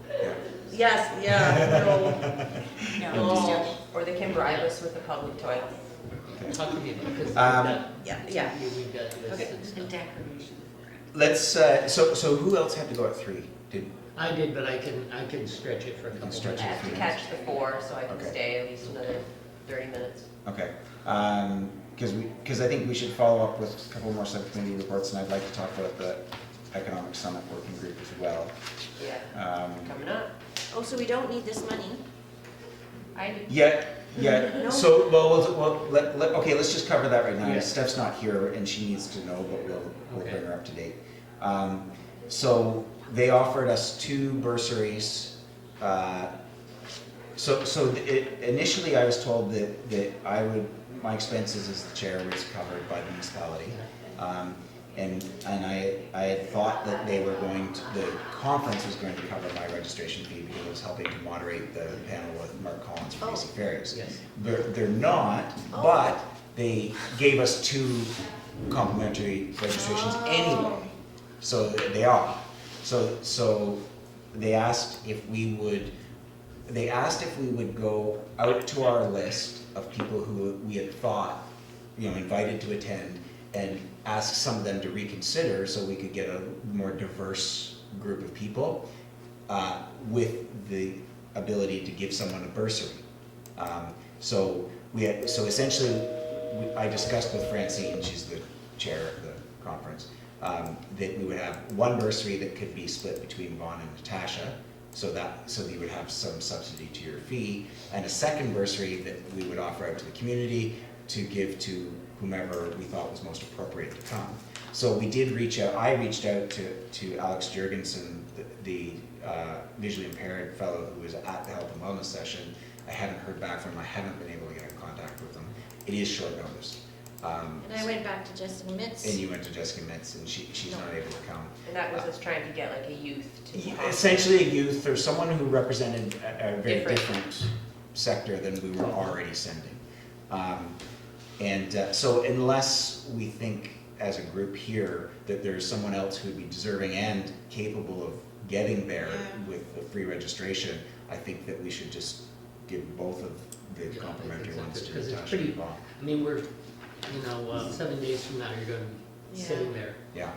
Yeah. Yes, yeah, No, I'm just joking. Or they can bribe us with a public toilet. Okay. Talk to me about it, because Yeah. we've got this Okay. and The stuff. decoration for it. Let's, so who else had to go at 3? I did, but I can stretch it for a You can couple stretch I minutes. have to catch the 4, so I can Okay. stay at least another 30 minutes. Okay, because I think we should follow up with a couple more subcommittee reports, and I'd like to talk about the Economic Summit Working Group as well. Yeah, coming up. Oh, so we don't need this money? I do. Yeah, No. so, okay, let's just cover that right now. Yeah. Steph's not here, and she needs to know, but we'll Okay. bring her up to date. So they offered us 2 bursaries. Initially I was told that my expenses as the chair was covered by the municipality. And I had thought that they were the conference was going to cover my registration fee because I was helping to moderate the panel with Mark Collins from BC Ferries. Yes. They're not, but they gave us 2 complimentary registrations anyway. So they are. So they asked if we would go out to our list of people who we had thought, invited to attend, and ask some of them to reconsider so we could get a more diverse group of people with the ability to give someone a bursary. Essentially, I discussed with Francine, she's the chair of the conference, that we would have 1 bursary that could be split between Vaughn and Natasha, so you would have some subsidy to your fee, and a 2nd bursary that we would offer out to the community to give to whomever we thought was most appropriate to come. So we did reach out, I reached out to Alex Jurgensen, the visually impaired fellow who was at the health and wellness session. I haven't heard back from him, I haven't been able to get in contact with him. It is short notice. And I went back to Jessica Mitz. And you went to Jessica Mitz, and she's not able to come. And that was us trying to get like a youth to come. Essentially a youth, or someone who represented a very Different. different sector than we were already sending. So unless we think as a group here that there's someone else who would be deserving and capable of getting there with the free registration, I think that we should just give both of the Yeah, complimentary I think ones so, to because it's Natasha pretty- and Vaughn. I mean, we're, 7 days from now, you're gonna be sitting there. Yeah.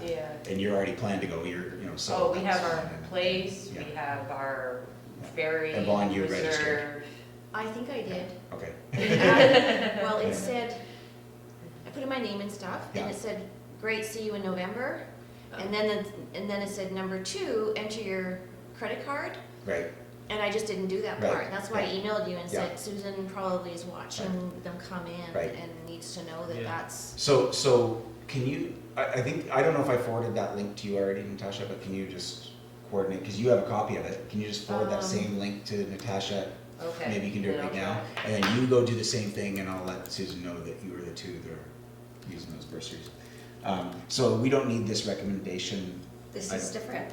Yeah. And you're already planned to go, so. Oh, we have that's our fine, and- place, Yeah. we have our Yeah. ferry And Vaughn, you reserve. registered. I think I did. Okay. Well, it said, I put in my name and stuff, and Yeah. it said, great, see you in November. And then it said, number 2, enter your credit card. Right. And I just didn't do that Right, part. That's why I right. emailed you and Yeah. said, Susan probably is watching them come in Right. and needs to know that Yeah. that's. So can you, I don't know if I forwarded that link to you already, Natasha, but can you just coordinate, because you have a copy of it, can you just forward that same link to Natasha? Okay. Maybe you can do it then right I'll now, try. and then you go do the same thing, and I'll let Susan know that you were the 2 that are using those bursaries. So we don't need this recommendation This I is don't different.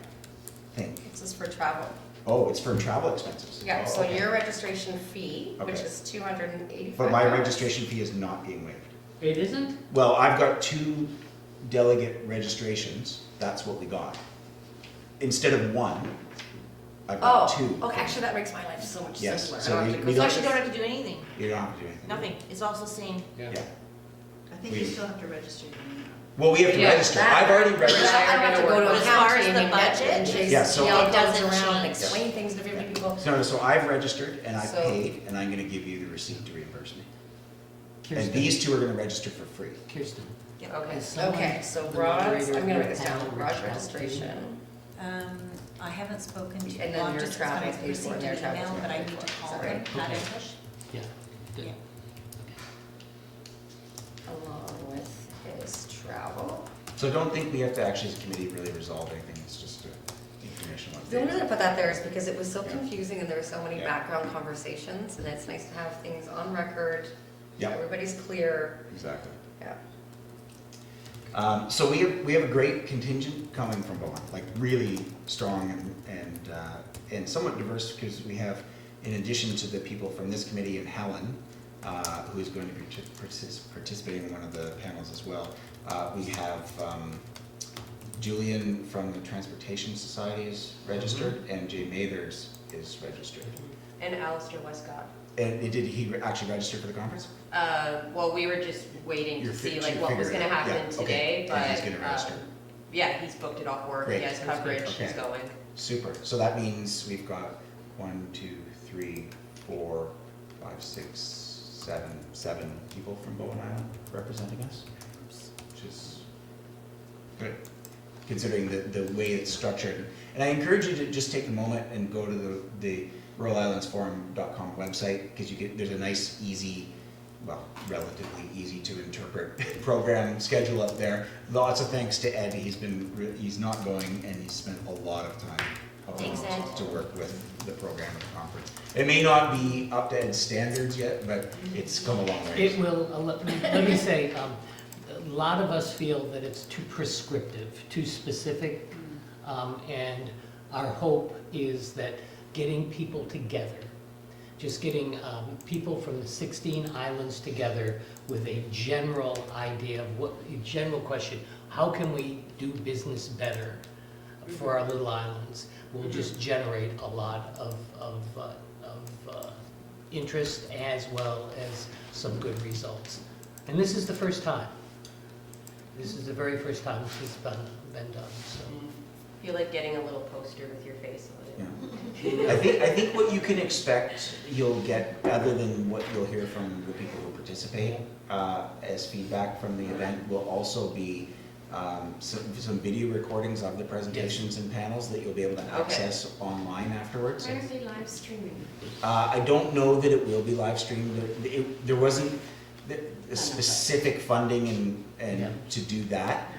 thing. This is for travel. Oh, it's for travel expenses? Yeah, Oh, so okay. your registration fee, which Okay. is $285. But my registration fee is not being waived. It isn't? Well, I've got 2 delegate registrations, that's what we got. Instead of 1, I've got 2. Oh, okay, actually, that makes my life so much Yes, simpler. so I don't we- have to we go So don't- actually don't have to do anything, You don't have to do anything. nothing. It's also saying, Yeah. I think you still have to register your name. Well, we have to Yeah, register. that- I've already I registered. don't have to go to As a far county as and the you get budget, and chase Yeah, so- the It all goes doesn't around and change. explain things to different people. No, so I've registered and I've So- paid, and I'm gonna give you the receipt to reimburse me. And Kirsten. these 2 are gonna register for free. Kirsten. Okay. Is someone- Okay, so the Rod's, moderator I'm gonna of write this the down, panel Rod's reached out to registration. I haven't spoken to And then Bob, your just because travel I paid for received and their an travel's email, not but I paid need for. to Is call that them, right? Pat Okay. English. Yeah, good. Yeah. Along with his travel. So don't think we have to actually, as a committee, really resolve anything, it's just information on. The only reason I put that there is because it was so Yeah. confusing and there were so many Yeah. background conversations, and it's nice to have things on record. Yeah. Everybody's clear, Exactly. yeah. So we have a great contingent coming from Beaumont, like really strong and somewhat diverse, because we have, in addition to the people from this committee and Helen, who is going to be participating in one of the panels as well, we have Julian from the Transportation Society is registered, and Jay Mathers is registered. And Alistair Westcott. And did he actually register for the conference? Well, we were just waiting You're to see fi- like what was figuring gonna it out. happen Yeah, okay. today, but, And he's gonna register. yeah, he's booked it off work, he Great. has That's coverage, good. he's Okay. going. Super. So that means we've got 1, 2, 3, 4, 5, 6, 7 people from Bowen Island representing us, which is good, considering the way it's structured. And I encourage you to just take a moment and go to the ruralislandsforum.com website, because there's a nice, easy, well, relatively easy to interpret program schedule up there. Lots of thanks to Ed. He's not going, and he's spent a lot of time Thanks, Ed. to work with the program of the conference. It may not be up to Ed's standards yet, but it's come a long way. It will, let me say, a lot of us feel that it's too prescriptive, too specific, and our hope is that getting people together, just getting people from the 16 islands together with a general idea of a general question, how can we do business better for our little islands, will just generate a lot of interest as well as some good results. And this is the first time. This is the very first time this has been done, so. Feel like getting a little poster with your face on it. Yeah. I think what you can expect you'll get, other than what you'll hear from the people who participate as feedback from the event, will also be some video recordings of the presentations and panels that you'll be able to access online afterwards. Where are they live streaming? I don't know that it will be live streamed. There wasn't a specific funding and to do that,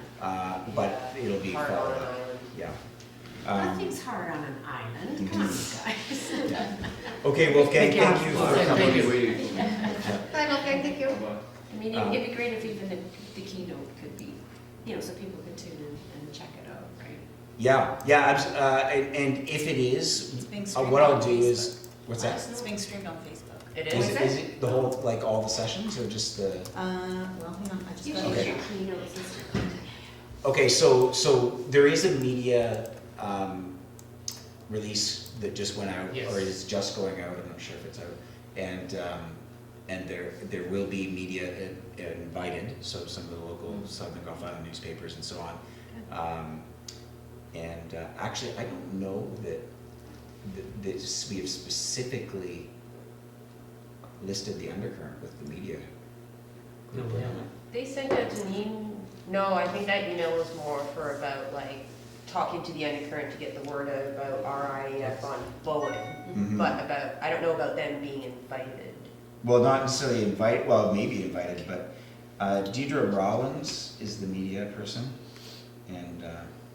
but it'll be Hard followed on an up. island. Yeah. Nothing's hard on an island, come on, guys. Yeah. Okay, Wolfgang, thank you for coming. Bye, Wolfgang, thank you. I mean, it'd be great if even the keynote could be, so people could tune in and check it out, right? Yeah, and if it is, It's being streamed what I'll on do Facebook. is, what's that? It's being streamed on Facebook. It Is is? it the whole, like all the sessions or just the? Well, hang on, I just You got should it. use your keynotes and stuff. Okay, so there is a media release that just went out, Yes. or is just going out, I'm not sure if it's out. And there will be media invited, so some of the local Southern Gulf Island newspapers and so on. Actually, I don't know that we have specifically listed the undercurrent with the media. No, we haven't. They sent out an no, I think that email was more for about like talking to the undercurrent to get the word out about RIF on Bowen. Mhm. But I don't know about them being invited. Well, not necessarily maybe invited, but Deidre Rollins is the media person, and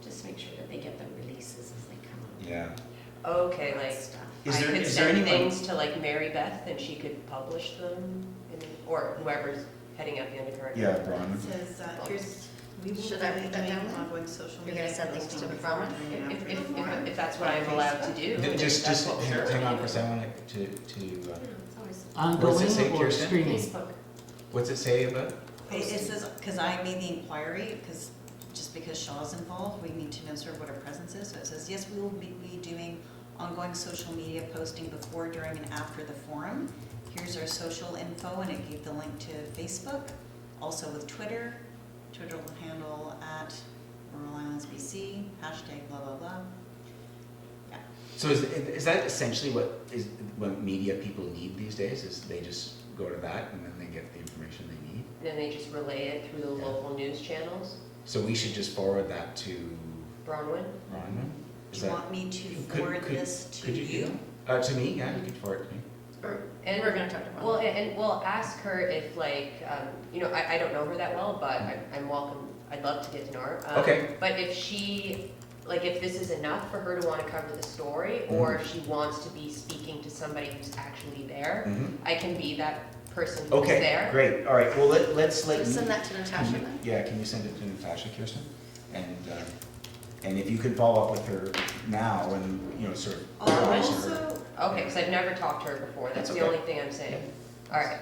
Just make sure that they get the releases as they come out. yeah. Okay, That like stuff. Is I there- could is there send anyone- things to like Mary Beth and she could publish them, or whoever's heading up the undercurrent. Yeah, Bronwyn. It says, we will Should I be put that doing down? ongoing social You're media. gonna send things posting to the before, Bronwyn? during, and after the forum. If that's what I'm allowed to do. and if Just that's what we're hang on doing. for a second, I want to It's always What's it say, Ongoing or Kirsten? streaming? Facebook. what's it say about? It says, because I made the inquiry, just because Shaw's involved, we need to know sort of what our presence is. So it says, yes, we will be doing ongoing social media posting before, during, and after the forum. Here's our social info, and it gave the link to Facebook, also with Twitter. Twitter will handle at Rural Islands BC, hashtag blah, blah, blah. Yeah. So is that essentially what media people need these days? Is they just go to that and then they get the information they need? Then they just relay it through the local news channels. So we should just forward that to Bronwyn? Rhonda? Do you want me to forward this to could you? To me, yeah, you could forward it to me. And We're gonna talk to Bronwyn. Well, and we'll ask her if like, I don't know her that well, but I'm welcome, I'd love to get to know her. Okay. But if she, like if this is enough for her to want to cover the story, or if she wants to be speaking to somebody who's actually there, Mhm. I can be that person who's Okay, there. great, all right, well, let's let. Send that to Natasha then? Yeah, can you send it to Natasha, Kirsten? And if you can follow up with her now and, sort of. advise her. Okay, because I've never talked to her before, that's the Okay. only thing I'm saying. All right.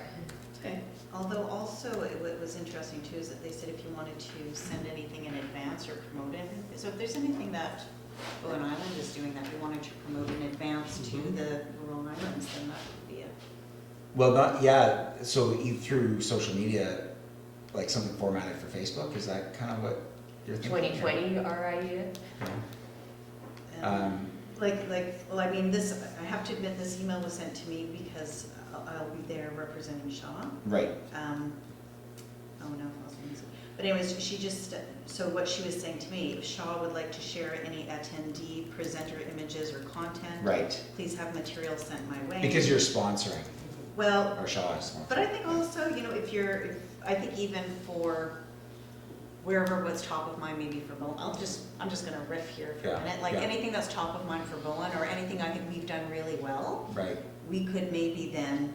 Okay, although also what was interesting too is that they said if you wanted to send anything in advance or promote it, so if there's anything that Bowen Island is doing that we wanted to promote in advance to the rural islands, then that would be Well, not, yeah, so through social media, like something formatted for Facebook, is that kind of what you're thinking? 2020, our idea. Yeah. And well, I mean, I have to admit, this email was sent to me because I'll be there representing Shaw. Right, Oh, no, I was gonna say- but anyways, she just, so what she was saying to me, if Shaw would like to share any attendee, presenter images or content. right, Please have material sent my way. because you're sponsoring, Well, or Shaw is sponsoring. but I think also, you know, I think even for wherever what's top of mind, maybe for Bowen, I'm just gonna riff here for Yeah, a minute. Like yeah. anything that's top of mind for Bowen, or anything I think we've done really well, Right, we could maybe then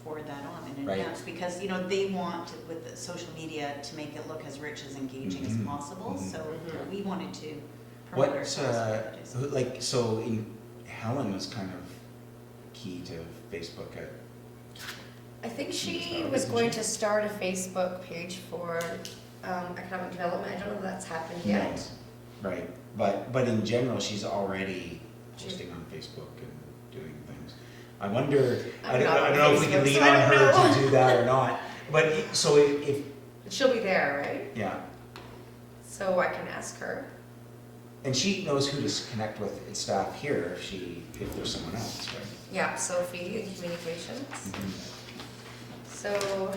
forward that on in Right. advance. Because, you know, they want, with the social media, to make it look as rich, as engaging as Mhm, possible. mhm. So Mhm. we wanted to promote what, ourselves. like, so in, Helen was kind of key to Facebook at, I think she Start, was isn't going she? to start a Facebook page for economic development. I don't know if that's happened No. yet. right, but in general, she's already posting on Facebook and doing things. I wonder, I I'm don't not on know if we can Facebook, lean so I on don't her know. to do that or not, but so if, She'll be there, right? yeah, So I can ask her. and she knows who to connect with in staff here if there's someone else, right? Yeah, Sophie in communications. Mhm. So,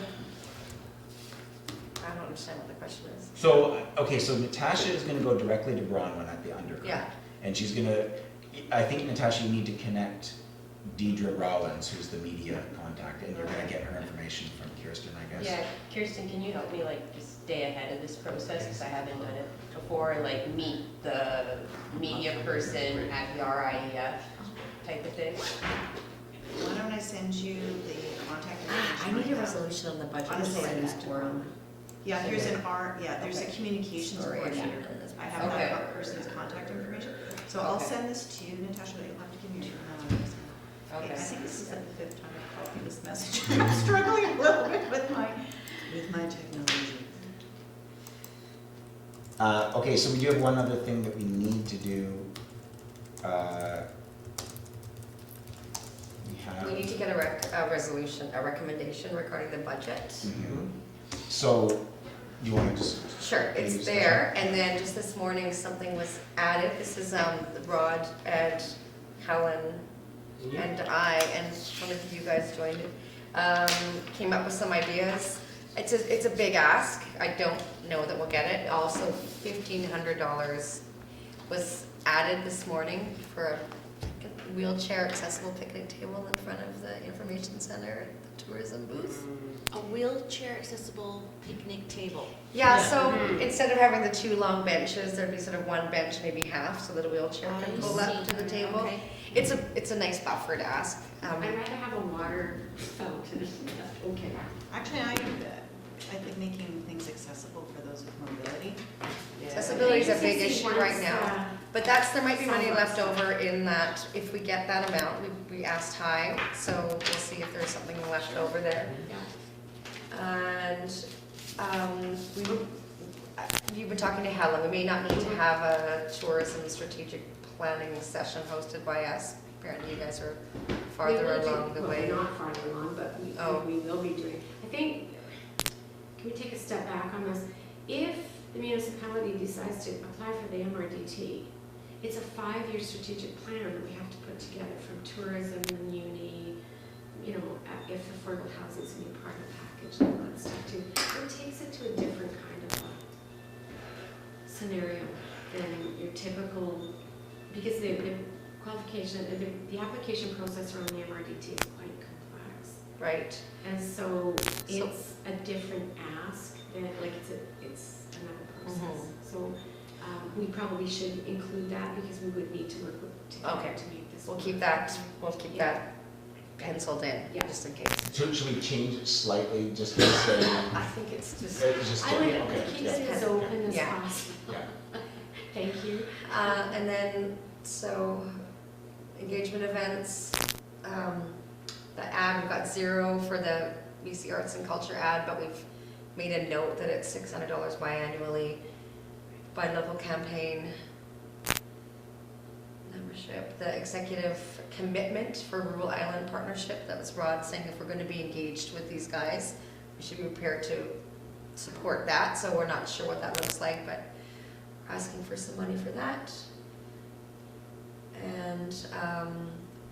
I don't understand what the question is. So, okay, so Natasha is gonna go directly to Bronwyn at the undergrad. Yeah. And she's gonna, I think, Natasha, you need to connect Deidre Rollins, who's the media contact, and you're gonna get her information from Kirsten, I guess. Yeah, Kirsten, can you help me like just stay ahead of this process, because I haven't done it before, and like meet the media person at the RIEF type of thing? Why don't I send you the contact I information? need a resolution on the budget. Honestly, before I I use need to- quorum. Yeah, there's there's a Okay. communications Sorry, I coordinator. should have done this I have Okay. that person's contact information. So I'll Okay. send this to you, Natasha, but you'll have to give me your email address. Okay. I think this is like the 5th time I've copied this message. I'm struggling a little bit with my technology. Okay, so we do have one other thing that we need to do. We need to get a resolution, a recommendation regarding the budget. Mhm. So, you wanna just? Sure, Any it's discussion? there, and then just this morning, something was added. This is Rod, Ed, Helen, and I, and one of you guys joined it, came up with some ideas. It's a big ask. I don't know that we'll get it. Also, $1,500 was added this morning for a wheelchair accessible picnic table in front of the information center at the tourism booth. A wheelchair accessible picnic table. Yeah, Yeah. so instead of having the two long benches, there'd be sort of one bench, maybe half, so that a wheelchair I can pull up see. to the table. Okay. It's a nice buffer to ask. I'd rather have a water fountain. Okay. Actually, I think making things accessible for those with mobility. Accessibility is a big Maybe issue once, right now, but there might be money left sidewalks. over in that, if we get that amount, we asked high, so we'll see if there's something left over there. Yeah. And you've been talking to Helen, we may not need to have a tourism strategic planning session hosted by us. Apparently you guys are farther We will do- along the well, way. we're not farther along, but Oh. we will be doing. I think, can we take a step back on this? If the municipality decides to apply for the MRDT, it's a 5-year strategic plan that we have to put together from tourism, uni, if affordable housing is gonna be part of the package and all that stuff too. It takes it to a different kind of a scenario than your typical, because the qualification, the application process around the MRDT is quite complex. Right, And so it's a different ask than, like, it's another process. So we probably should include that because we would need to work together Okay. to make this. we'll work. keep that penciled in, Yeah. just in case. So should we change it slightly, just to say? I think it's just, I would okay, keep yeah. it as open as Yeah. possible. Yeah. Thank you. and then, so, engagement events, the ad, we've got 0 for the BC Arts and Culture ad, but we've made a note that it's $600 biannually by local campaign. Number Partnership, the executive commitment for Rural Island Partnership, that was Rod saying if we're gonna be engaged with these guys, we should be prepared to support that, so we're not sure what that looks like, but we're asking for some money for that. And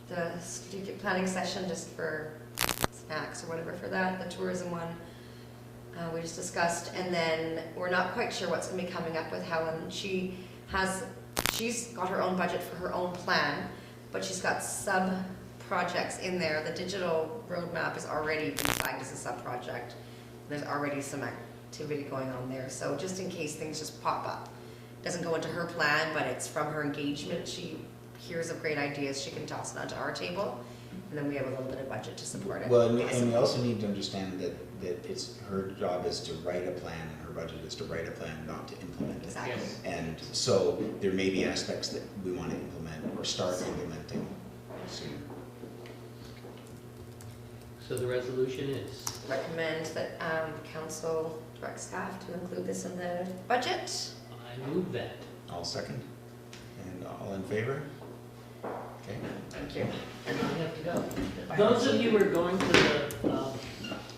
the strategic planning session, just for snacks or whatever for that, the tourism one, we just discussed, and then we're not quite sure what's gonna be coming up with Helen. She's got her own budget for her own plan, but she's got sub-projects in there. The digital roadmap is already been flagged as a sub-project. There's already some activity going on there, so just in case things just pop up. Doesn't go into her plan, but it's from her engagement. She hears of great ideas, she can toss it onto our table, and then we have a little bit of budget to support it. Well, and we also need to understand that it's, her job is to write a plan, and her budget is to write a plan, not to implement it. Exactly. Yes. And so there may be aspects that we want to implement or start implementing soon. So the resolution is, Recommend that council direct staff to include this in the budget. I move that. I'll second. And all in favor? Okay. Thank you. And I have to go. Those of you who are going to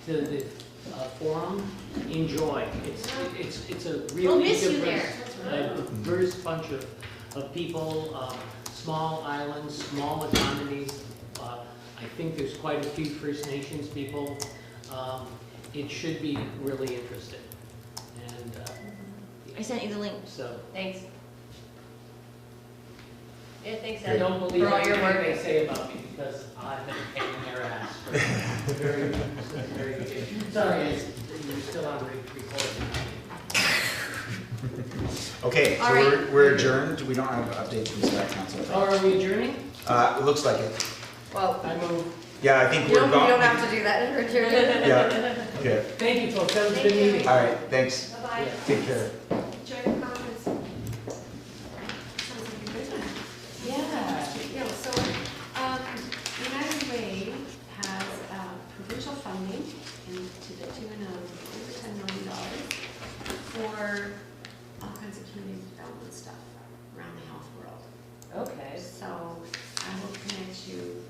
the forum, enjoy. It's a really We'll miss you diverse, there. diverse bunch of people, small islands, small economies. I think there's quite a few First Nations people. It should be really interesting. And I sent you the link. so, Thanks. Yeah, thanks, I Ed. don't believe For all your anything work. they say about me because I've been a pain in their ass for very, very good. Sorry, you're still on recording. Okay, All so right. we're adjourned. We don't have updates from staff council. Oh, are we adjourning? It looks like it. Well, I move. Yeah, I think you we're don't gone. have to do that, Richard. Yeah, okay. Thank you, folks. That was a good meeting. All right, thanks. Bye-bye. Take care. Enjoy the conference. Sounds like a good one. Yeah, so, United Way has provincial funding to the tune of over $10 million for all kinds of community development stuff around the health world. Okay. So I will connect you